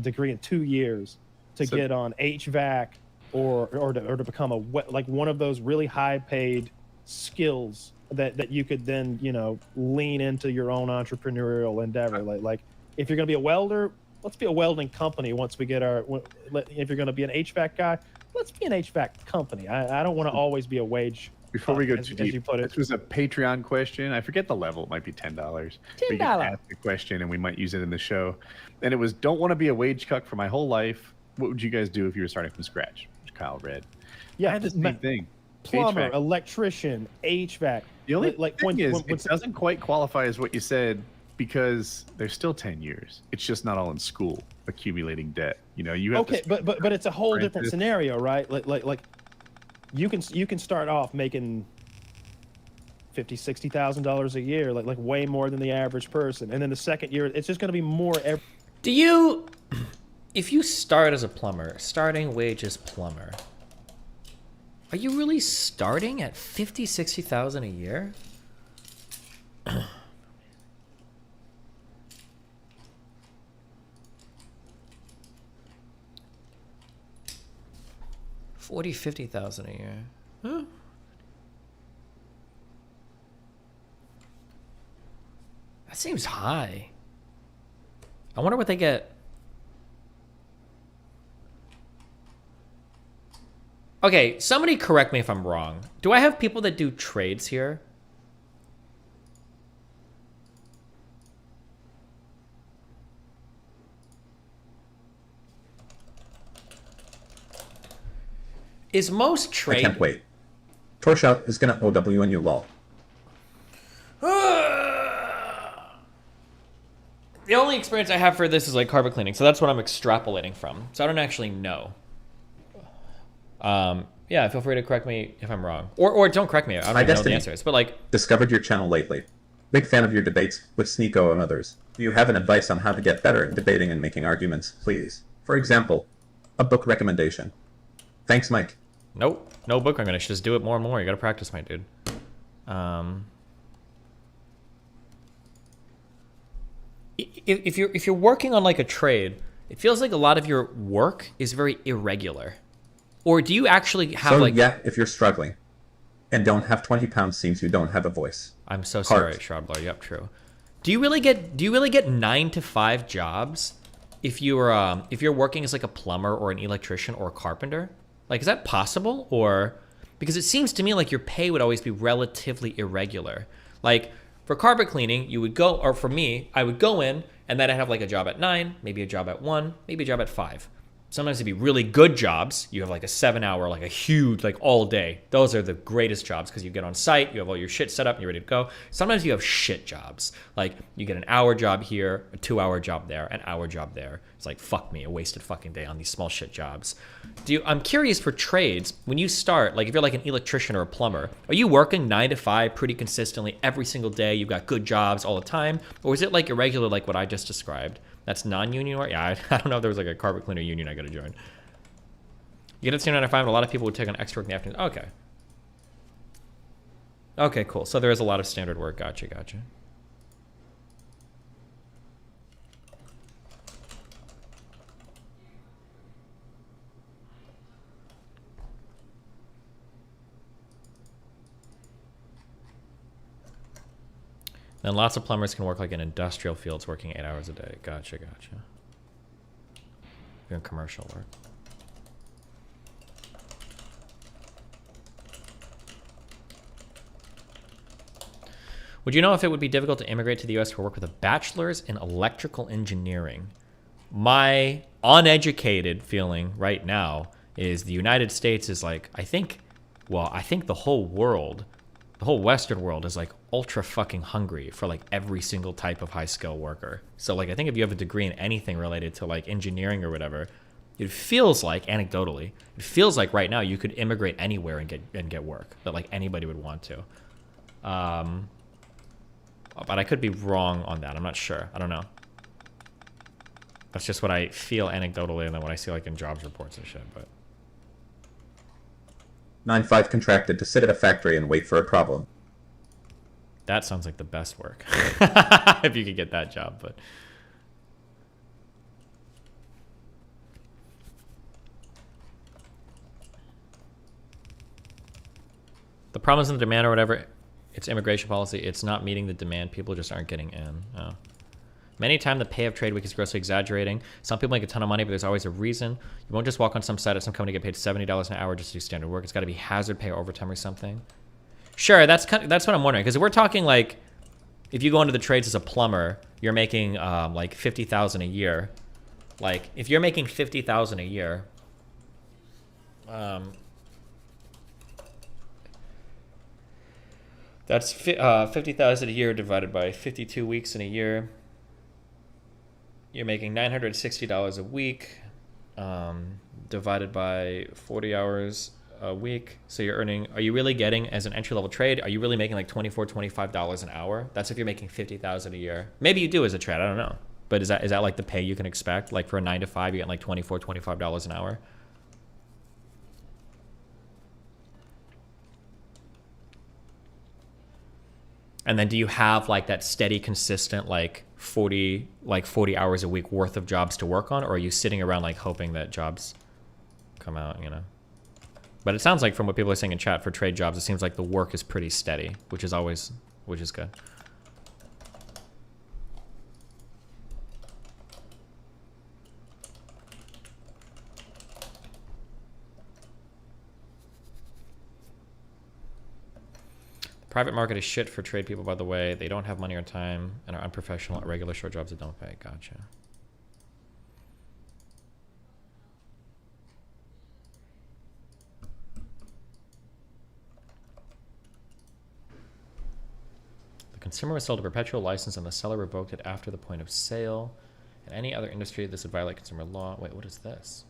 degree in 2 years to get on HVAC or to become like one of those really high paid skills that you could then, you know, lean into your own entrepreneurial endeavor. Like if you're going to be a welder, let's be a welding company once we get our, if you're going to be an HVAC guy, let's be an HVAC company. I don't want to always be a wage. Before we go as too you deep, put it. this was a Patreon question. I forget the level. It might be $10. $10. We can ask the question, and we might use it in the show. And it was, don't want to be a wage cuck for my whole life. What would you guys do if you were starting from scratch? Which Kyle read. Yeah, I had the same thing. Plumber, HVAC. electrician, HVAC. The only like thing is, when it doesn't quite qualify as what you said because there's still 10 years. It's just not all in school, accumulating debt. You know, you have okay, to but it's a whole different apprentice. scenario, right? Like you can start off making $50,000-$60,000 a year, like way more than the average person, and then the second year it's just going to be more. Do you, if you start as a plumber, starting wage as plumber, are you really starting at $50,000-$60,000 a year? $50,000 a year. Huh? That seems high. I wonder what they get. Okay, somebody correct me if I'm wrong. Do I have people that do trades here? Is most trade... I can't wait. Torshout is gonna OW and you lol. The only experience I have for this is like carpet cleaning, so that's what I'm extrapolating from. So I don't actually know. Yeah, feel free to correct me if I'm wrong. Or don't correct me. I don't even know what the answer is. But like, discovered your channel lately. Big fan of your debates with Sneeko and others. Do you have an advice on how to get better at debating and making arguments, please? For example, a book recommendation. Thanks, Mike. Nope. No book recommendation. Just do it more and more. You gotta practice, my dude. If you're working on like a trade, it feels like a lot of your work is very irregular. Or do you actually have so, like... yeah, if you're struggling and don't have 20 pounds seems you don't have a voice. I'm so sorry, Shrubler. Yep, true. Do you really get 9 to 5 jobs if you're working as like a plumber or an electrician or a carpenter? Like, is that possible? Or because it seems to me like your pay would always be relatively irregular. Like for carpet cleaning, you would go, or for me, I would go in and then I'd have like a job at 9, maybe a job at 1, maybe a job at 5. Sometimes it'd be really good jobs. You have like a 7-hour, like a huge, like all day. Those are the greatest jobs because you get on site, you have all your shit set up, and you're ready to go. Sometimes you have shit jobs. Like you get an hour job here, a 2-hour job there, an hour job there. It's like, fuck me, a wasted fucking day on these small shit jobs. I'm curious for trades, when you start, like if you're like an electrician or a plumber, are you working 9 to 5 pretty consistently every single day? You've got good jobs all the time? Or is it like irregular like what I just described? That's non-union work? Yeah, I don't know if there was like a carpet cleaner union I gotta join. You get it to 9 to 5, and a lot of people would take on extra work in the afternoon. Okay. Okay, cool. So there is a lot of standard work. Gotcha, gotcha. Then lots of plumbers can work like in industrial fields working 8 hours a day. Gotcha, gotcha. Doing commercial work. Would you know if it would be difficult to immigrate to the US for work with a bachelor's in electrical engineering? My uneducated feeling right now is the United States is like, I think the whole world, the whole Western world is like ultra fucking hungry for like every single type of high skill worker. So like, I think if you have a degree in anything related to like engineering or whatever, it feels like, anecdotally, it feels like right now you could immigrate anywhere and get work that like anybody would want to. But I could be wrong on that. I'm not sure. I don't know. That's just what I feel anecdotally, and then what I see like in jobs reports and shit. But 9-5 contracted to sit at a factory and wait for a problem. That sounds like the best work. If you could get that job, but the problem isn't the demand or whatever. It's immigration policy. It's not meeting the demand. People just aren't getting in. Oh. Many times the pay of trade week is grossly exaggerating. Some people make a ton of money, but there's always a reason. You won't just walk on some site at some company and get paid $70 an hour just to do standard work. It's got to be hazard pay or overtime or something. Sure, that's what I'm wondering. Because we're talking like, if you go into the trades as a plumber, you're making like $50,000 a year. Like if you're making $50,000 a year, that's $50,000 a year divided by 52 weeks in a year. You're making $960 a week, divided by 40 hours a week. So you're earning, are you really getting, as an entry-level trade, are you really making like $24, $25 an hour? That's if you're making $50,000 a year. Maybe you do as a trade, I don't know. But is that like the pay you can expect? Like for a 9 to 5, you get like $24, $25 an hour? And then do you have like that steady, consistent, like 40 hours a week worth of jobs to work on? Or are you sitting around like hoping that jobs come out, you know? But it sounds like from what people are saying in chat for trade jobs, it seems like the work is pretty steady, which is good. Private market is shit for trade people, by the way. They don't have money or time and are unprofessional at regular short jobs that don't pay. Gotcha. The consumer was sold a perpetual license and the seller revoked it after the point of sale. In any other industry, this would violate consumer law. Wait, what is this?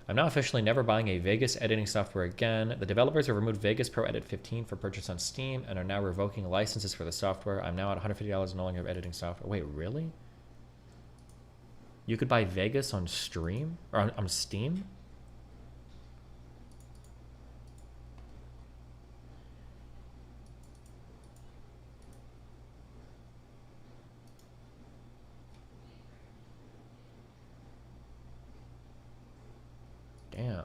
I'm now officially never buying a Vegas editing software again. The developers have removed Vegas Pro Edit 15 for purchase on Steam and are now revoking licenses for the software. I'm now at $150 and no longer have editing software. Wait, really? You could buy Vegas on Stream? Or on Steam? Damn.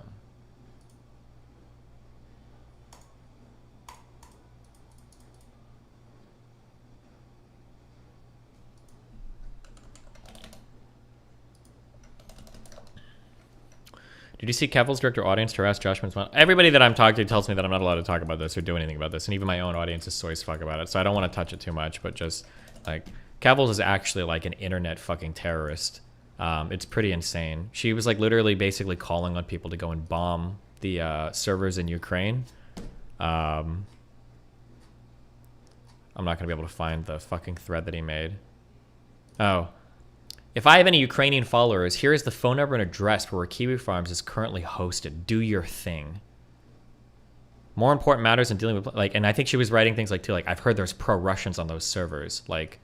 Did you see Kevil's director audience harass Josh Minsman? Everybody that I'm talking to tells me that I'm not allowed to talk about this or do anything about this, and even my own audience is so as fuck about it, so I don't want to touch it too much, but just, like, Kevil's is actually, like, an internet fucking terrorist. It's pretty insane. She was like literally basically calling on people to go and bomb the servers in Ukraine. I'm not gonna be able to find the fucking thread that he made. Oh. If I have any Ukrainian followers, here is the phone number and address where Kiwi Farms is currently hosted. Do your thing. More important matters than dealing with, like, and I think she was writing things like, too, like, I've heard there's pro-Russians on those servers. Like,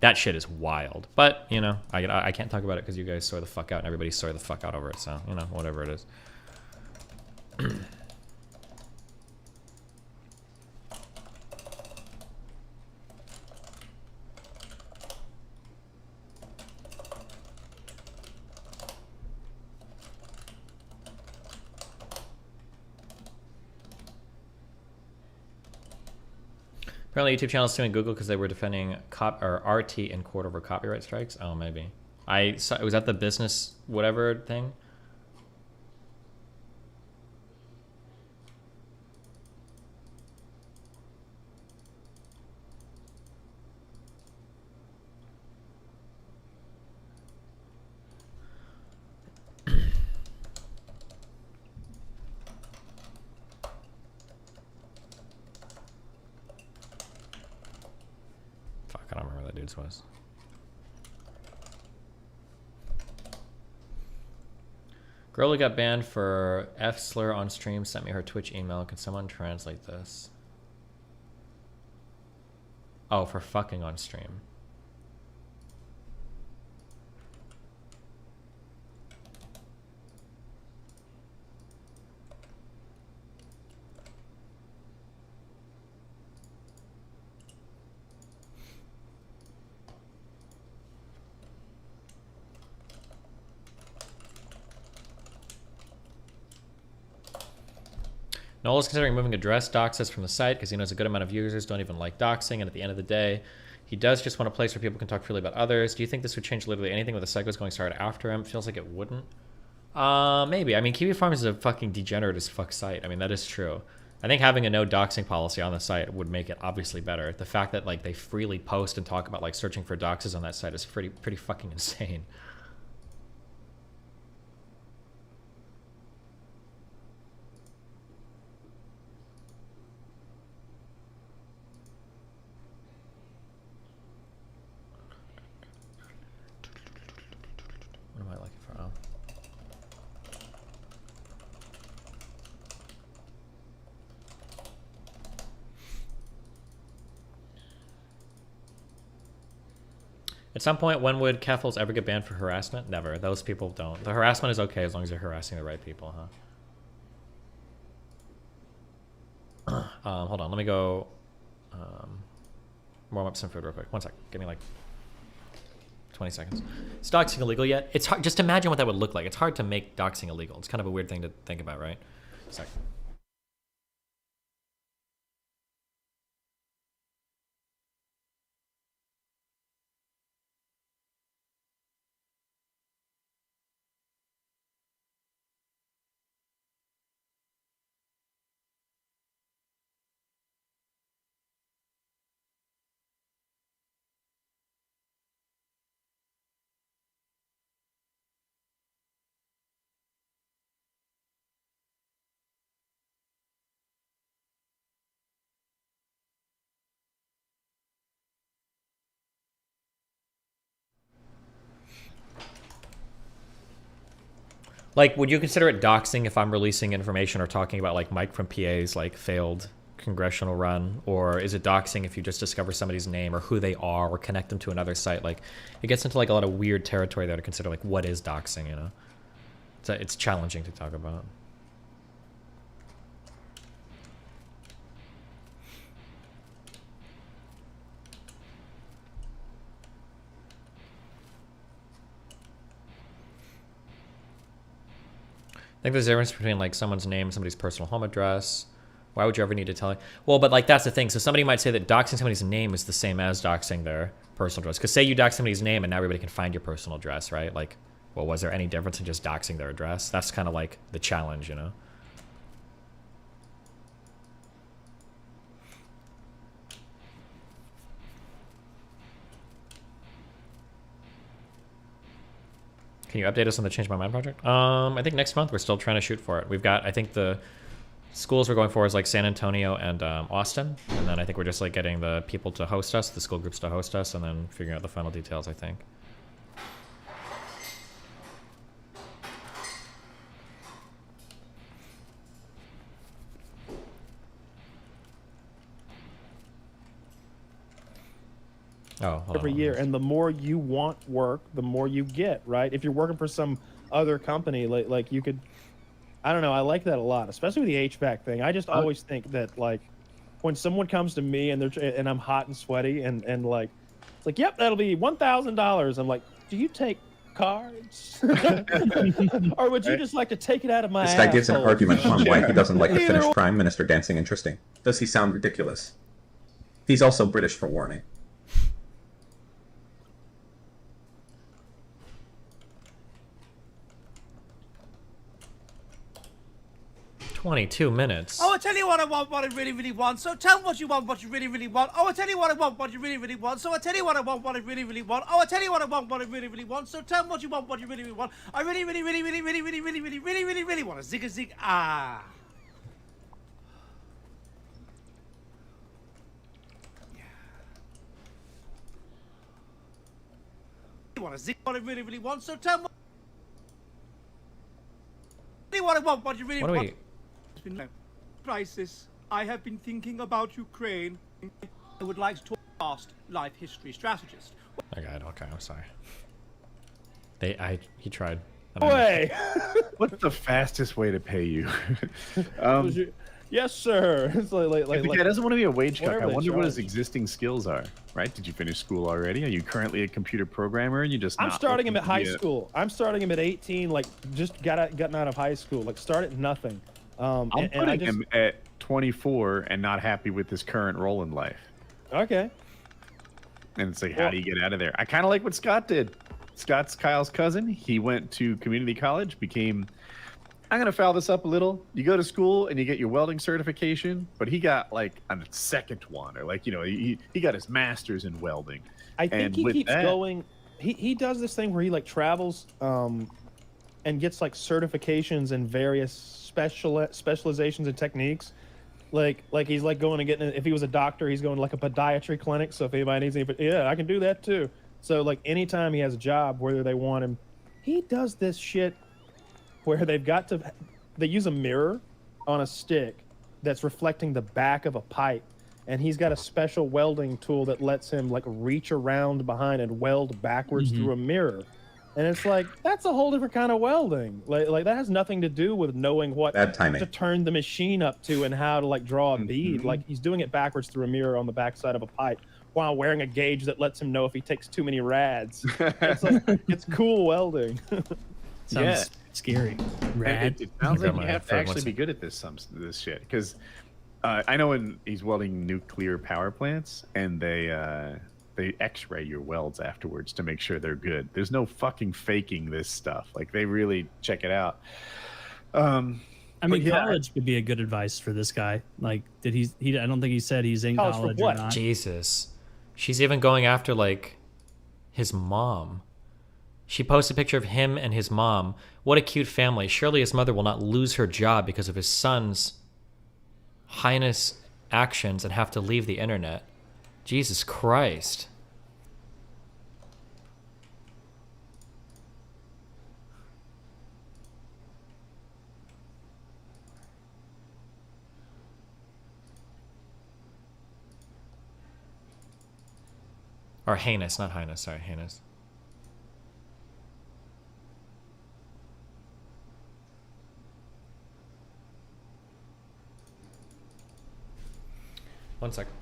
that shit is wild. But, you know, I can't talk about it because you guys soy the fuck out and everybody's soy the fuck out over it. So, you know, whatever it is. Apparently YouTube channel is suing Google because they were defending RT in court over copyright strikes. Oh, maybe. I saw, was that the business whatever thing? I don't remember what that dude's was. Girl who got banned for F slur on stream sent me her Twitch email. Can someone translate this? Oh, for fucking on stream. Noel is considering moving address doxes from the site because he knows a good amount of users don't even like doxing, and at the end of the day, he does just want a place where people can talk freely about others. Do you think this would change literally anything with the psychos going started after him? Feels like it wouldn't. Maybe. I mean, Kiwi Farms is a fucking degenerate as fuck site. I mean, that is true. I think having a no doxing policy on the site would make it obviously better. The fact that like they freely post and talk about like searching for doxes on that site is pretty fucking insane. What am I looking for? Oh. At some point, when would Keffels ever get banned for harassment? Never. Those people don't. The harassment is okay as long as you're harassing the right people, huh? Hold on. Let me go warm up some food real quick. One sec. Give me like 20 seconds. Is doxing illegal yet? It's hard. Just imagine what that would look like. It's hard to make doxing illegal. It's kind of a weird thing to think about, right? Sec. Like, would you consider it doxing if I'm releasing information or talking about, like, Mike from PA's, like, failed congressional run? Or is it doxing if you just discover somebody's name or who they are or connect them to another site? Like, it gets into, like, a lot of weird territory there to consider, like, what is doxing, you know? It's challenging to talk about. I think there's a difference between like someone's name and somebody's personal home address. Why would you ever need to tell? Well, but like that's the thing. So somebody might say that doxing somebody's name is the same as doxing their personal address. Because say you dox somebody's name and now everybody can find your personal address, right? Like, well, was there any difference in just doxing their address? That's kind of like the challenge, you know? Can you update us on the Change My Mind project? I think next month we're still trying to shoot for it. We've got, I think the schools we're going for is like San Antonio and Austin. And then I think we're just like getting the people to host us, the school groups to host us, and then figuring out the final details, I think. Oh, every year, and the more you want work, the more you get, right? If you're working for some other company, like you could, I don't know, I like that a lot, especially with the HVAC thing. I just always think that like when someone comes to me and I'm hot and sweaty and like it's like, yep, that'll be $1,000. I'm like, do you take cards, or would you just like to take it out of my? This guy gives an argument on why he doesn't like the Either Finnish Prime Minister dancing interesting. Does he sound ridiculous? He's also British, for warning. 22 minutes. Oh, I tell you what I want, what I really, really want. So tell me what you want, what you really, really want. Oh, I tell you what I want, what you really, really want. So I tell you what I want, what I really, really want. Oh, I tell you what I want, what I really, really want. So tell me what you want, what you really, really want. I really, really, really, really, really, really, really, really, really, really, really want a zig a zig ah. You want a zig? What I really, really want. So tell me what I want, what you really want. It's been a crisis. I have been thinking about Ukraine. I would like to talk past life history strategist. Okay, I'm sorry. He tried. Way. What's the fastest way to pay you? Yes, sir. It's like if the guy doesn't want to be a wage cook, I wonder what his charge. existing skills are. Right? Did you finish school already? Are you currently a computer programmer? And you just I'm starting him at high school. I'm starting him at 18. Like just gotten out of high school. Like start at nothing. I'm putting him at 24 and not happy with his current role in life. Okay. And it's like, how do you get out of there? I kind of like what Scott did. Scott's Kyle's cousin. He went to community college, became... I'm going to foul this up a little. You go to school and you get your welding certification, but he got like a second one, or like, you know, he got his master's in welding. I think he keeps going. He does this thing where he like travels and gets like certifications in various specializations and techniques. Like he's like going to get, if he was a doctor, he's going to like a podiatry clinic. So if anybody needs any, yeah, I can do that too. So like anytime he has a job, whether they want him, he does this shit where they use a mirror on a stick that's reflecting the back of a pipe, and he's got a special welding tool that lets him like reach around behind and weld backwards through a mirror. And it's like, that's a whole different kind of welding. Like that has nothing to do with knowing what to turn the machine up to and how to like draw a bead. Like he's doing it backwards through a mirror on the backside of a pipe while wearing a gauge that lets him know if he takes too many rads. It's like, it's cool welding. Sounds scary. Rad. It sounds like you have to actually be good at this shit. Because I know when he's welding nuclear power plants, and they X-ray your welds afterwards to make sure they're good. There's no fucking faking this stuff. Like they really check it out. I mean, college would be a good advice for this guy. Like, I don't think he said he's in college or not. Jesus, she's even going after like his mom. She posted a picture of him and his mom. What a cute family. Surely his mother will not lose her job because of his son's heinous actions and have to leave the internet. Jesus Christ. Or heinous, not heinous. Sorry, heinous. One second.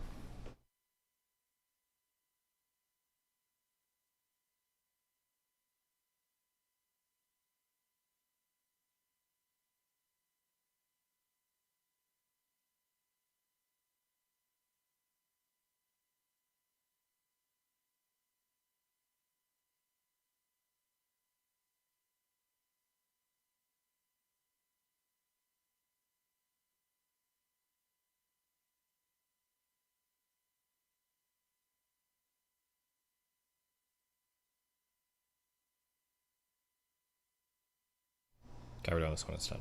Okay, we're doing this when it's done.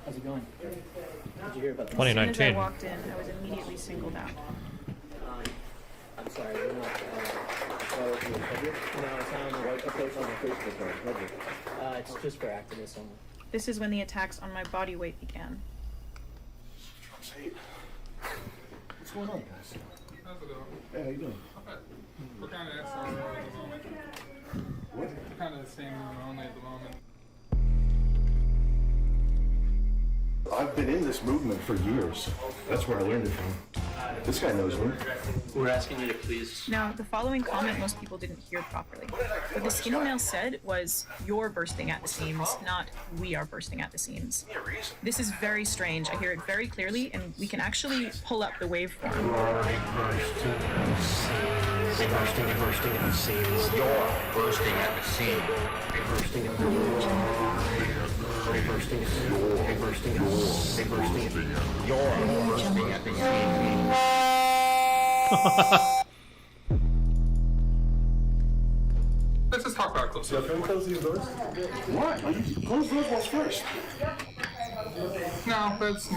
How's it going? Did you hear about 2019. As soon as I walked in, I was immediately singled out. I'm sorry, you're not public? No, it's not on the white post on the Facebook or public. It's just for activists only. This is when the attacks on my body weight began. What's going on, guys? How's it going? Hey, how you doing? We're kind of at the moment. What? We're kind of the same only at the moment. I've been in this movement for years. That's where I learned it from. This guy knows me. We're asking you to please. Now, the following comment most people didn't hear properly. What the skinny male said was, "You're bursting at the seams," not "we are bursting at the seams." This is very strange. I hear it very clearly, and we can actually pull up the waveform. Bursting at the seams. You're bursting at the seams. Bursting at the seams. You're bursting at the seams. Let's just talk about close. Close these doors? Why? Close those ones first. No, that's...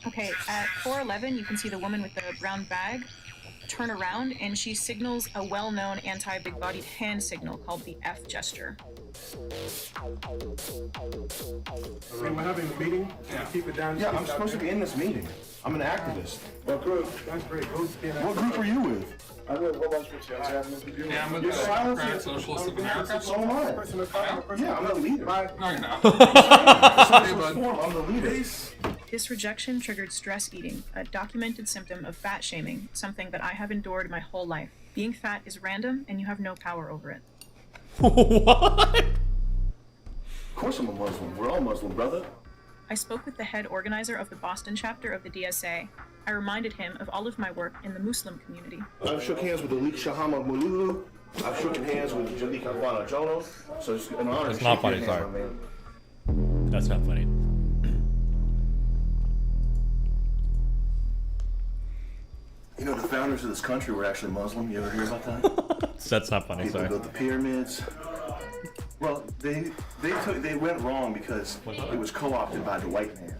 Okay, at 411, you can see the woman with the brown bag turn around, and she signals a well-known anti-big-bodied hand signal called the F gesture. We're having a meeting. Yeah. Keep it down. Yeah, I'm supposed to be in this meeting. I'm an activist. What group? That's great. What group are you with? I'm with Robots for Change. Yeah, I'm with the Democratic Socialists of America. So am I. Yeah, I'm a leader. No, you're not. I'm the leader. This rejection triggered stress eating, a documented symptom of fat shaming, something that I have endured my whole life. Being fat is random, and you have no power over it. What? Of course I'm a Muslim. We're all Muslim, brother. I spoke with the head organizer of the Boston chapter of the DSA. I reminded him of all of my work in the Muslim community. I've shook hands with Alik Shahama Mululu. I've shook hands with Jalika Ivana Jono. So it's an honor. It's not funny, sorry. That's not funny. You know, the founders of this country were actually Muslim. You ever hear about that? That's not funny, People sorry. built the pyramids. Well, they went wrong because it was co-opted by the white man.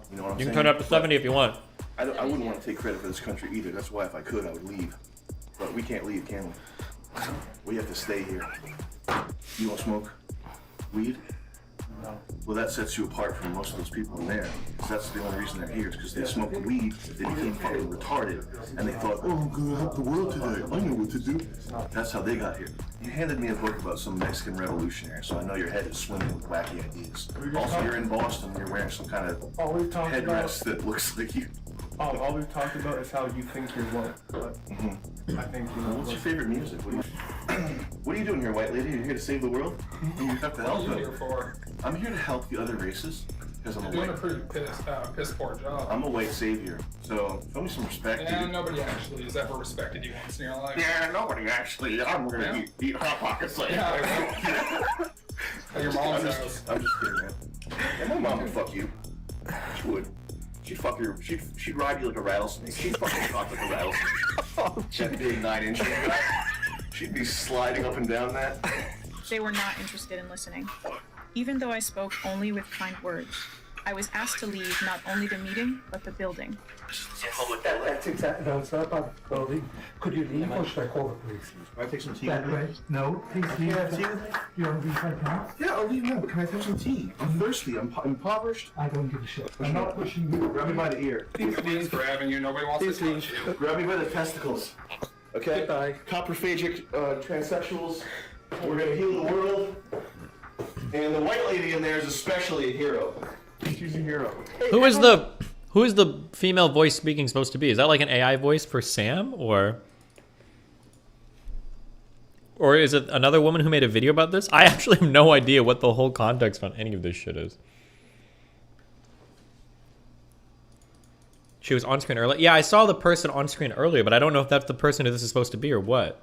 You know what I'm saying? You can turn it up to 70 if you want. I wouldn't want to take credit for this country either. That's why if I could, I would leave. But we can't leave, can we? We have to stay here. You don't smoke weed? No. Well, that sets you apart from most of those people in there. That's the only reason they're here is because they smoked weed, they became fucking retarded, and they thought, oh, I'm gonna help the world today. I know what to do. That's how they got here. You handed me a book about some Mexican revolutionary, so I know your head is swimming with wacky ideas. Also, you're in Boston, you're wearing some kind of headdress that looks like you. All we've talked about is how you think you're woke, but I think you know. What's your favorite music? What are you doing here, white lady? You're here to save the world? You have to help What are you them. here for? I'm here to help the other races because I'm a You're doing a white. pretty piss poor job. I'm a white savior, so show me some respect. Yeah, dude. nobody actually has ever respected you once in your life. Yeah, nobody actually. I'm gonna eat hot pockets like At your mom's I'm house. I'm just kidding, man. And my mom would fuck you. She would. She'd fuck your. She'd ride you like a rattlesnake. She'd fucking talk like a rattlesnake. That big 9-inch guy. She'd be sliding up and down that. They were not interested in listening. Even though I spoke only with kind words, I was asked to leave not only the meeting, but the building. That's exactly, no, it's not about the building. Could you leave or should I call the police? Can I take some tea? That way? No, please leave. Can I have tea with me? You want to leave right now? Yeah, I'll leave now, but can I have some tea? I'm thirsty. I'm impoverished. I don't give a shit. I'm not pushing you. Grab me by the ear. He's grabbing you. Nobody wants to touch you. Grab me by the testicles. Okay? Goodbye. Coprophagic transsexuals. We're gonna heal the world. And the white lady in there is especially a hero. She's a hero. Who is the female voice speaking supposed to be? Is that like an AI voice for Sam, or is it another woman who made a video about this? I actually have no idea what the whole context on any of this shit is. She was on screen earlier. Yeah, I saw the person on screen earlier, but I don't know if that's the person who this is supposed to be or what.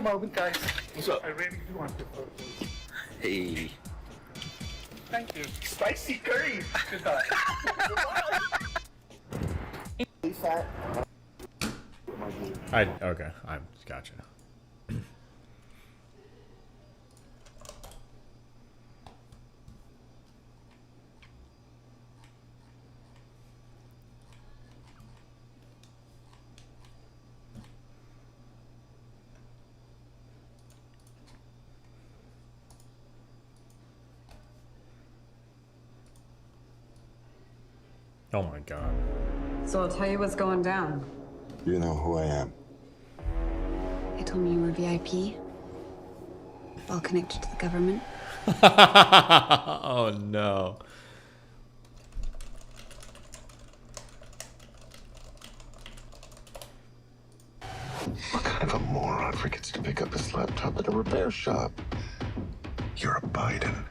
Moment, guys. What's up? I really do want to. Hey. Thank you. Spicy curry. Good thought. Okay, I gotcha. Oh my god. So I'll tell you what's going down. You know who I am. They told me you were VIP. Well connected to the government. Oh no. What kind of a moron forgets to pick up his laptop at a repair shop? You're a Biden.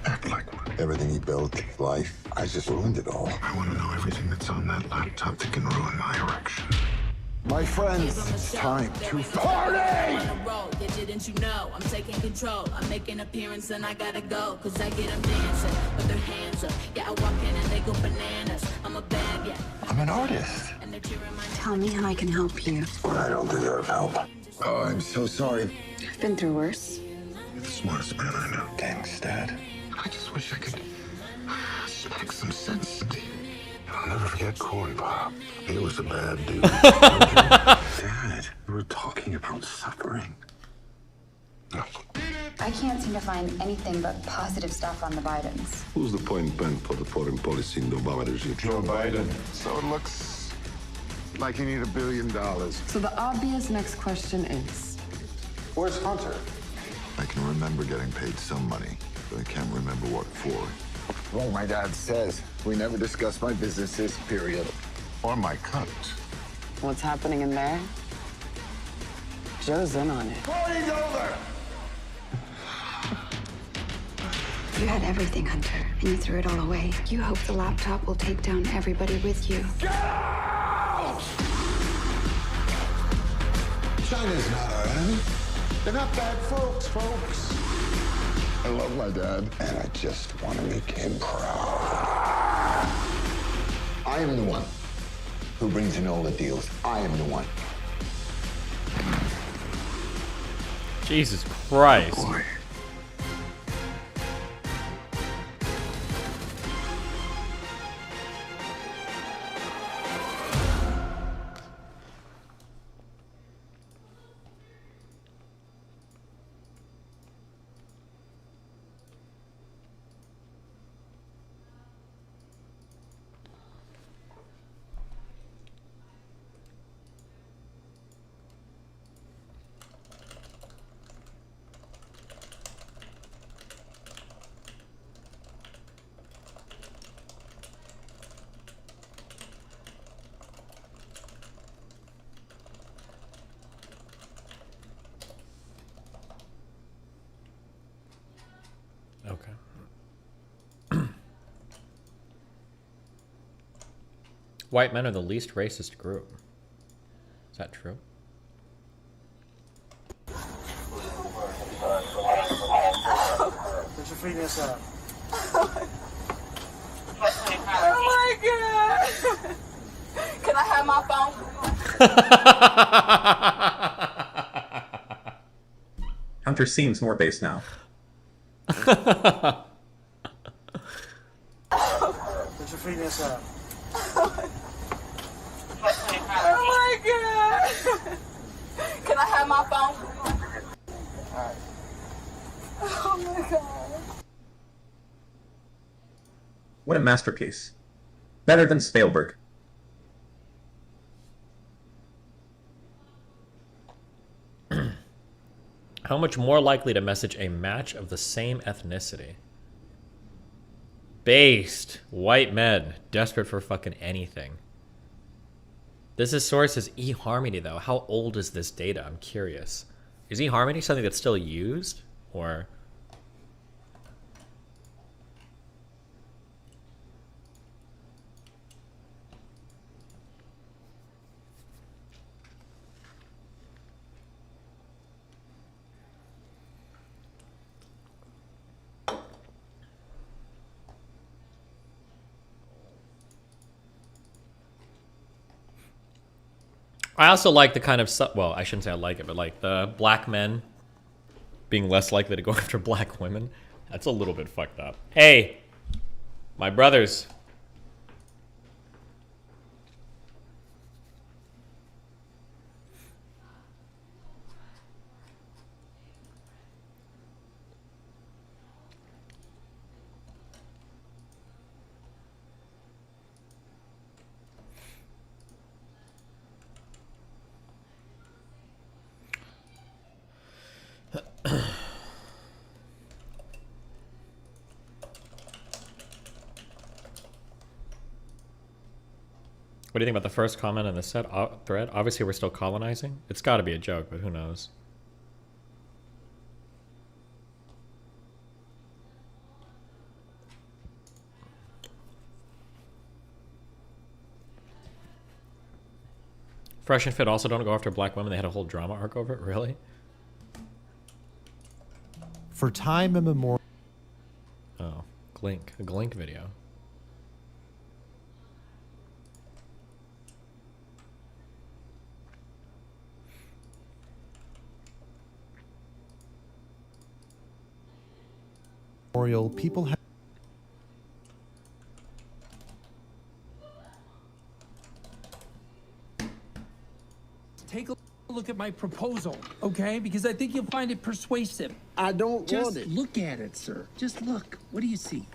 Act like one. Everything he built, life, I just ruined it all. I want to know everything that's on that laptop that can ruin my erection. My friends, it's time to party! Didn't you know I'm taking control? I'm making appearance and I gotta go. Cause I get them dancing with their hands up. Yeah, I walk in and they go bananas. I'm a bad, yeah. I'm an artist. Tell me how I can help you. I don't deserve help. Oh, I'm so sorry. I've been through worse. You're the smartest man I know. Thanks, Dad. I just wish I could speak some sense into you. I'll never forget Corn Pop. He was a bad dude. Dad, we were talking about suffering. I can't seem to find anything but positive stuff on the Bidens. Who's the point man for the foreign policy in the Obama regime? Joe Biden. So it looks like you need $1 billion. So the obvious next question is, Where's Hunter? I can remember getting paid some money, but I can't remember what for. Well, my dad says we never discuss my businesses, period. Or my cut. what's happening in there? Joe's in on it. Party's over! You had everything, Hunter, and you threw it all away. You hope the laptop will take down everybody with you. Get out! China's not our enemy. They're not bad folks. I love my dad, and I just want to make him proud. I am the one who brings in all the deals. I am the one. Jesus Christ. Boy. White men are the least racist group. Is that true? Put your feet inside. Oh my god! Can I have my phone? Hunter seems more base now. Put your feet inside. Oh my god! Can I have my phone? Alright. Oh my god. What a masterpiece. Better than Spielberg. How much more likely to message a match of the same ethnicity? Based. White men. Desperate for fucking anything. This source is eHarmony, though. How old is this data? I'm curious. Is eHarmony something that's still used? Or... I also like the kind of well, I shouldn't say I like it, but like the black men being less likely to go after black women. That's a little bit fucked up. Hey, my brothers. What do you think about the first comment in the set thread? Obviously, we're still colonizing. It's got to be a joke, but who knows? Fresh and Fit also don't go after black women. They had a whole drama arc over it. Really? For time immemorial. Oh, Glink. A Glink video. People have take a look at my proposal, okay? Because I think you'll find it persuasive. I don't want it. Just look at it, sir. Just look. What do you see?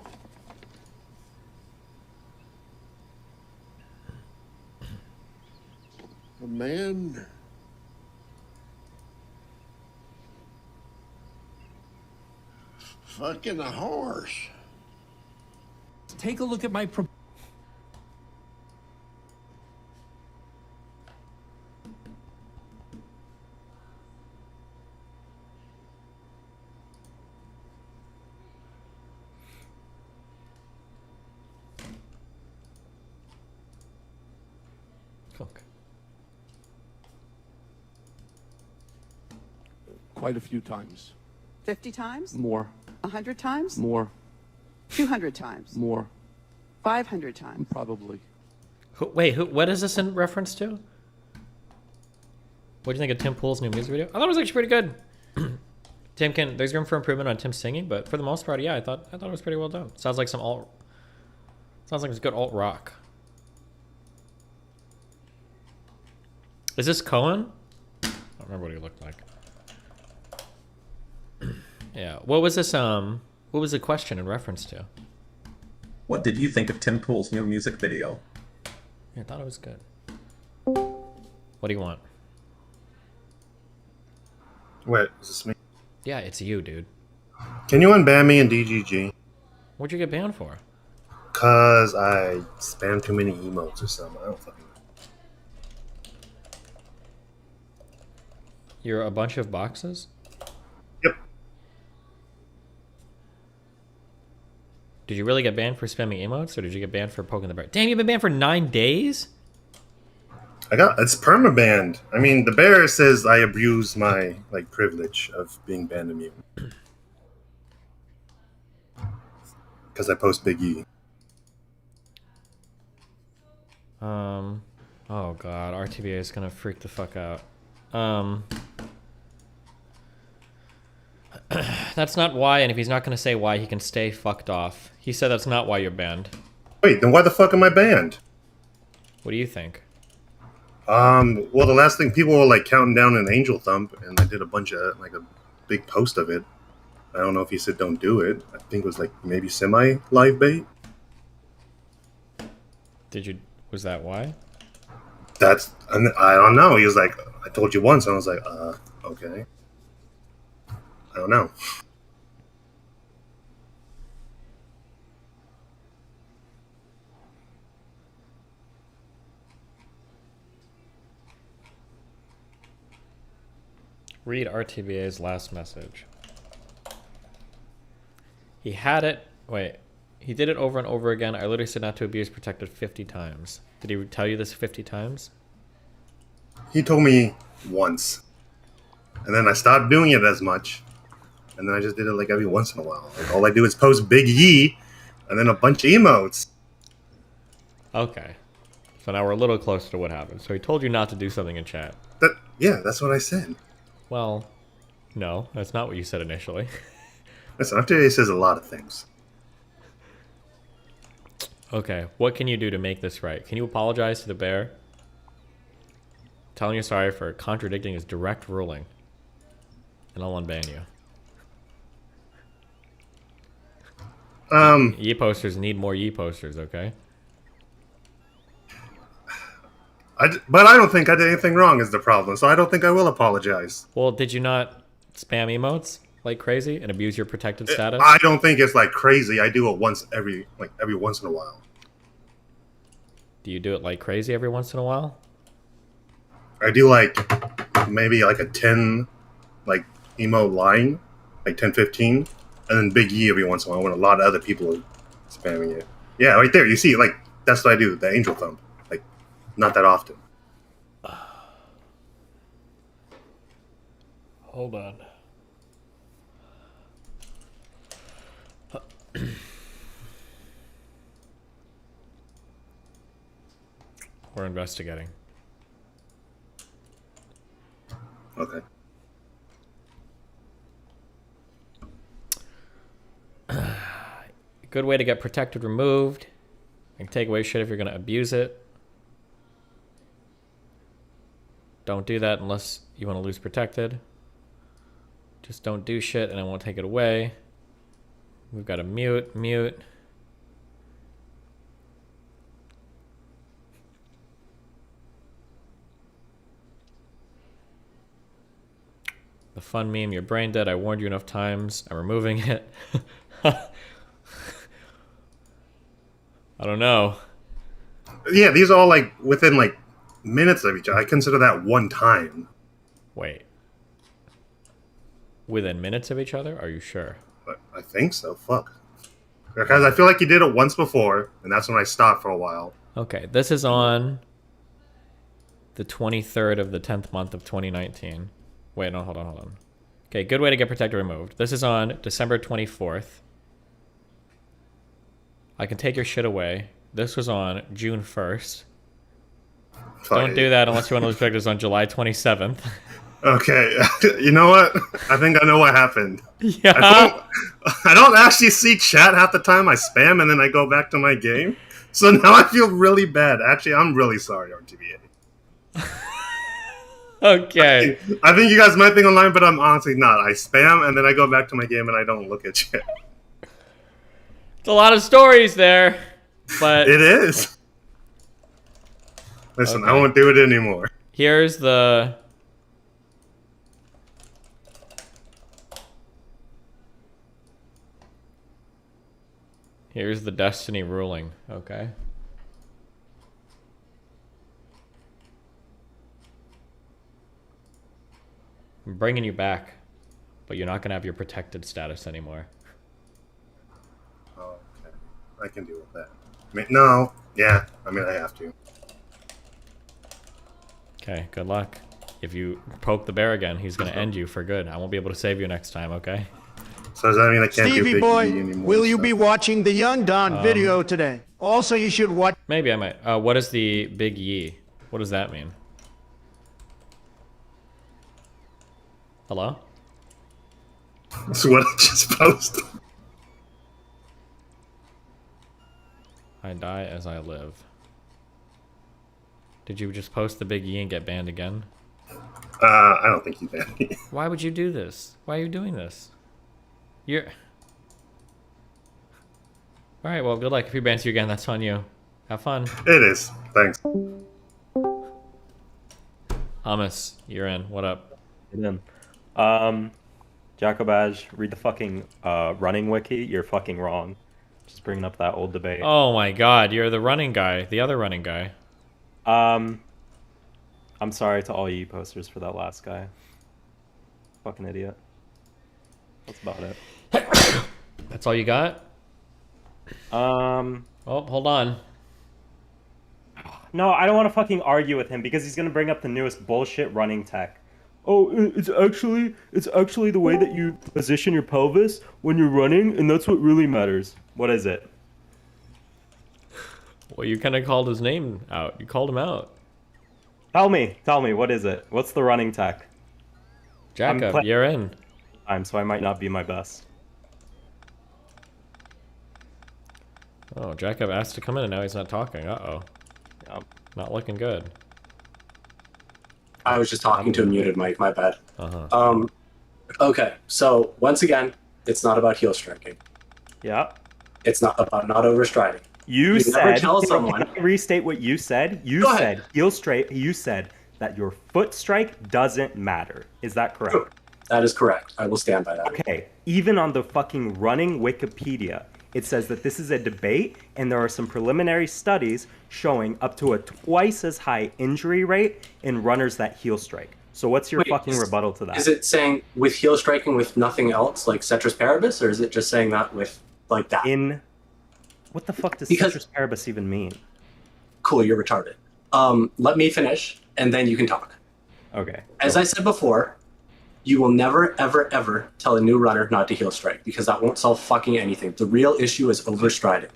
A man. Fucking a horse. Take a look at my proposal. Okay. Quite a few times. 50 times? More. 100 times? More. 200 times? More. 500 times? Probably. Wait, what is this in reference to? What do you think of Tim Pool's new music video? I thought it was actually pretty good. There's room for improvement on Tim's singing, but for the most part, yeah, I thought it was pretty well done. Sounds like it's good alt rock. Is this Cohen? I don't remember what he looked like. Yeah. What was this? What was the question in reference to? What did you think of Tim Pool's new music video? Yeah, I thought it was good. What do you want? Wait, is this me? Yeah, it's you, dude. Can you unban me in DGG? What'd you get banned for? Cause I spammed too many emotes or something. I don't fucking know. You're a bunch of boxes? Yep. Did you really get banned for spamming emotes, or did you get banned for poking the bear? Damn, you've been banned for 9 days? It's permabanned. I mean, the bear says I abuse my privilege of being banned immune. Because I post Big E. Oh god, RTBA is gonna freak the fuck out. That's not why, and if he's not gonna say why, he can stay fucked off. He said that's not why you're banned. Wait, then why the fuck am I banned? What do you think? Well, the last thing, people were counting down an angel thump, and I did a bunch of a big post of it. I don't know if he said don't do it. I think it was maybe semi live bait. Was that why? I don't know. He was like, I told you once, and I was like, okay. I don't know. Read RTBA's last message. He had it. Wait. He did it over and over again. I literally said not to abuse protected 50 times. Did he tell you this 50 times? He told me once. And then I stopped doing it as much. And then I just did it every once in a while. All I do is post Big E and then a bunch of emotes. Okay. So now we're a little closer to what happened. So he told you not to do something in chat. Yeah, that's what I said. Well, no, that's not what you said initially. Listen, FTOA says a lot of things. Okay, what can you do to make this right? Can you apologize to the bear? Telling you sorry for contradicting his direct ruling. And I'll unban you. Ye posters need more ye posters, okay? But I don't think I did anything wrong is the problem, so I don't think I will apologize. Well, did you not spam emotes like crazy and abuse your protected status? I don't think it's like crazy. I do it every once in a while. Do you do it like crazy every once in a while? I do maybe a 10 emote line, 10, 15, and then Big E every once in a while when a lot of other people are spamming it. Yeah, right there. You see, that's what I do. The angel thumb. Not that often. Hold on. We're investigating. Okay. Good way to get protected removed. You can take away shit if you're going to abuse it. Don't do that unless you want to lose protected. Just don't do shit and I won't take it away. We've got a mute. The fun meme, you're brain dead. I warned you enough times. I'm removing it. I don't know. Yeah, these are all within minutes of each other. I consider that one time. Wait. Within minutes of each other? Are you sure? I think so. Fuck. Because I feel like you did it once before, and that's when I stopped for a while. Okay, this is on the 23rd of the 10th month of 2019. Wait, no, hold on. Okay, good way to get protected removed. This is on December 24th. I can take your shit away. This was on June 1st. Don't do that unless you want to lose protectors on July 27th. Okay, you know what? I think I know what happened. Yeah. I don't actually see chat half the time. I spam and then I go back to my game. So now I feel really bad. Actually, I'm really sorry, RTBA. Okay. I think you guys might think online, but I'm honestly not. I spam and then I go back to my game and I don't look at chat. It's a lot of stories there, but... It is. Listen, okay. I won't do it anymore. Here's the... Here's the Destiny ruling, okay? I'm bringing you back, but you're not going to have your protected status anymore. Oh, okay. I can deal with that. No. Yeah, I have to. Okay, good luck. If you poke the bear again, he's going to end you for good. I won't be able to save you next time, okay? So does that mean I can't do Big boy, E anymore? will you be watching the Young Don video today? Also, you should watch... Maybe I might. What is the Big Yi? What does that mean? Hello? That's what I just posted. I die as I live. Did you just post the Big E and get banned again? I don't think you banned me. Why would you do this? Why are you doing this? You're... Alright, well, good luck. If he bans you again, that's on you. Have fun. It is. Thanks. Hummus, you're in. What up? Get in. Jacobaj, read the fucking running wiki. You're fucking wrong. Just bringing up that old debate. Oh my god, you're the running guy. The other running guy. I'm sorry to all you posters for that last guy. Fucking idiot. That's about it. That's all you got? Oh, hold on. No, I don't want to fucking argue with him because he's gonna bring up the newest bullshit running tech. Oh, it's actually the way that you position your pelvis when you're running, and that's what really matters. What is it? Well, you kind of called his name out. You called him out. Tell me, what is it? What's the running tech? Jacob, you're in. So I might not be my best. Oh, Jacob asked to come in and now he's not talking. Uh-oh. Yep. Not looking good. I was just talking to a muted mic, my bad. Uh-huh. Okay, so once again, it's not about heel striking. Yeah. It's not about not overstriding. You said, never tell someone. Can I restate what you said? You Go said ahead. heel straight. You said that your foot strike doesn't matter. Is that correct? True. That is correct. I will stand by that. Okay. Even on the fucking running Wikipedia, it says that this is a debate, and there are some preliminary studies showing up to a twice as high injury rate in runners that heel strike. So what's your fucking rebuttal to that? Is it saying with heel striking with nothing else, like ceteris paribus, or is it just saying that with like that? What the fuck does ceteris paribus even mean? Cool, you're retarded. Let me finish, and then you can talk. Okay. As I said before, you will never, ever, ever tell a new runner not to heel strike, because that won't solve fucking anything. The real issue is overstriding.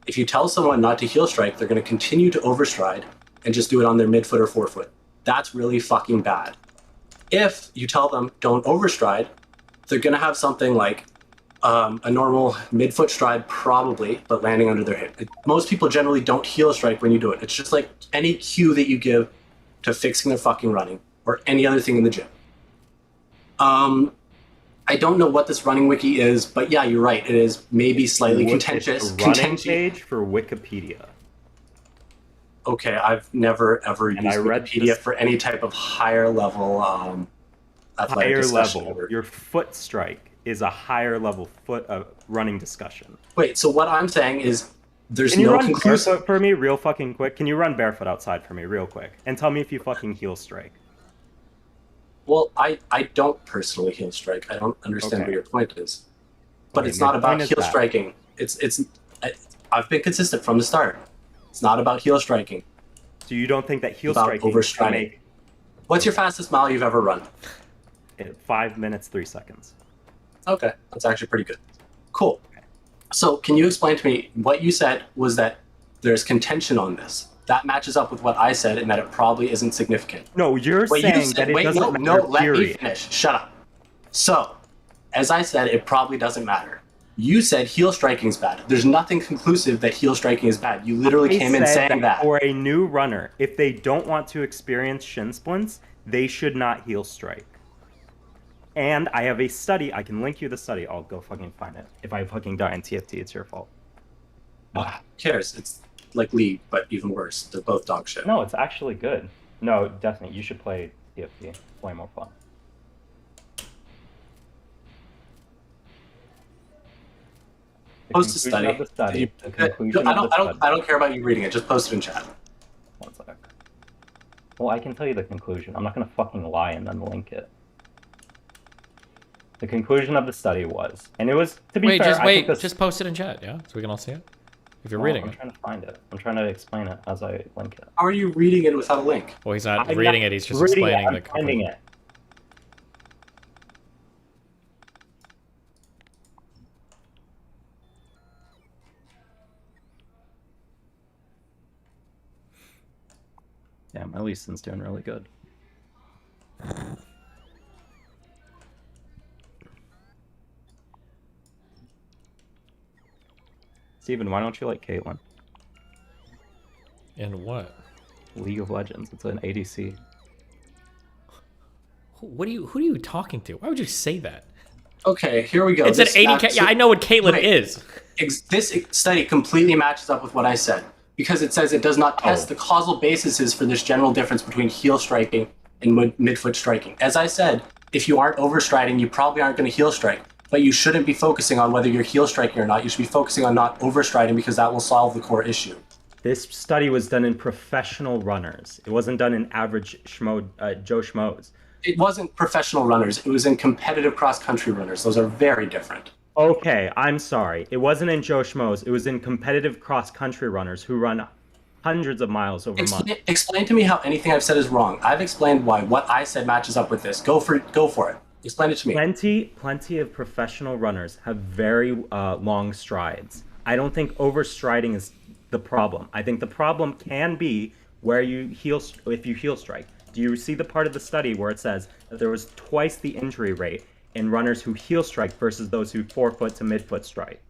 If you tell someone not to heel strike, they're going to continue to overstride and just do it on their midfoot or forefoot. That's really fucking bad. If you tell them don't overstride, they're going to have something like a normal midfoot stride probably, but landing under their hip. Most people generally don't heel strike when you do it. It's just like any cue that you give to fixing their fucking running or any other thing in the gym. I don't know what this running wiki is, but yeah, you're right. It is maybe slightly contentious. It's a running page for Wikipedia. Okay, I've never ever used Wikipedia for any type of higher level athletic discussion ever. Your foot strike is a higher level running discussion. Wait, so what I'm saying is there's Can you no run conclusive. barefoot for me real fucking quick? Can you run barefoot outside for me real quick? And tell me if you fucking heel strike. Well, I don't personally heel strike. I don't understand what your point is. But Okay, it's not my about point is heel that. striking. I've been consistent from the start. It's not about heel striking. So you don't think that heel About striking overstriding. What's your fastest mile you've ever run? 5 minutes 3 seconds. Okay, that's actually pretty good. Cool. So can you explain to me what you said was that there's contention on this? That matches up with what I said and that it probably isn't significant. No, you're Wait, saying that it doesn't matter, let me period. finish. Shut up. So, as I said, it probably doesn't matter. You said heel striking is bad. There's nothing conclusive that heel striking is bad. You literally came in saying that. For a new runner, if they don't want to experience shin splints, they should not heel strike. And I have a study. I can link you the study. I'll go fucking find it. If I fucking die in TFT, it's your fault. Who cares? It's like League, but even worse. They're both dog shit. No, it's actually good. No, definitely. You should play TFT. It's way more fun. Post a study. I don't care about you reading it. Just post it in chat. One sec. Well, I can tell you the conclusion. I'm not gonna fucking lie and then link it. The conclusion of the study was, and it was, to be fair, just post it in chat, yeah? So we can all see it. If you're reading I'm it. trying to find it. I'm trying to explain it as I link it. How are you reading it without a link? Well, he's not I'm reading not it, he's just reading it, explaining I'm the finding it. Yeah, my Leeson's doing really good. Steven, why don't you like Caitlyn? And what? League of Legends. It's an ADC. Who are you talking to? Why would you say that? Okay, here we go. It's This an 80K. Yeah, I know what Caitlyn is. This study completely matches up with what I said because it says it does not test the causal bases for this general difference between heel striking and midfoot striking. As I said, if you aren't overstriding, you probably aren't going to heel strike. But you shouldn't be focusing on whether you're heel striking or not. You should be focusing on not overstriding because that will solve the core issue. This study was done in professional runners. It wasn't done in average Joe Schmoes. It wasn't professional runners. It was in competitive cross-country runners. Those are very different. Okay, I'm sorry. It wasn't in Joe Schmoes. It was in competitive cross-country runners who run hundreds of miles over months. Explain to me how anything I've said is wrong. I've explained why what I said matches up with this. Go for it. Explain it to me. Plenty of professional runners have very long strides. I don't think overstriding is the problem. I think the problem can be where you if you heel strike. Do you see the part of the study where it says that there was twice the injury rate in runners who heel strike versus those who forefoot to midfoot strike?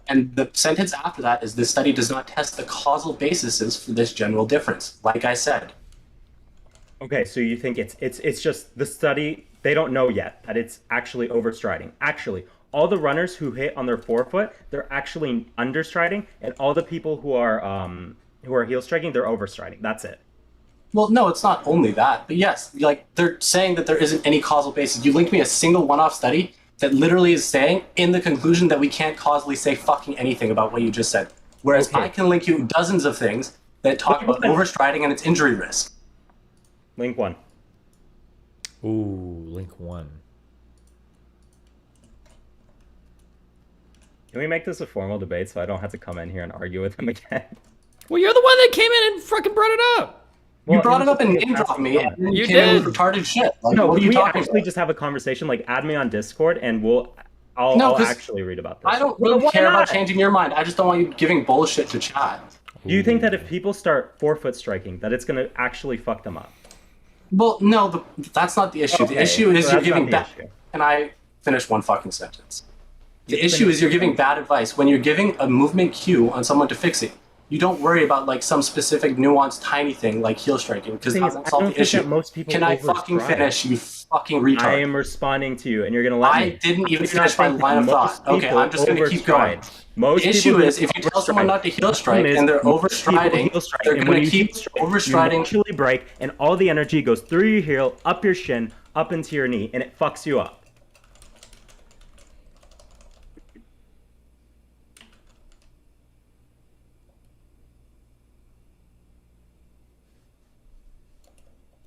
And the sentence after that is this study does not test the causal basis for this general difference, like I said. Okay, so you think it's just the study, they don't know yet that it's actually overstriding. Actually, all the runners who hit on their forefoot, they're actually understriding, and all the people who are heel striking, they're overstriding. That's it. Well, no, it's not only that, but yes, like they're saying that there isn't any causal basis. You linked me a single one-off study that literally is saying in the conclusion that we can't causally say fucking anything about what you just said. Whereas I can link you dozens of things that talk about overstriding and its injury risk. Link 1. Ooh, link 1. Can we make this a formal debate so I don't have to come in here and argue with him again? Well, you're the one that came in and fucking brought it up. You brought it up and name dropped me, and then you came in with retarded shit. Like, no, what are you we talking actually about? just have a conversation. Like, add me on Discord, and I'll actually read about this. I don't really care about changing your mind. I just don't want you giving bullshit to chat. Do you think that if people start forefoot striking, that it's going to actually fuck them up? Well, no, that's not the issue. Okay, the issue is so you're that's not giving the bad. issue. Can I finish one fucking sentence? The issue is you're giving bad advice when you're giving a movement cue on someone to fix it. You don't worry about like some specific nuanced tiny thing like heel striking because that won't solve the issue. Can I fucking finish, you fucking retard? I am responding to you, and you're gonna let me. I didn't even finish my line of thought. Okay, I'm just gonna keep going. The issue is if you tell someone not to heel strike and they're overstriding, they're gonna keep overstriding. You actually break, and all the energy goes through your heel, up your shin, up into your knee, and it fucks you up.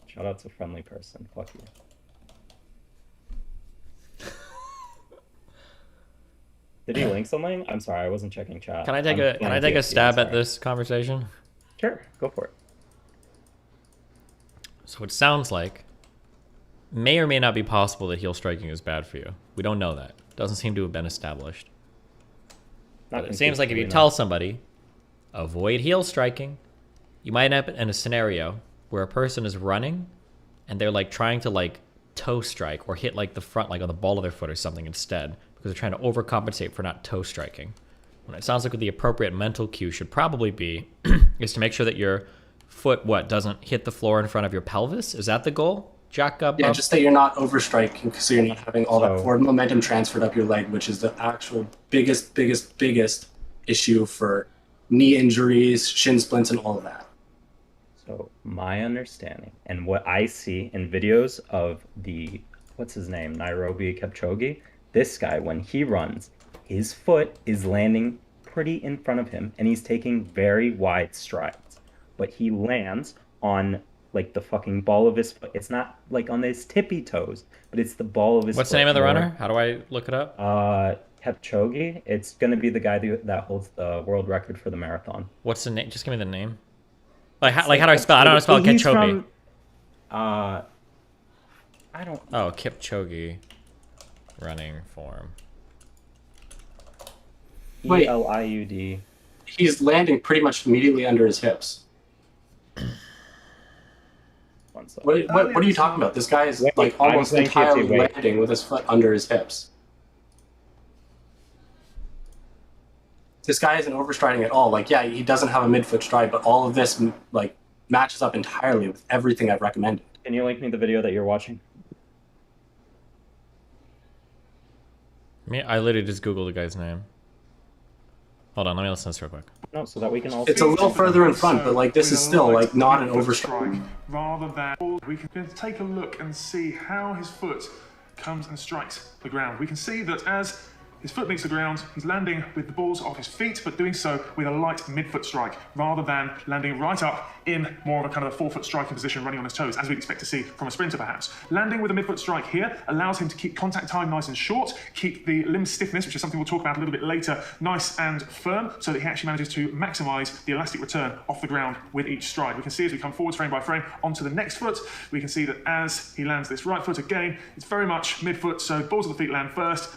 Shout out to friendly person. Fuck you. Did he link something? I'm sorry, I wasn't checking chat. Can I take a stab at this conversation? Sure, go for it. So it sounds like may or may not be possible that heel striking is bad for you. We don't know that. Doesn't seem to have been established. But it seems like if you tell somebody, avoid heel striking, you might end up in a scenario where a person is running and they're like trying to like toe strike or hit like the front, like on the ball of their foot or something instead, because they're trying to overcompensate for not toe striking. When it sounds like what the appropriate mental cue should probably be is to make sure that your foot, doesn't hit the floor in front of your pelvis? Is that the goal? Jack up? Yeah, just that you're not overstriking so you're not having all that forward momentum transferred up your leg, which is the actual biggest issue for knee injuries, shin splints, and all of that. So my understanding and what I see in videos of the, what's his name, Nairobi Kipchoge, this guy, when he runs, his foot is landing pretty in front of him and he's taking very wide strides. But he lands on like the fucking ball of his foot. It's not like on his tippy toes, but it's the ball of his foot. What's the name of the runner? How do I look it up? Kipchoge. It's going to be the guy that holds the world record for the marathon. What's the name? Just give me the name. Like how do I spell? I don't know how to spell Kipchoge. I don't. Oh, Kipchoge, running form. Wait. ELIUD. He's landing pretty much immediately under his hips. What are you talking about? This guy is like almost entirely landing with his foot under his hips. This guy isn't overstriding at all. Like, yeah, he doesn't have a midfoot stride, but all of this like matches up entirely with everything I've recommended. Can you link me the video that you're watching? I literally just Googled the guy's name. Hold on, let me listen to this real quick. No, so that we can all. It's a little further in front, but like this is still like not an overstrike. Rather than we can take a look and see how his foot comes and strikes the ground. We can see that as his foot meets the ground, he's landing with the balls of his feet, but doing so with a light midfoot strike, rather than landing right up in more of a kind of a forefoot striking position, running on his toes, as we'd expect to see from a sprinter perhaps. Landing with a midfoot strike here allows him to keep contact time nice and short, keep the limb stiffness, which is something we'll talk about a little bit later, nice and firm, so that he actually manages to maximize the elastic return off the ground with each stride. We can see as we come forwards frame by frame onto the next foot, we can see that as he lands this right foot again, it's very much midfoot, so balls of the feet land first,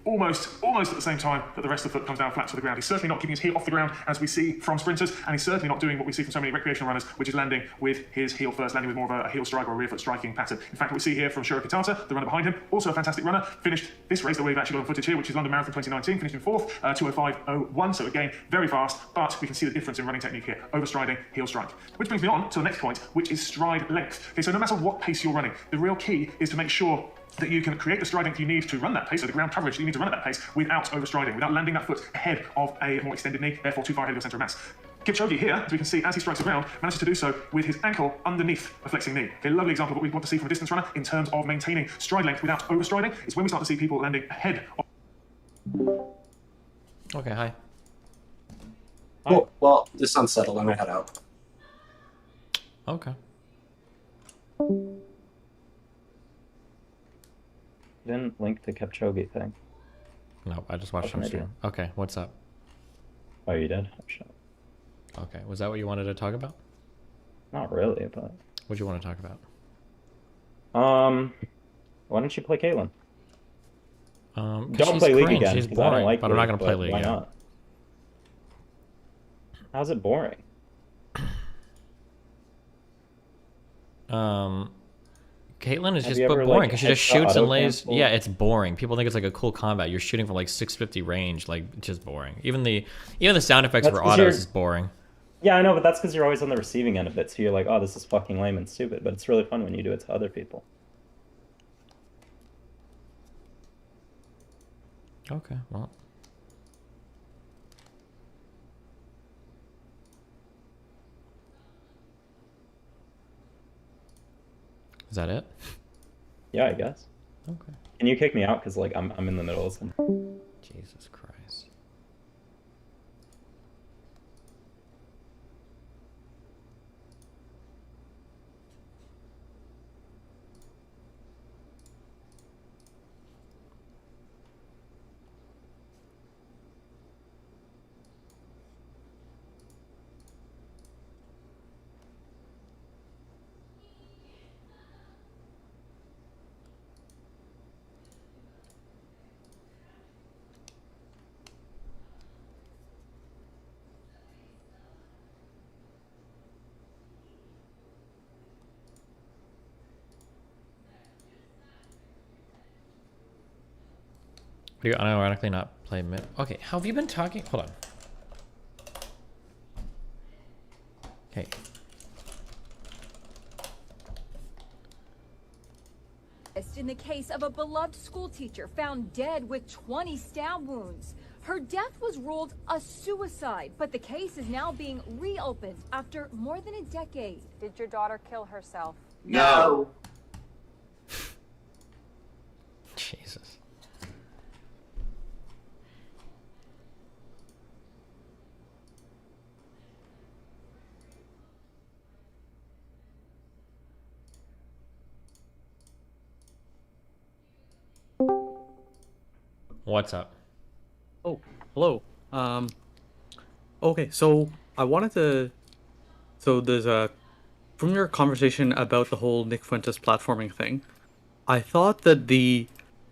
almost at the same time that the rest of the foot comes down flat to the ground. He's certainly not keeping his heel off the ground as we see from sprinters, and he's certainly not doing what we see from so many recreational runners, which is landing with his heel first, landing with more of a heel strike or a rear foot striking pattern. In fact, what we see here from Shurikitata, the runner behind him, also a fantastic runner, finished this race that we've actually got on footage here, which is London Marathon 2019, finished in 4th, 2:05:01. So again, very fast, but we can see the difference in running technique here. Overstriding, heel strike. Which brings me on to the next point, which is stride length. Okay, so no matter what pace you're running, the real key is to make sure that you can create the stride length you need to run that pace, or the ground coverage that you need to run at that pace without overstriding, without landing that foot ahead of a more extended knee, therefore too far ahead of your centre of mass. Kipchoge here, as we can see, as he strikes the ground, manages to do so with his ankle underneath a flexing knee. Okay, lovely example of what we want to see from a distance runner in terms of maintaining stride length without overstriding. It's when we start to see people landing ahead of... Okay, hi. Cool. Well, the sun's settled. I'm gonna head out. Okay. Didn't link the Kipchoge thing. No, I just watched him stream. Okay, what's up? Oh, you did? Oh, shit. Okay, was that what you wanted to talk about? Not really, but... What do you want to talk about? Why don't you play Caitlyn? Don't play League again. She's boring, I don't like but I'm not going to play League why again. not? How's it boring? Caitlyn is Have just you ever, boring because she just headshot shoots and auto lays. cancel? Yeah, it's boring. People think it's like a cool combat. You're shooting from like 650 range, like it's just boring. Even the sound effects That's for 'cause autos you're- is boring. Yeah, I know, but that's because you're always on the receiving end of it, so you're like, oh, this is fucking lame and stupid, but it's really fun when you do it to other people. Okay, well. Is that it? Yeah, I guess. Okay. Can you kick me out? Because, like, I'm in the middle of something. Jesus Christ. Do you unironically not play mid? Okay, how have you been talking? Hold on. Okay. In the case of a beloved schoolteacher found dead with 20 stab wounds. Her death was ruled a suicide, but the case is now being reopened after more than a decade. Did your daughter kill herself? No. Jesus. What's up? Oh, hello. Okay, so I wanted to. So there's a. From your conversation about the whole Nick Fuentes platforming thing, I thought that the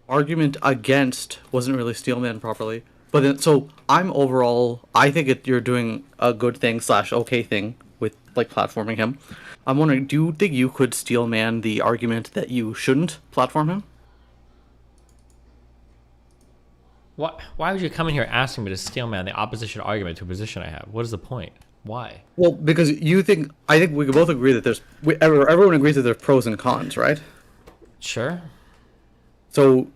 argument against wasn't really Steelman properly. But then, so I'm overall, I think you're doing a good thing / okay thing with like platforming him. I'm wondering, do you think you could Steelman the argument that you shouldn't platform him? Why would you come in here asking me to steelman the opposition argument to a position I have? What is the point? Why? Well, because I think we can both agree that everyone agrees that there's pros and cons, right? Sure. So,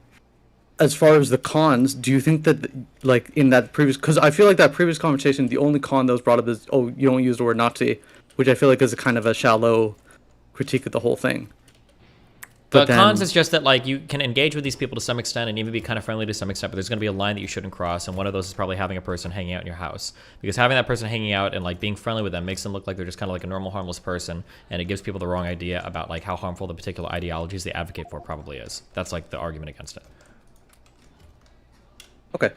as far as the cons, do you think that, like, in that previous, because I feel like that previous conversation, the only con that was brought up is, oh, you don't use the word Nazi, which I feel like is a kind of a shallow critique of the whole thing. The cons is just that, like, you can engage with these people to some extent and even be kind of friendly to some extent, but there's going to be a line that you shouldn't cross, and one of those is probably having a person hanging out in your house. Because having that person hanging out and, like, being friendly with them makes them look like they're just kind of like a normal, harmless person, and it gives people the wrong idea about, like, how harmful the particular ideologies they advocate for probably is. That's, like, the argument against it. Okay.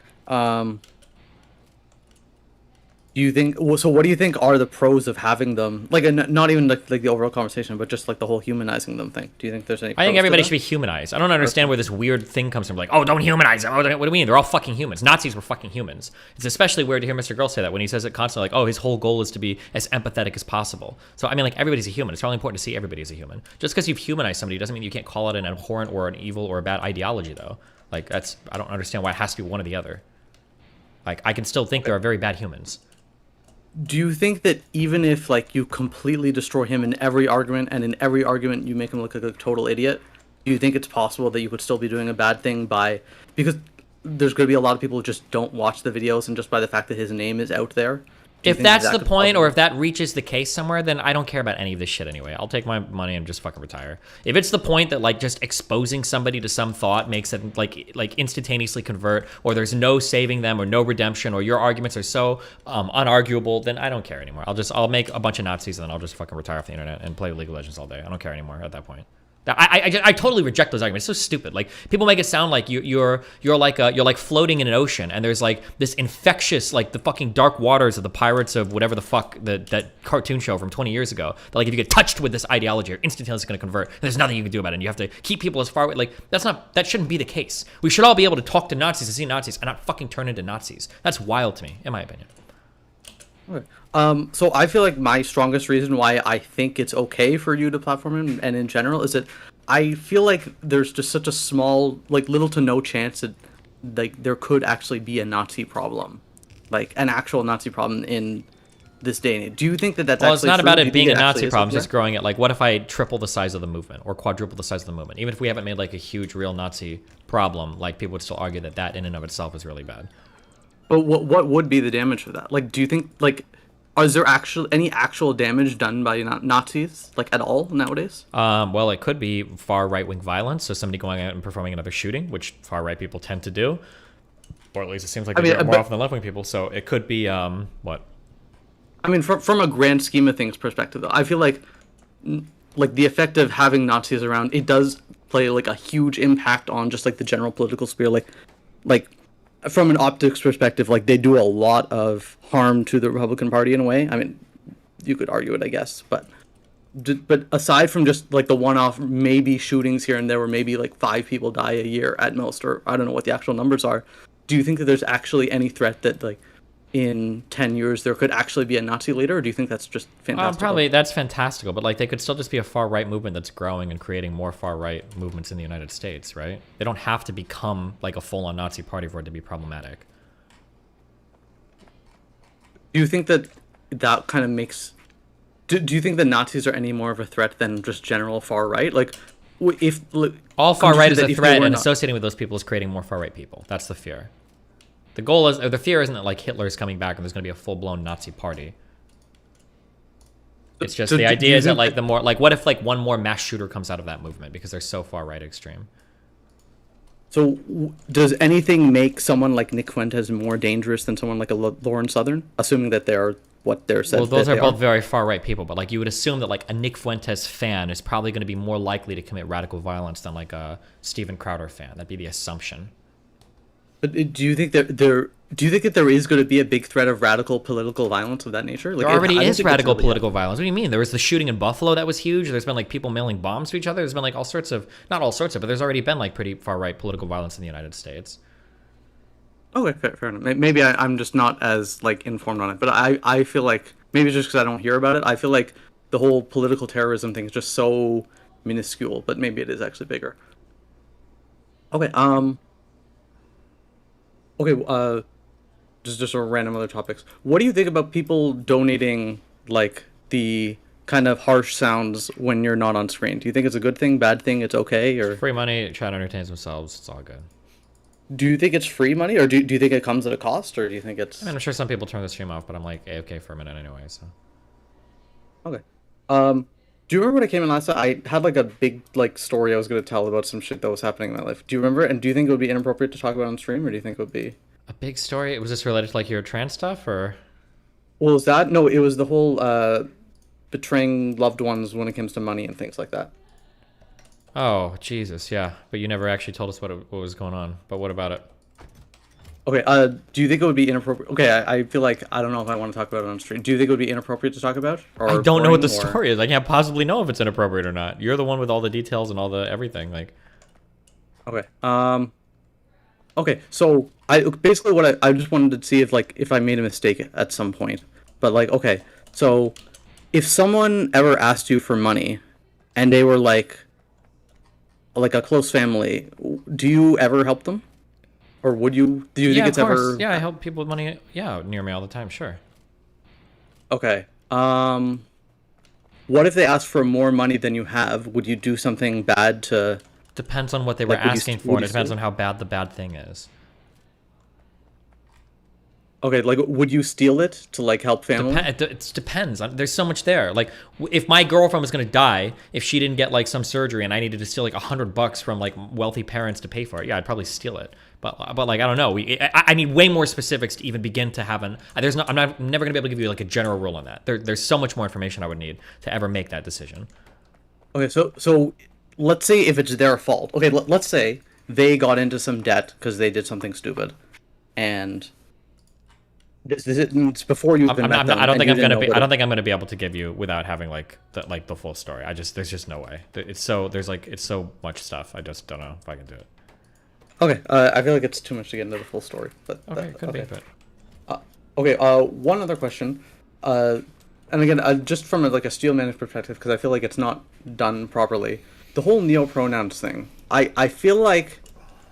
Do you think? So, what do you think are the pros of having them? Like, not even like the overall conversation, but just like the whole humanizing them thing. Do you think there's any? I think pros to everybody that? should be humanized. I don't understand where this weird thing comes from. Like, oh, don't humanize them. Oh, what do you mean? They're all fucking humans. Nazis were fucking humans. It's especially weird to hear Mr. Girl say that when he says it constantly. Like, oh, his whole goal is to be as empathetic as possible. So I mean, like, everybody's a human. It's really important to see everybody as a human. Just because you've humanized somebody doesn't mean you can't call it an abhorrent or an evil or a bad ideology, though. Like, that's I don't understand why it has to be one or the other. Like, I can still think there are very bad humans. Do you think that even if like you completely destroy him in every argument, and in every argument you make him look like a total idiot, do you think it's possible that you could still be doing a bad thing because there's going to be a lot of people who just don't watch the videos, and just by the fact that his name is out there? If that's the point, or if that reaches the case somewhere, then I don't care about any of this shit anyway. I'll take my money and just fucking retire. If it's the point that like just exposing somebody to some thought makes it like instantaneously convert, or there's no saving them or no redemption, or your arguments are so unarguable, then I don't care anymore. I'll make a bunch of Nazis and then I'll just fucking retire off the internet and play League of Legends all day. I don't care anymore at that point. I totally reject those arguments. It's so stupid. Like, people make it sound like you're like floating in an ocean, and there's like this infectious, like the fucking dark waters of the pirates of whatever the fuck that cartoon show from 20 years ago. That like if you get touched with this ideology, you're instantaneously going to convert. And there's nothing you can do about it. And you have to keep people as far away. Like, that shouldn't be the case. We should all be able to talk to Nazis and see Nazis and not fucking turn into Nazis. That's wild to me, in my opinion. Okay. So I feel like my strongest reason why I think it's okay for you to platform him, and in general, is that I feel like there's just such a small, like little to no chance that like there could actually be a Nazi problem, like an actual Nazi problem in this day and age. Do you think that that's well, actually it's not true? about Do you it being think a Nazi actually is problem, okay? just growing it. Like, what if I triple the size of the movement or quadruple the size of the movement? Even if we haven't made like a huge real Nazi problem, like people would still argue that that in and of itself is really bad. But what would be the damage for that? Like, do you think like is there any actual damage done by Nazis like at all nowadays? Well, it could be far right-wing violence, so somebody going out and performing another shooting, which far right people tend to do, or at least it seems like they do it more often than left-wing people. So it could be what? I mean, from a grand scheme of things perspective, though, I feel like the effect of having Nazis around, it does play like a huge impact on just like the general political sphere. Like from an optics perspective, like they do a lot of harm to the Republican Party in a way. I mean, you could argue it, I guess, but aside from just like the one-off maybe shootings here and there, where maybe like 5 people die a year at most, or I don't know what the actual numbers are, do you think that there's actually any threat that like in 10 years there could actually be a Nazi leader, or do you think that's just fantastical? Probably that's fantastical, but like they could still just be a far right movement that's growing and creating more far right movements in the United States, right? They don't have to become like a full-on Nazi party for it to be problematic. Do you think that kind of makes... Do you think that Nazis are any more of a threat than just general far right? Like, if... All far right is a threat, and associating with those people is creating more far right people. That's the fear. The goal is, or the fear isn't that like Hitler's coming back and there's going to be a full-blown Nazi party. It's just the idea is that like the more, like what if like one more mass shooter comes out of that movement because they're so far right extreme. So does anything make someone like Nick Fuentes more dangerous than someone like a Lauren Southern, assuming that they're what they're said? Well, those are both very far right people, but like you would assume that like a Nick Fuentes fan is probably going to be more likely to commit radical violence than like a Steven Crowder fan. That'd be the assumption. But do you think that there is going to be a big threat of radical political violence of that nature? Like, there already is radical political violence. What do you mean? There was the shooting in Buffalo that was huge. There's been like people mailing bombs to each other. There's been like all sorts of, not all sorts of, but there's already been like pretty far right political violence in the United States. Okay, fair enough. Maybe I'm just not as like informed on it, but I feel like maybe just because I don't hear about it, I feel like the whole political terrorism thing is just so minuscule, but maybe it is actually bigger. Okay, just a random other topics. What do you think about people donating like the kind of harsh sounds when you're not on screen? Do you think it's a good thing, bad thing, it's okay, or free money? Chat entertains themselves. It's all good. Do you think it's free money, or do you think it comes at a cost, or do you think it's? I mean, I'm sure some people turn the stream off, but I'm like AFK for a minute anyway. So. Okay. Do you remember when I came in last time? I had like a big like story I was going to tell about some shit that was happening in my life. Do you remember? And do you think it would be inappropriate to talk about on stream, or do you think it would be a big story? Was this related to like your trans stuff, or? Well, is that no? It was the whole betraying loved ones when it comes to money and things like that. Oh Jesus, yeah. But you never actually told us what was going on. But what about it? Okay, do you think it would be inappropriate? Okay, I feel like I don't know if I want to talk about it on stream. Do you think it would be inappropriate to talk about? Or I don't know what the boring, or- story is. I can't possibly know if it's inappropriate or not. You're the one with all the details and all the everything. Like, Okay. Okay, so I basically what I just wanted to see if I made a mistake at some point. But like, okay, so if someone ever asked you for money, and they were like a close family, do you ever help them? Or would you? Do you think it's of course. ever? Yeah, I help people with money. Yeah, near me all the time. Sure. Okay. What if they ask for more money than you have? Would you do something bad to? Depends on what they were Like, would you asking st- for, would and it you depends steal? on how bad the bad thing is. Okay, like would you steal it to like help family? It depends. There's so much there. Like, if my girlfriend was gonna die, if she didn't get like some surgery, and I needed to steal like $100 from like wealthy parents to pay for it, yeah, I'd probably steal it. But like I don't know. I need way more specifics to even begin to have an. There's no. I'm never gonna be able to give you like a general rule on that. There's so much more information I would need to ever make that decision. Okay, so let's say if it's their fault. Okay, let's say they got into some debt because they did something stupid, and it's before you've been met them. I don't think and you I'm didn't gonna know be. what I it- don't think I'm gonna be able to give you without having like the full story. There's just no way. It's so it's so much stuff. I just don't know if I can do it. Okay, I feel like it's too much to get into the full story, but Okay, could be, but okay. One other question, and again, just from like a steel managed perspective, because I feel like it's not done properly. The whole neo-pronouns thing, I feel like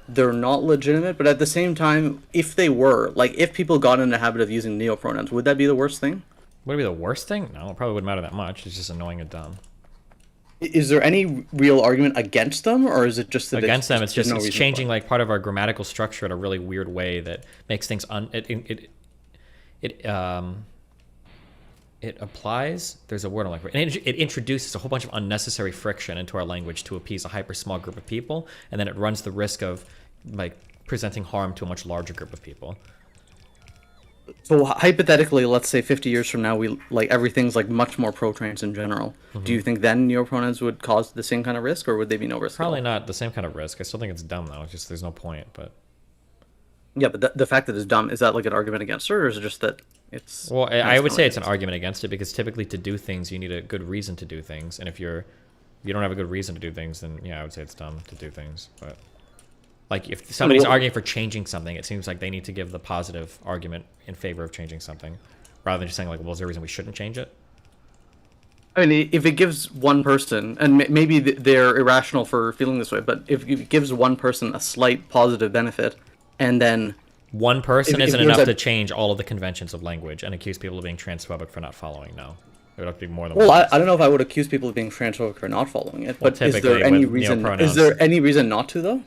they're not legitimate, but at the same time, if they were, like, if people got in the habit of using neo-pronouns, would that be the worst thing? Would it be the worst thing? No, it probably wouldn't matter that much. It's just annoying and dumb. Is there any real argument against them, or is it just that Against them, it's there's just no it's reason changing for it? like part of our grammatical structure in a really weird way that makes things it applies. There's a word I'm like, and it introduces a whole bunch of unnecessary friction into our language to appease a hyper small group of people, and then it runs the risk of like presenting harm to a much larger group of people. So hypothetically, let's say 50 years from now, we like everything's like much more pro-trans in general. Do you think then neo-pronouns would cause the same kind of risk, or would they be no risk? Probably not the same kind of risk. I still think it's dumb though. It's just there's no point. But yeah, but the fact that it's dumb, is that like an argument against it, or is it just that it's? well, I would say it's an argument against it because typically to do things you need a good reason to do things, and if you don't have a good reason to do things, then yeah, I would say it's dumb to do things. But like if somebody's arguing for changing something, it seems like they need to give the positive argument in favor of changing something, rather than just saying like, well, is there a reason we shouldn't change it? I mean, if it gives one person, and maybe they're irrational for feeling this way, but if it gives one person a slight positive benefit, and then one person if isn't there's enough a- to change all of the conventions of language and accuse people of being transphobic for not following. No, it would have to be more than Well, one. I don't know if I would accuse people of being transphobic or not following it, Well, but is typically there any with reason? neo-pronouns. Is there any reason not to though?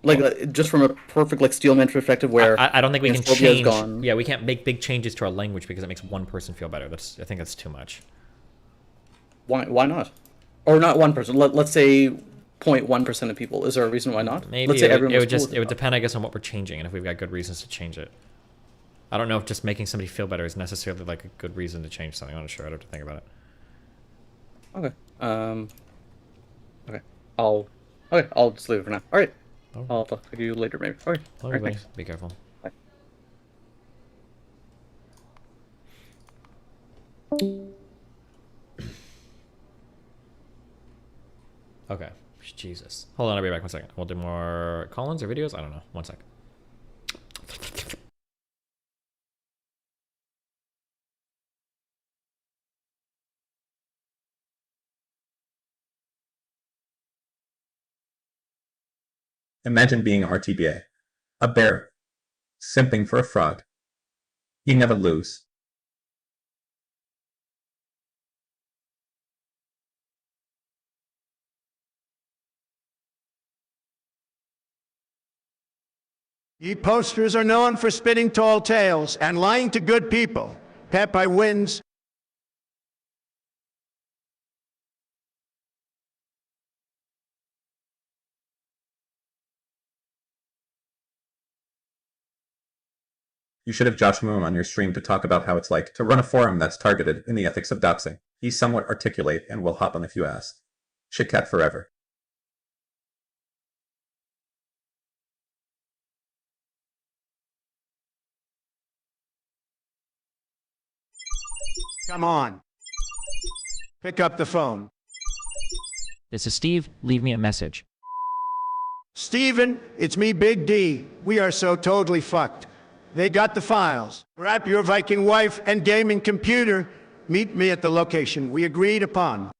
Like just from a perfect like steelman perspective, where I don't think we can transphobia is change. gone. Yeah, we can't make big changes to our language because it makes one person feel better. I think that's too much. Why not? Or not one person. Let's say 0.1% of people. Is there a reason why not? Maybe Let's say it would, everyone it was would cool just with it would depend, I guess, on what we're changing and if we've got good reasons to change it. I don't know if just making somebody feel better is necessarily like a good reason to change something. I'm not sure. I'd have to think about it. Okay. Okay. I'll just leave it for now. All right. Oh. I'll talk to you later, maybe. All right. All right. Okay, Thanks. be careful. Bye. Okay. Jesus. Hold on, I'll be back 1 second. We'll do more call-ins or videos? I don't know. 1 sec. Imagine being RTBA. A bear. Simping for a frog. You never lose. Ye posters are known for spitting tall tales and lying to good people. Pat by wins. You should have Josh Moon on your stream to talk about how it's like to run a forum that's targeted in the ethics of doxing. He's somewhat articulate and will hop on if you ask. Shitcat forever. Come on. Pick up the phone. This is Steve. Leave me a message. Steven, it's me, Big D. We are so totally fucked. They got the files. Wrap your Viking wife and gaming computer. Meet me at the location we agreed upon.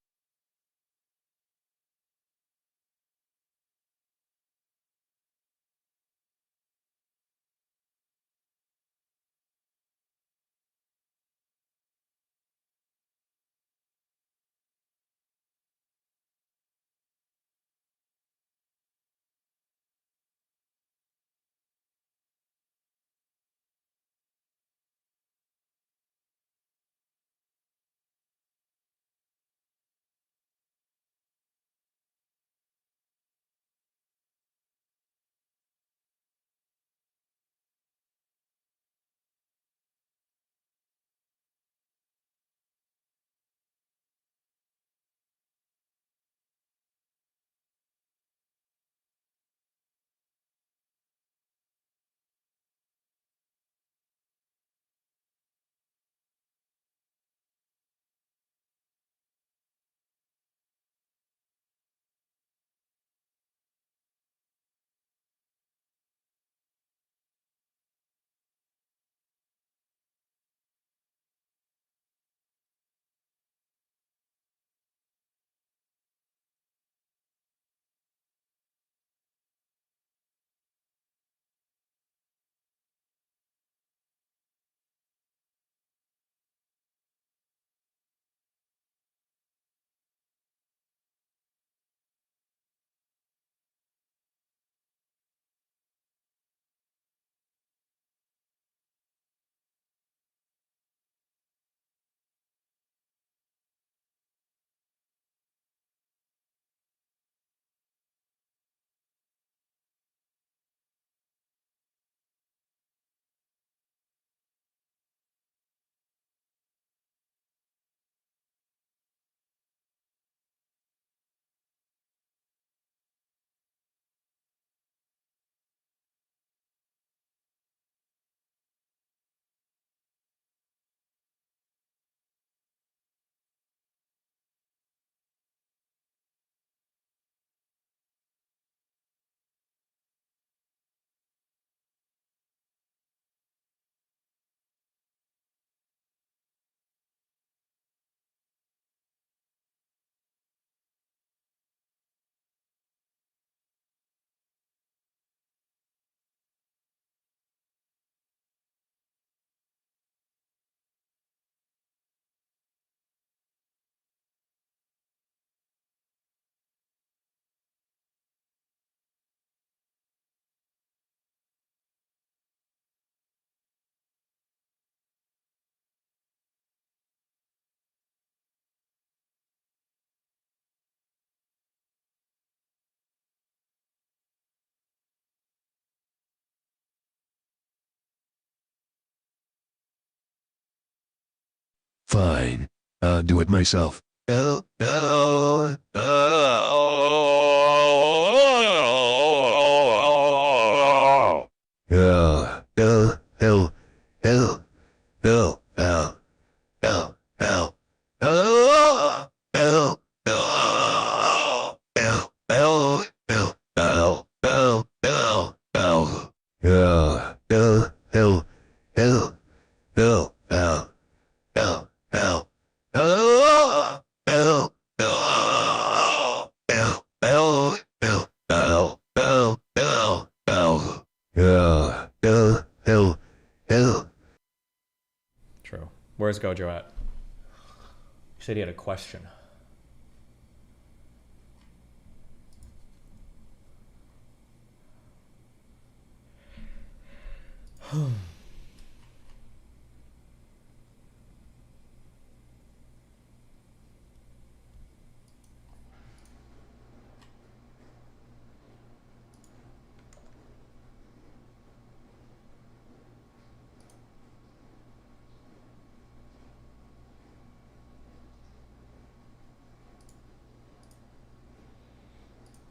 Fine. I'll do it myself. True. Where's Gojo at? He said he had a question.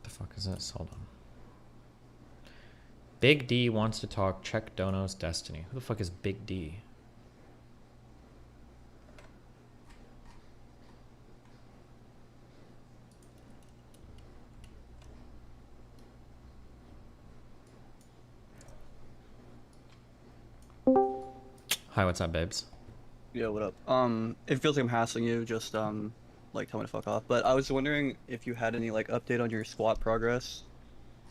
The fuck is this? Hold on. Big D wants to talk. Check Dono's Destiny. Who the fuck is Big D? Hi, what's up, babes? Yo, what up? It feels like I'm hassling you, just like tell me to fuck off. But I was wondering if you had any like update on your squat progress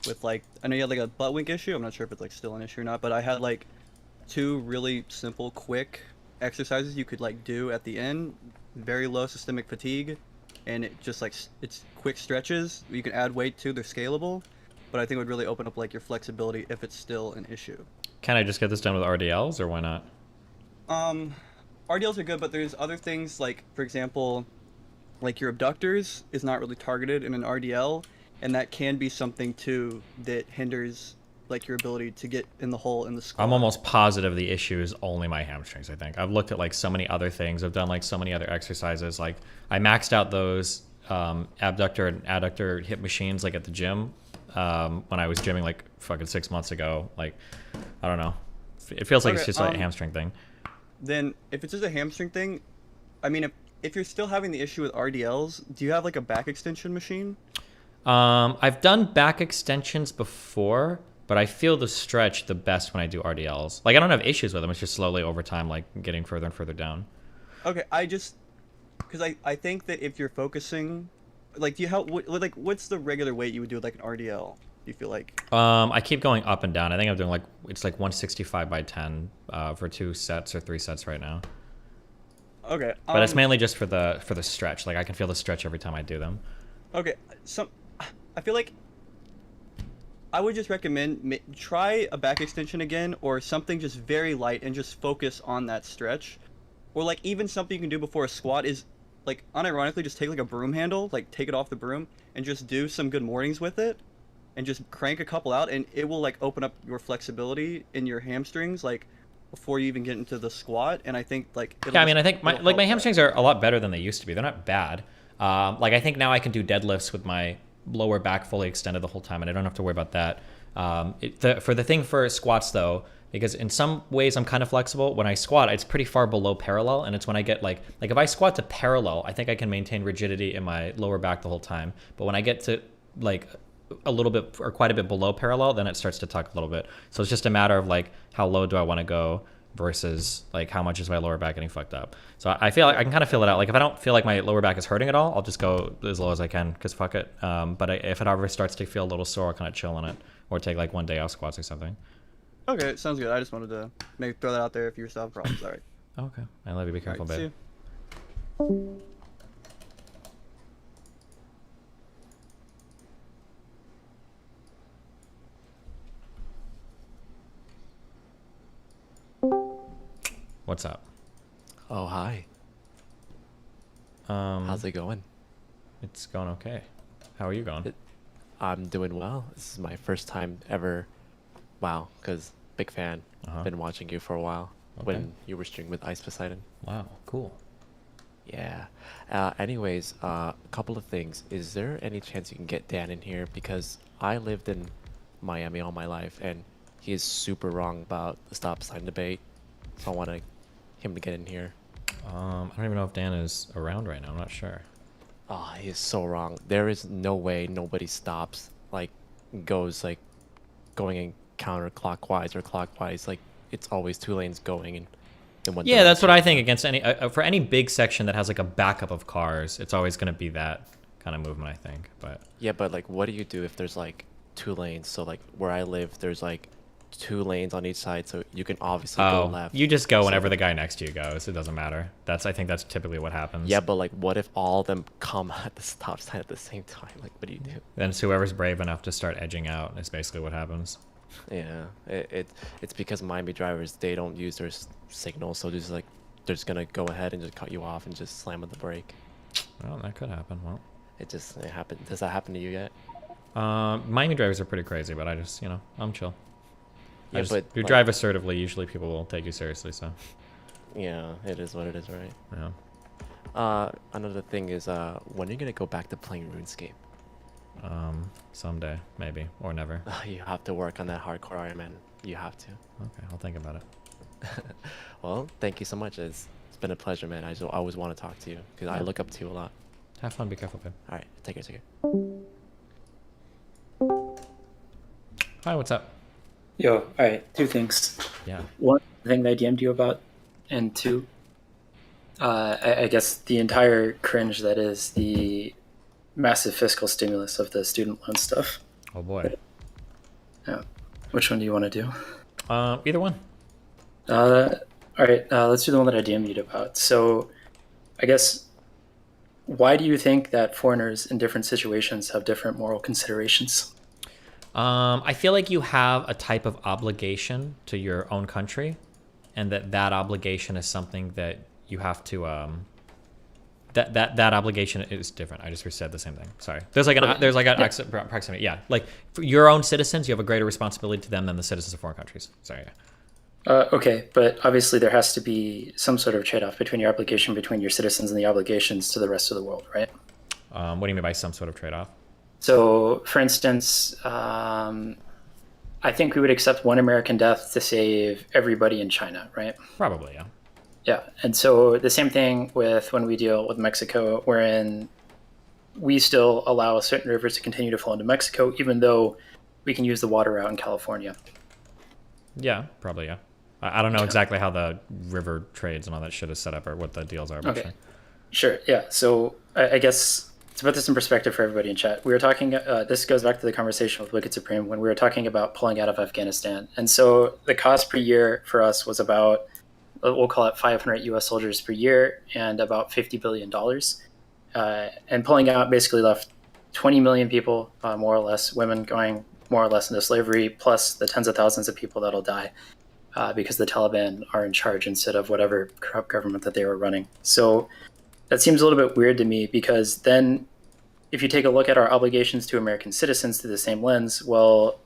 with like, I know you had like a butt wink issue. I'm not sure if it's like still an issue or not, but I had like 2 really simple, quick exercises you could like do at the end, very low systemic fatigue, and it just like it's quick stretches. You can add weight to, they're scalable, but I think it would really open up like your flexibility if it's still an issue. Can I just get this done with RDLs, or why not? RDLs are good, but there's other things like, for example, like your abductors is not really targeted in an RDL, and that can be something too that hinders like your ability to get in the hole in the squat. I'm almost positive the issue is only my hamstrings, I think. I've looked at like so many other things. I've done like so many other exercises. Like I maxed out those abductor and adductor hip machines like at the gym when I was gymming like fucking 6 months ago. Like, I don't know. It feels like it's just like a hamstring thing. Then if it's just a hamstring thing, I mean, if you're still having the issue with RDLs, do you have like a back extension machine? I've done back extensions before, but I feel the stretch the best when I do RDLs. Like I don't have issues with them. It's just slowly over time, like getting further and further down. Okay, because I think that if you're focusing, like, do you have like what's the regular weight you would do with like an RDL? Do you feel like? I keep going up and down. I think I'm doing like it's like 165 by 10 for 2 sets or 3 sets right now. Okay. But it's mainly just for the stretch. Like I can feel the stretch every time I do them. Okay, I feel like I would just recommend try a back extension again, or something just very light and just focus on that stretch. Or like even something you can do before a squat is like unironically just take like a broom handle, like take it off the broom and just do some good mornings with it and just crank a couple out, and it will like open up your flexibility in your hamstrings like before you even get into the squat. And I think like yeah, I mean I think my hamstrings are a lot better than they used to be. They're not bad. Like I think now I can do deadlifts with my lower back fully extended the whole time, and I don't have to worry about that. For squats though, because in some ways I'm kind of flexible. When I squat, it's pretty far below parallel, and it's when I get like if I squat to parallel, I think I can maintain rigidity in my lower back the whole time. But when I get to like a little bit or quite a bit below parallel, then it starts to tuck a little bit. So it's just a matter of like how low do I want to go versus like how much is my lower back getting fucked up. So I feel like I can kind of feel it out. Like if I don't feel like my lower back is hurting at all, I'll just go as low as I can because fuck it. But if it ever starts to feel a little sore, I'll kind of chill on it or take like 1 day off squats or something. Okay, sounds good. I just wanted to maybe throw that out there if you still have problems. All right. Okay. I love you. Be careful, babe. See you. What's up? Oh, hi. How's it going? It's going okay. How are you going? I'm doing well. This is my first time ever. Wow, because big fan. Been watching you for a while when you were streaming with Ice Poseidon. Wow, cool. Yeah. Anyways, a couple of things. Is there any chance you can get Dan in here? Because I lived in Miami all my life, and he is super wrong about the stop sign debate. So I want him to get in here. I don't even know if Dan is around right now. I'm not sure. Oh, he is so wrong. There is no way nobody stops, like, goes, like, going in counterclockwise or clockwise. Like, it's always 2 lanes going in one Yeah, that's what I think against any, for any big section that has, like, a backup of cars, it's always going to be that kind of movement, I think. But yeah, but, like, what do you do if there's, like, 2 lanes? So, like, where I live, there's, like, 2 lanes on each side, so you can obviously go left. You just go whenever the guy next to you goes. It doesn't matter. I think that's typically what happens. Yeah, but like, what if all of them come at the stop sign at the same time? Like, what do you do? Then it's whoever's brave enough to start edging out is basically what happens. Yeah, it's because Miami drivers, they don't use their signal, so just like they're just gonna go ahead and just cut you off and just slam on the brake. Well, that could happen. Well, it happened. Does that happen to you yet? Miami drivers are pretty crazy, but I just, I'm chill. Yeah, but if you drive assertively, usually people will take you seriously. So. Yeah, it is what it is, right? Yeah. Another thing is, when are you gonna go back to playing RuneScape? Someday, maybe, or never. You have to work on that hardcore Iron Man. You have to. Okay, I'll think about it. Well, thank you so much. It's been a pleasure, man. I always want to talk to you because I look up to you a lot. Have fun. Be careful, babe. All right, take care. Hi, what's up? Yo, alright, 2 things. Yeah. One thing that I DM'd you about and two, I guess the entire cringe that is the massive fiscal stimulus of the student loan stuff. Oh boy. Yeah. Which one do you want to do? Either one. All right, let's do the one that I DM'd you about. So, I guess, why do you think that foreigners in different situations have different moral considerations? I feel like you have a type of obligation to your own country, and that obligation is something that you have to that obligation is different. I just said the same thing. Sorry. There's like an proximity. Yeah, like for your own citizens, you have a greater responsibility to them than the citizens of foreign countries. Sorry. Okay, but obviously there has to be some sort of trade-off between your obligation between your citizens and the obligations to the rest of the world, right? What do you mean by some sort of trade-off? So, for instance, I think we would accept one American death to save everybody in China, right? Probably, yeah. Yeah, and so the same thing with when we deal with Mexico, wherein we still allow certain rivers to continue to flow into Mexico, even though we can use the water out in California. Yeah, probably, yeah. I don't know exactly how the river trades and all that shit is set up or what the deals are. But okay. Sure, yeah. So I guess to put this in perspective for everybody in chat, we were talking, this goes back to the conversation with Wicked Supreme when we were talking about pulling out of Afghanistan. And so the cost per year for us was about, we'll call it 500 US soldiers per year and about $50 billion. And pulling out basically left 20 million people, more or less, women going more or less into slavery, plus the tens of thousands of people that'll die because the Taliban are in charge instead of whatever corrupt government that they were running. So that seems a little bit weird to me, because then if you take a look at our obligations to American citizens through the same lens, well,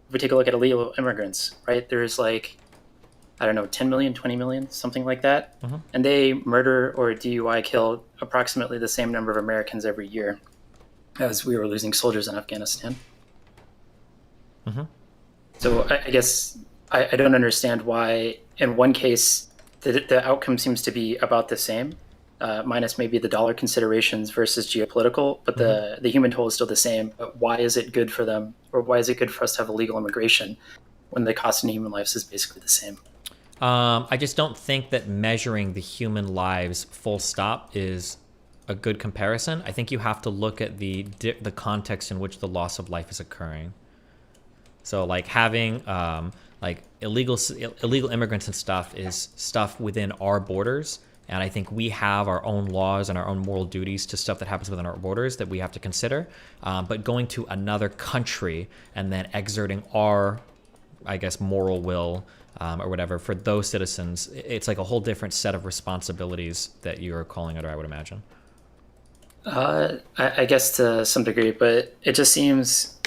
if we take a look at illegal immigrants, right, there's like, I don't know, 10 million, 20 million, something like that. Mm-hmm. And they murder or DUI kill approximately the same number of Americans every year as we were losing soldiers in Afghanistan. Mm-hmm. So I guess I don't understand why in one case the outcome seems to be about the same, minus maybe the dollar considerations versus geopolitical, but the human toll is still the same. But why is it good for them, or why is it good for us to have illegal immigration when the cost in human lives is basically the same? I just don't think that measuring the human lives full stop is a good comparison. I think you have to look at the context in which the loss of life is occurring. So like having like illegal immigrants and stuff is stuff within our borders. And I think we have our own laws and our own moral duties to stuff that happens within our borders that we have to consider. But going to another country and then exerting our, I guess, moral will or whatever for those citizens, it's like a whole different set of responsibilities that you're calling under, I would imagine. I guess to some degree, but it just seems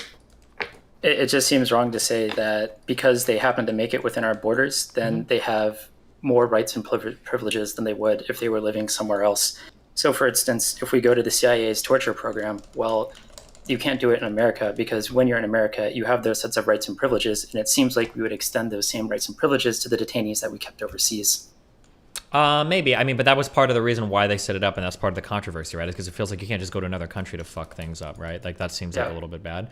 wrong to say that because they happen to make it within our borders, then they have more rights and privileges than they would if they were living somewhere else. So, for instance, if we go to the CIA's torture program, well, you can't do it in America because when you're in America, you have those sets of rights and privileges, and it seems like we would extend those same rights and privileges to the detainees that we kept overseas. Maybe. I mean, but that was part of the reason why they set it up, and that's part of the controversy, right? Because it feels like you can't just go to another country to fuck things up, right? Like that seems like a little bit bad.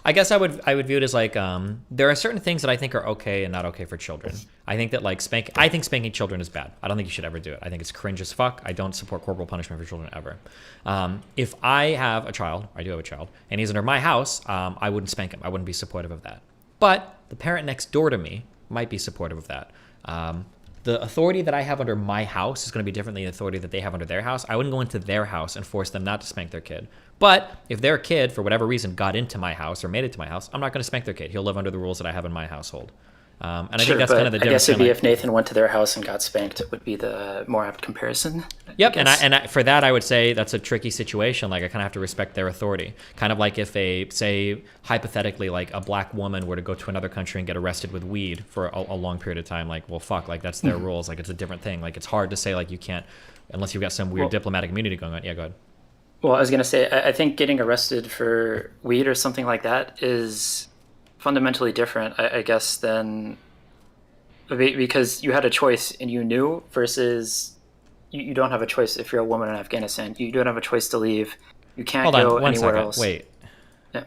I guess I would view it as like there are certain things that I think are okay and not okay for children. I think that like spanking children is bad. I don't think you should ever do it. I think it's cringe as fuck. I don't support corporal punishment for children ever. If I have a child, I do have a child, and he's under my house, I wouldn't spank him. I wouldn't be supportive of that. But the parent next door to me might be supportive of that. The authority that I have under my house is going to be different than the authority that they have under their house. I wouldn't go into their house and force them not to spank their kid. But if their kid, for whatever reason, got into my house or made it to my house, I'm not going to spank their kid. He'll live under the rules that I have in my household. And I think that's kind of the difference. I guess it'd be if Nathan went to their house and got spanked would be the more apt comparison. Yep, and for that I would say that's a tricky situation. Like I kind of have to respect their authority. Kind of like if say hypothetically like a black woman were to go to another country and get arrested with weed for a long period of time. Like, well, fuck, like that's their rules. Like it's a different thing. Like it's hard to say like you can't unless you've got some weird diplomatic immunity going on. Yeah, go ahead. Well, I was gonna say I think getting arrested for weed or something like that is fundamentally different, I guess, than because you had a choice and you knew versus you don't have a choice if you're a woman in Afghanistan. You don't have a choice to leave. You can't go anywhere else. Wait. Yeah.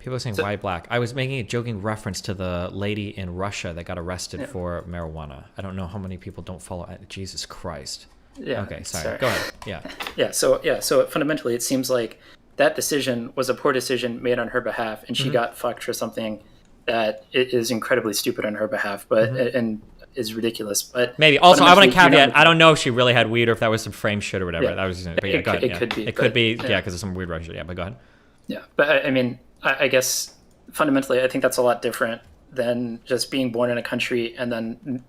People are saying, why black? I was making a joking reference to the lady in Russia that got arrested for marijuana. I don't know how many people don't follow. Jesus Christ. Yeah. Okay, sorry. Go ahead. Yeah. So fundamentally, it seems like that decision was a poor decision made on her behalf, and she got fucked for something that is incredibly stupid on her behalf, but and is ridiculous. But maybe also I want to caveat. I don't know if she really had weed or if that was some frame shit or whatever. Yeah. That was, but yeah, go ahead. It could be. It could be. Yeah, because of some weird Russian. Yeah, but go ahead. Yeah, but I mean, I guess fundamentally, I think that's a lot different than just being born in a country and then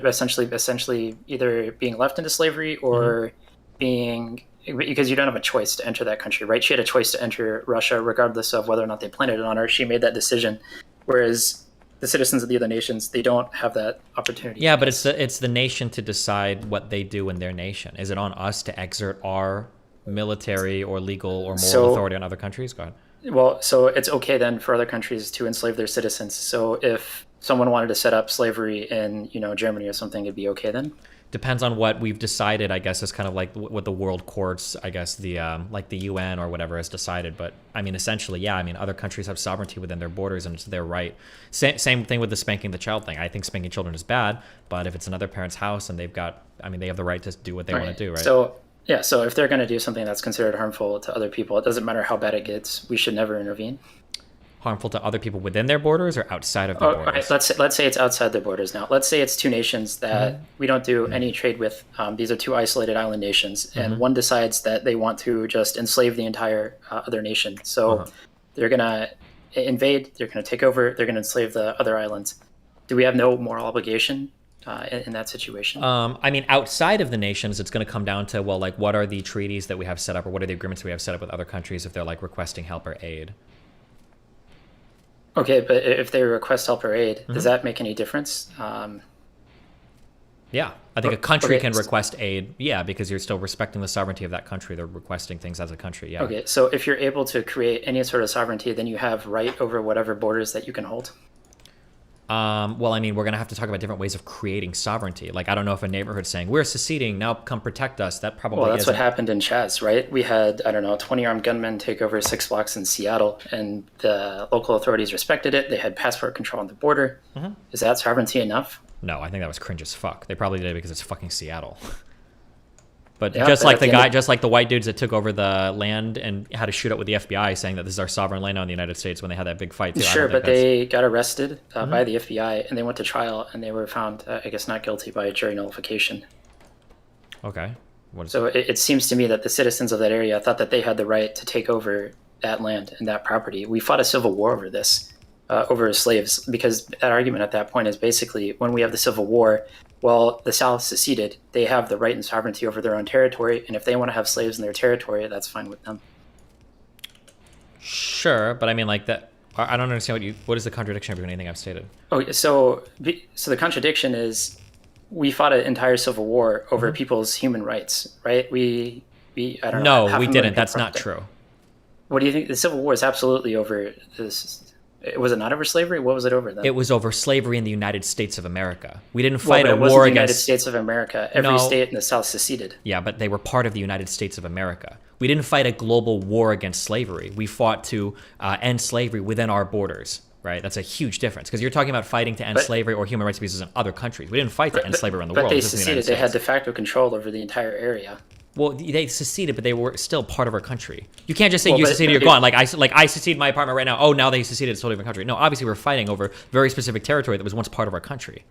essentially either being left into slavery or being, because you don't have a choice to enter that country, right? She had a choice to enter Russia regardless of whether or not they planted it on her. She made that decision, whereas the citizens of the other nations, they don't have that opportunity. Yeah, but it's the nation to decide what they do in their nation. Is it on us to exert our military or legal or moral authority on other countries? Go ahead. Well, so it's okay then for other countries to enslave their citizens. So if someone wanted to set up slavery in, Germany or something, it'd be okay then? Depends on what we've decided, I guess, is kind of like what the world courts, I guess, the like the UN or whatever has decided. But I mean, essentially, yeah, I mean, other countries have sovereignty within their borders and it's their right. Same thing with the spanking the child thing. I think spanking children is bad, but if it's another parent's house and they have the right to do what they want to do, right? So, yeah, so if they're going to do something that's considered harmful to other people, it doesn't matter how bad it gets, we should never intervene. Harmful to other people within their borders or outside of their borders? Right. Let's say it's outside their borders now. Let's say it's two nations that we don't do any trade with. These are two isolated island nations, and one decides that they want to just enslave the entire other nation. So they're going to invade, they're going to take over, they're going to enslave the other islands. Do we have no moral obligation in that situation? I mean, outside of the nations, it's going to come down to, well, like, what are the treaties that we have set up, or what are the agreements we have set up with other countries if they're like requesting help or aid? Okay, but if they request help or aid, does that make any difference? Yeah, I think a country can request aid, because you're still respecting the sovereignty of that country. They're requesting things as a country, yeah. Okay, so if you're able to create any sort of sovereignty, then you have right over whatever borders that you can hold? Well, I mean, we're going to have to talk about different ways of creating sovereignty. Like, I don't know if a neighborhood's saying, we're seceding, now come protect us. That probably Well, that's what happened in Chaz, right? We had, 20 armed gunmen take over 6 blocks in Seattle, and the local authorities respected it. They had passport control on the border. Is that sovereignty enough? No, I think that was cringe as fuck. They probably did it because it's fucking Seattle. But Yeah, just but like just like the white dudes that took over the land and had a shootout with the FBI saying that this is our sovereign land now in the United States when they had that big fight too. Sure, but they got arrested by the FBI and they went to trial and they were found, I guess, not guilty by jury nullification. Okay. So it seems to me that the citizens of that area thought that they had the right to take over that land and that property. We fought a civil war over this, over slaves, because that argument at that point is basically when we have the Civil War, well, the South seceded, they have the right and sovereignty over their own territory, and if they want to have slaves in their territory, that's fine with them. Sure, but I mean, like that. I don't understand what is the contradiction between anything I've stated. Oh, so the contradiction is we fought an entire civil war over people's human rights, right? We I don't know. No, we didn't. That's not true. What do you think? The Civil War is absolutely over this. Was it not over slavery? What was it over then? It was over slavery in the United States of America. We didn't fight a war against the against United States of America. Every state in the South seceded. Yeah, but they were part of the United States of America. We didn't fight a global war against slavery. We fought to end slavery within our borders, right? That's a huge difference because you're talking about fighting to end slavery or human rights abuses in other countries. We didn't fight to end slavery around the world. But they seceded. They had de facto control over the entire area. Well, they seceded, but they were still part of our country. You can't just say you seceded, you're gone. Like I seceded my apartment right now. Oh, now they seceded, it's a totally different country. No, obviously we're fighting over very specific territory that was once part of our country.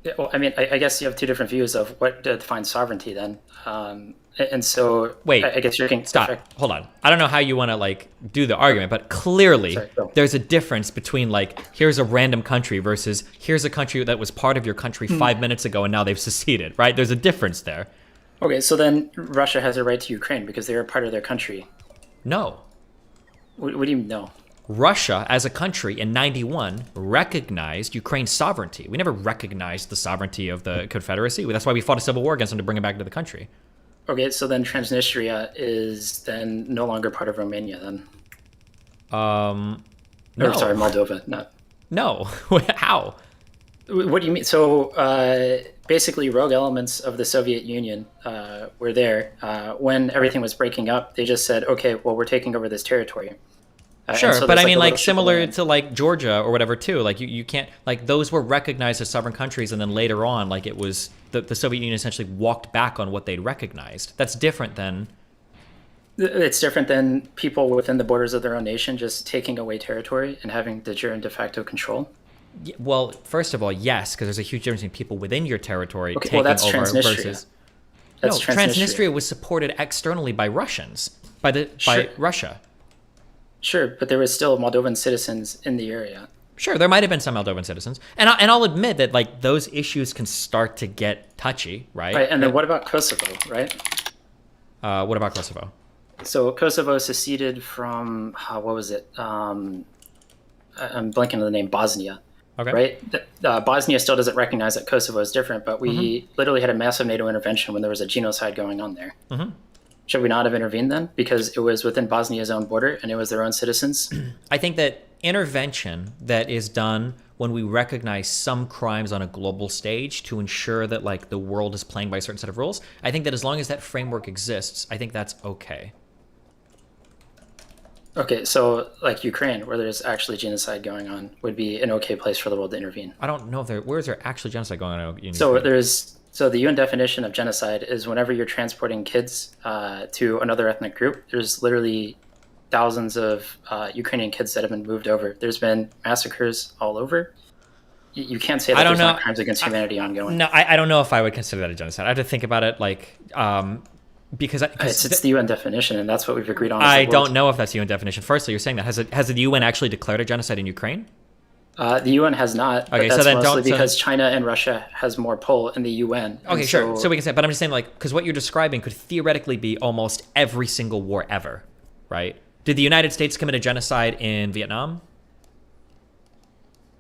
Yeah, well, I mean, I guess you have two different views of what defines sovereignty then. And so wait, I guess you can stop. Hold on. I don't know how you want to like do the argument, but clearly there's a difference between like here's a random country versus here's a country that was part of your country 5 minutes ago and now they've seceded, right? There's a difference there. Okay, so then Russia has a right to Ukraine because they are part of their country. No. What do you mean no? Russia, as a country in '91, recognized Ukraine's sovereignty. We never recognized the sovereignty of the Confederacy. That's why we fought a civil war against them to bring it back into the country. Okay, so then Transnistria is then no longer part of Romania then? No. Or, sorry, Moldova. Not. No. How? What do you mean? So basically, rogue elements of the Soviet Union were there when everything was breaking up. They just said, "Okay, well, we're taking over this territory." Sure, so but there's, I mean, a like little similar trickle to like Georgia or whatever too. Like you can't like those were recognized as sovereign countries, and then later on, like it was the Soviet Union essentially walked back on what they'd recognized. That's different than. It's different than people within the borders of their own nation just taking away territory and having de jure and de facto control. Well, first of all, yes, because there's a huge difference between people within your territory Okay, taking well, that's over Transnistria. versus. That's No, Transnistria was supported externally by Russians, by Russia. Sure, but there was still Moldovan citizens in the area. Sure, there might have been some Moldovan citizens, and I'll admit that like those issues can start to get touchy, right? Right, and then what about Kosovo, right? What about Kosovo? So Kosovo seceded from what was it? I'm blanking on the name. Bosnia. Okay. Right. Bosnia still doesn't recognize that Kosovo is different, but we literally had a massive NATO intervention when there was a genocide going on there. Should we not have intervened then? Because it was within Bosnia's own border and it was their own citizens? I think that intervention that is done when we recognize some crimes on a global stage to ensure that like the world is playing by a certain set of rules, I think that as long as that framework exists, I think that's okay. Okay, so like Ukraine, where there's actually genocide going on, would be an okay place for the world to intervene. I don't know if where is there actually genocide going on in So Ukraine? So the UN definition of genocide is whenever you're transporting kids to another ethnic group. There's literally thousands of Ukrainian kids that have been moved over. There's been massacres all over. You can't say that there's not crimes against humanity ongoing. No, I don't know if I would consider that a genocide. I have to think about it, like, because it's the UN definition, and that's what we've agreed on. I don't know if that's the UN definition. Firstly, you're saying that has the UN actually declared a genocide in Ukraine? The UN has not. Okay, but that's so then mostly because China and Russia has more pull in the UN. Okay, sure. So we can say, but I'm just saying, like, because what you're describing could theoretically be almost every single war ever, right? Did the United States commit a genocide in Vietnam?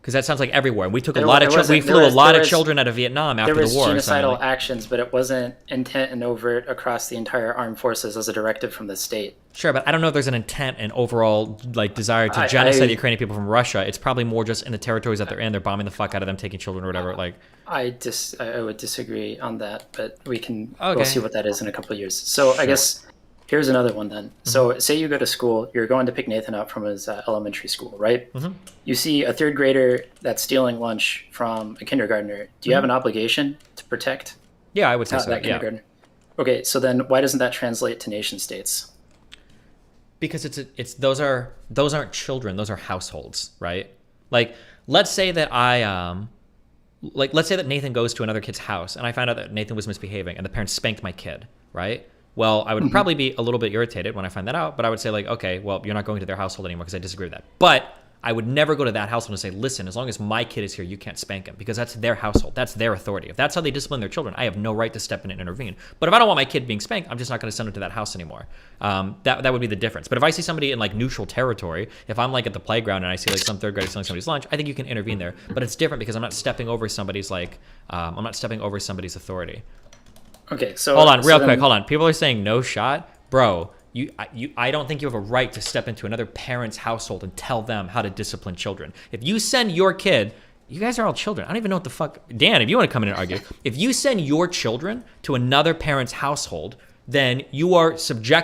Because that sounds like everywhere. We took a lot of we flew a lot of children out of Vietnam after the war. There was genocidal actions, but it wasn't intent and overt across the entire armed forces as a directive from the state. Sure, but I don't know if there's an intent and overall like desire to genocide Ukrainian people from Russia. It's probably more just in the territories that they're in. They're bombing the fuck out of them, taking children or whatever. Like, I would disagree on that, but we'll see what that is in a couple of years. So I guess here's another one then. So say you go to school, you're going to pick Nathan up from his elementary school, right? You see a third grader that's stealing lunch from a kindergartner. Do you have an obligation to protect? Yeah, I would say so. That kindergartner. Okay, so then why doesn't that translate to nation states? Because those aren't children, those are households, right? Like, let's say that let's say that Nathan goes to another kid's house and I find out that Nathan was misbehaving and the parents spanked my kid, right? Well, I would probably be a little bit irritated when I find that out, but I would say like, okay, well, you're not going to their household anymore because I disagree with that. But I would never go to that household and say, listen, as long as my kid is here, you can't spank him, because that's their household. That's their authority. If that's how they discipline their children, I have no right to step in and intervene. But if I don't want my kid being spanked, I'm just not going to send him to that house anymore. That would be the difference. But if I see somebody in like neutral territory, if I'm like at the playground and I see like some third grader stealing somebody's lunch, I think you can intervene there. But it's different because I'm not stepping over somebody's authority. Okay, so hold on, real quick, hold on. People are saying no shot, bro. I don't think you have a right to step into another parent's household and tell them how to discipline children. If you send your kid, you guys are all children. I don't even know what the fuck. Dan, if you want to come in and argue, if you send your children to another parent's household, then you are subject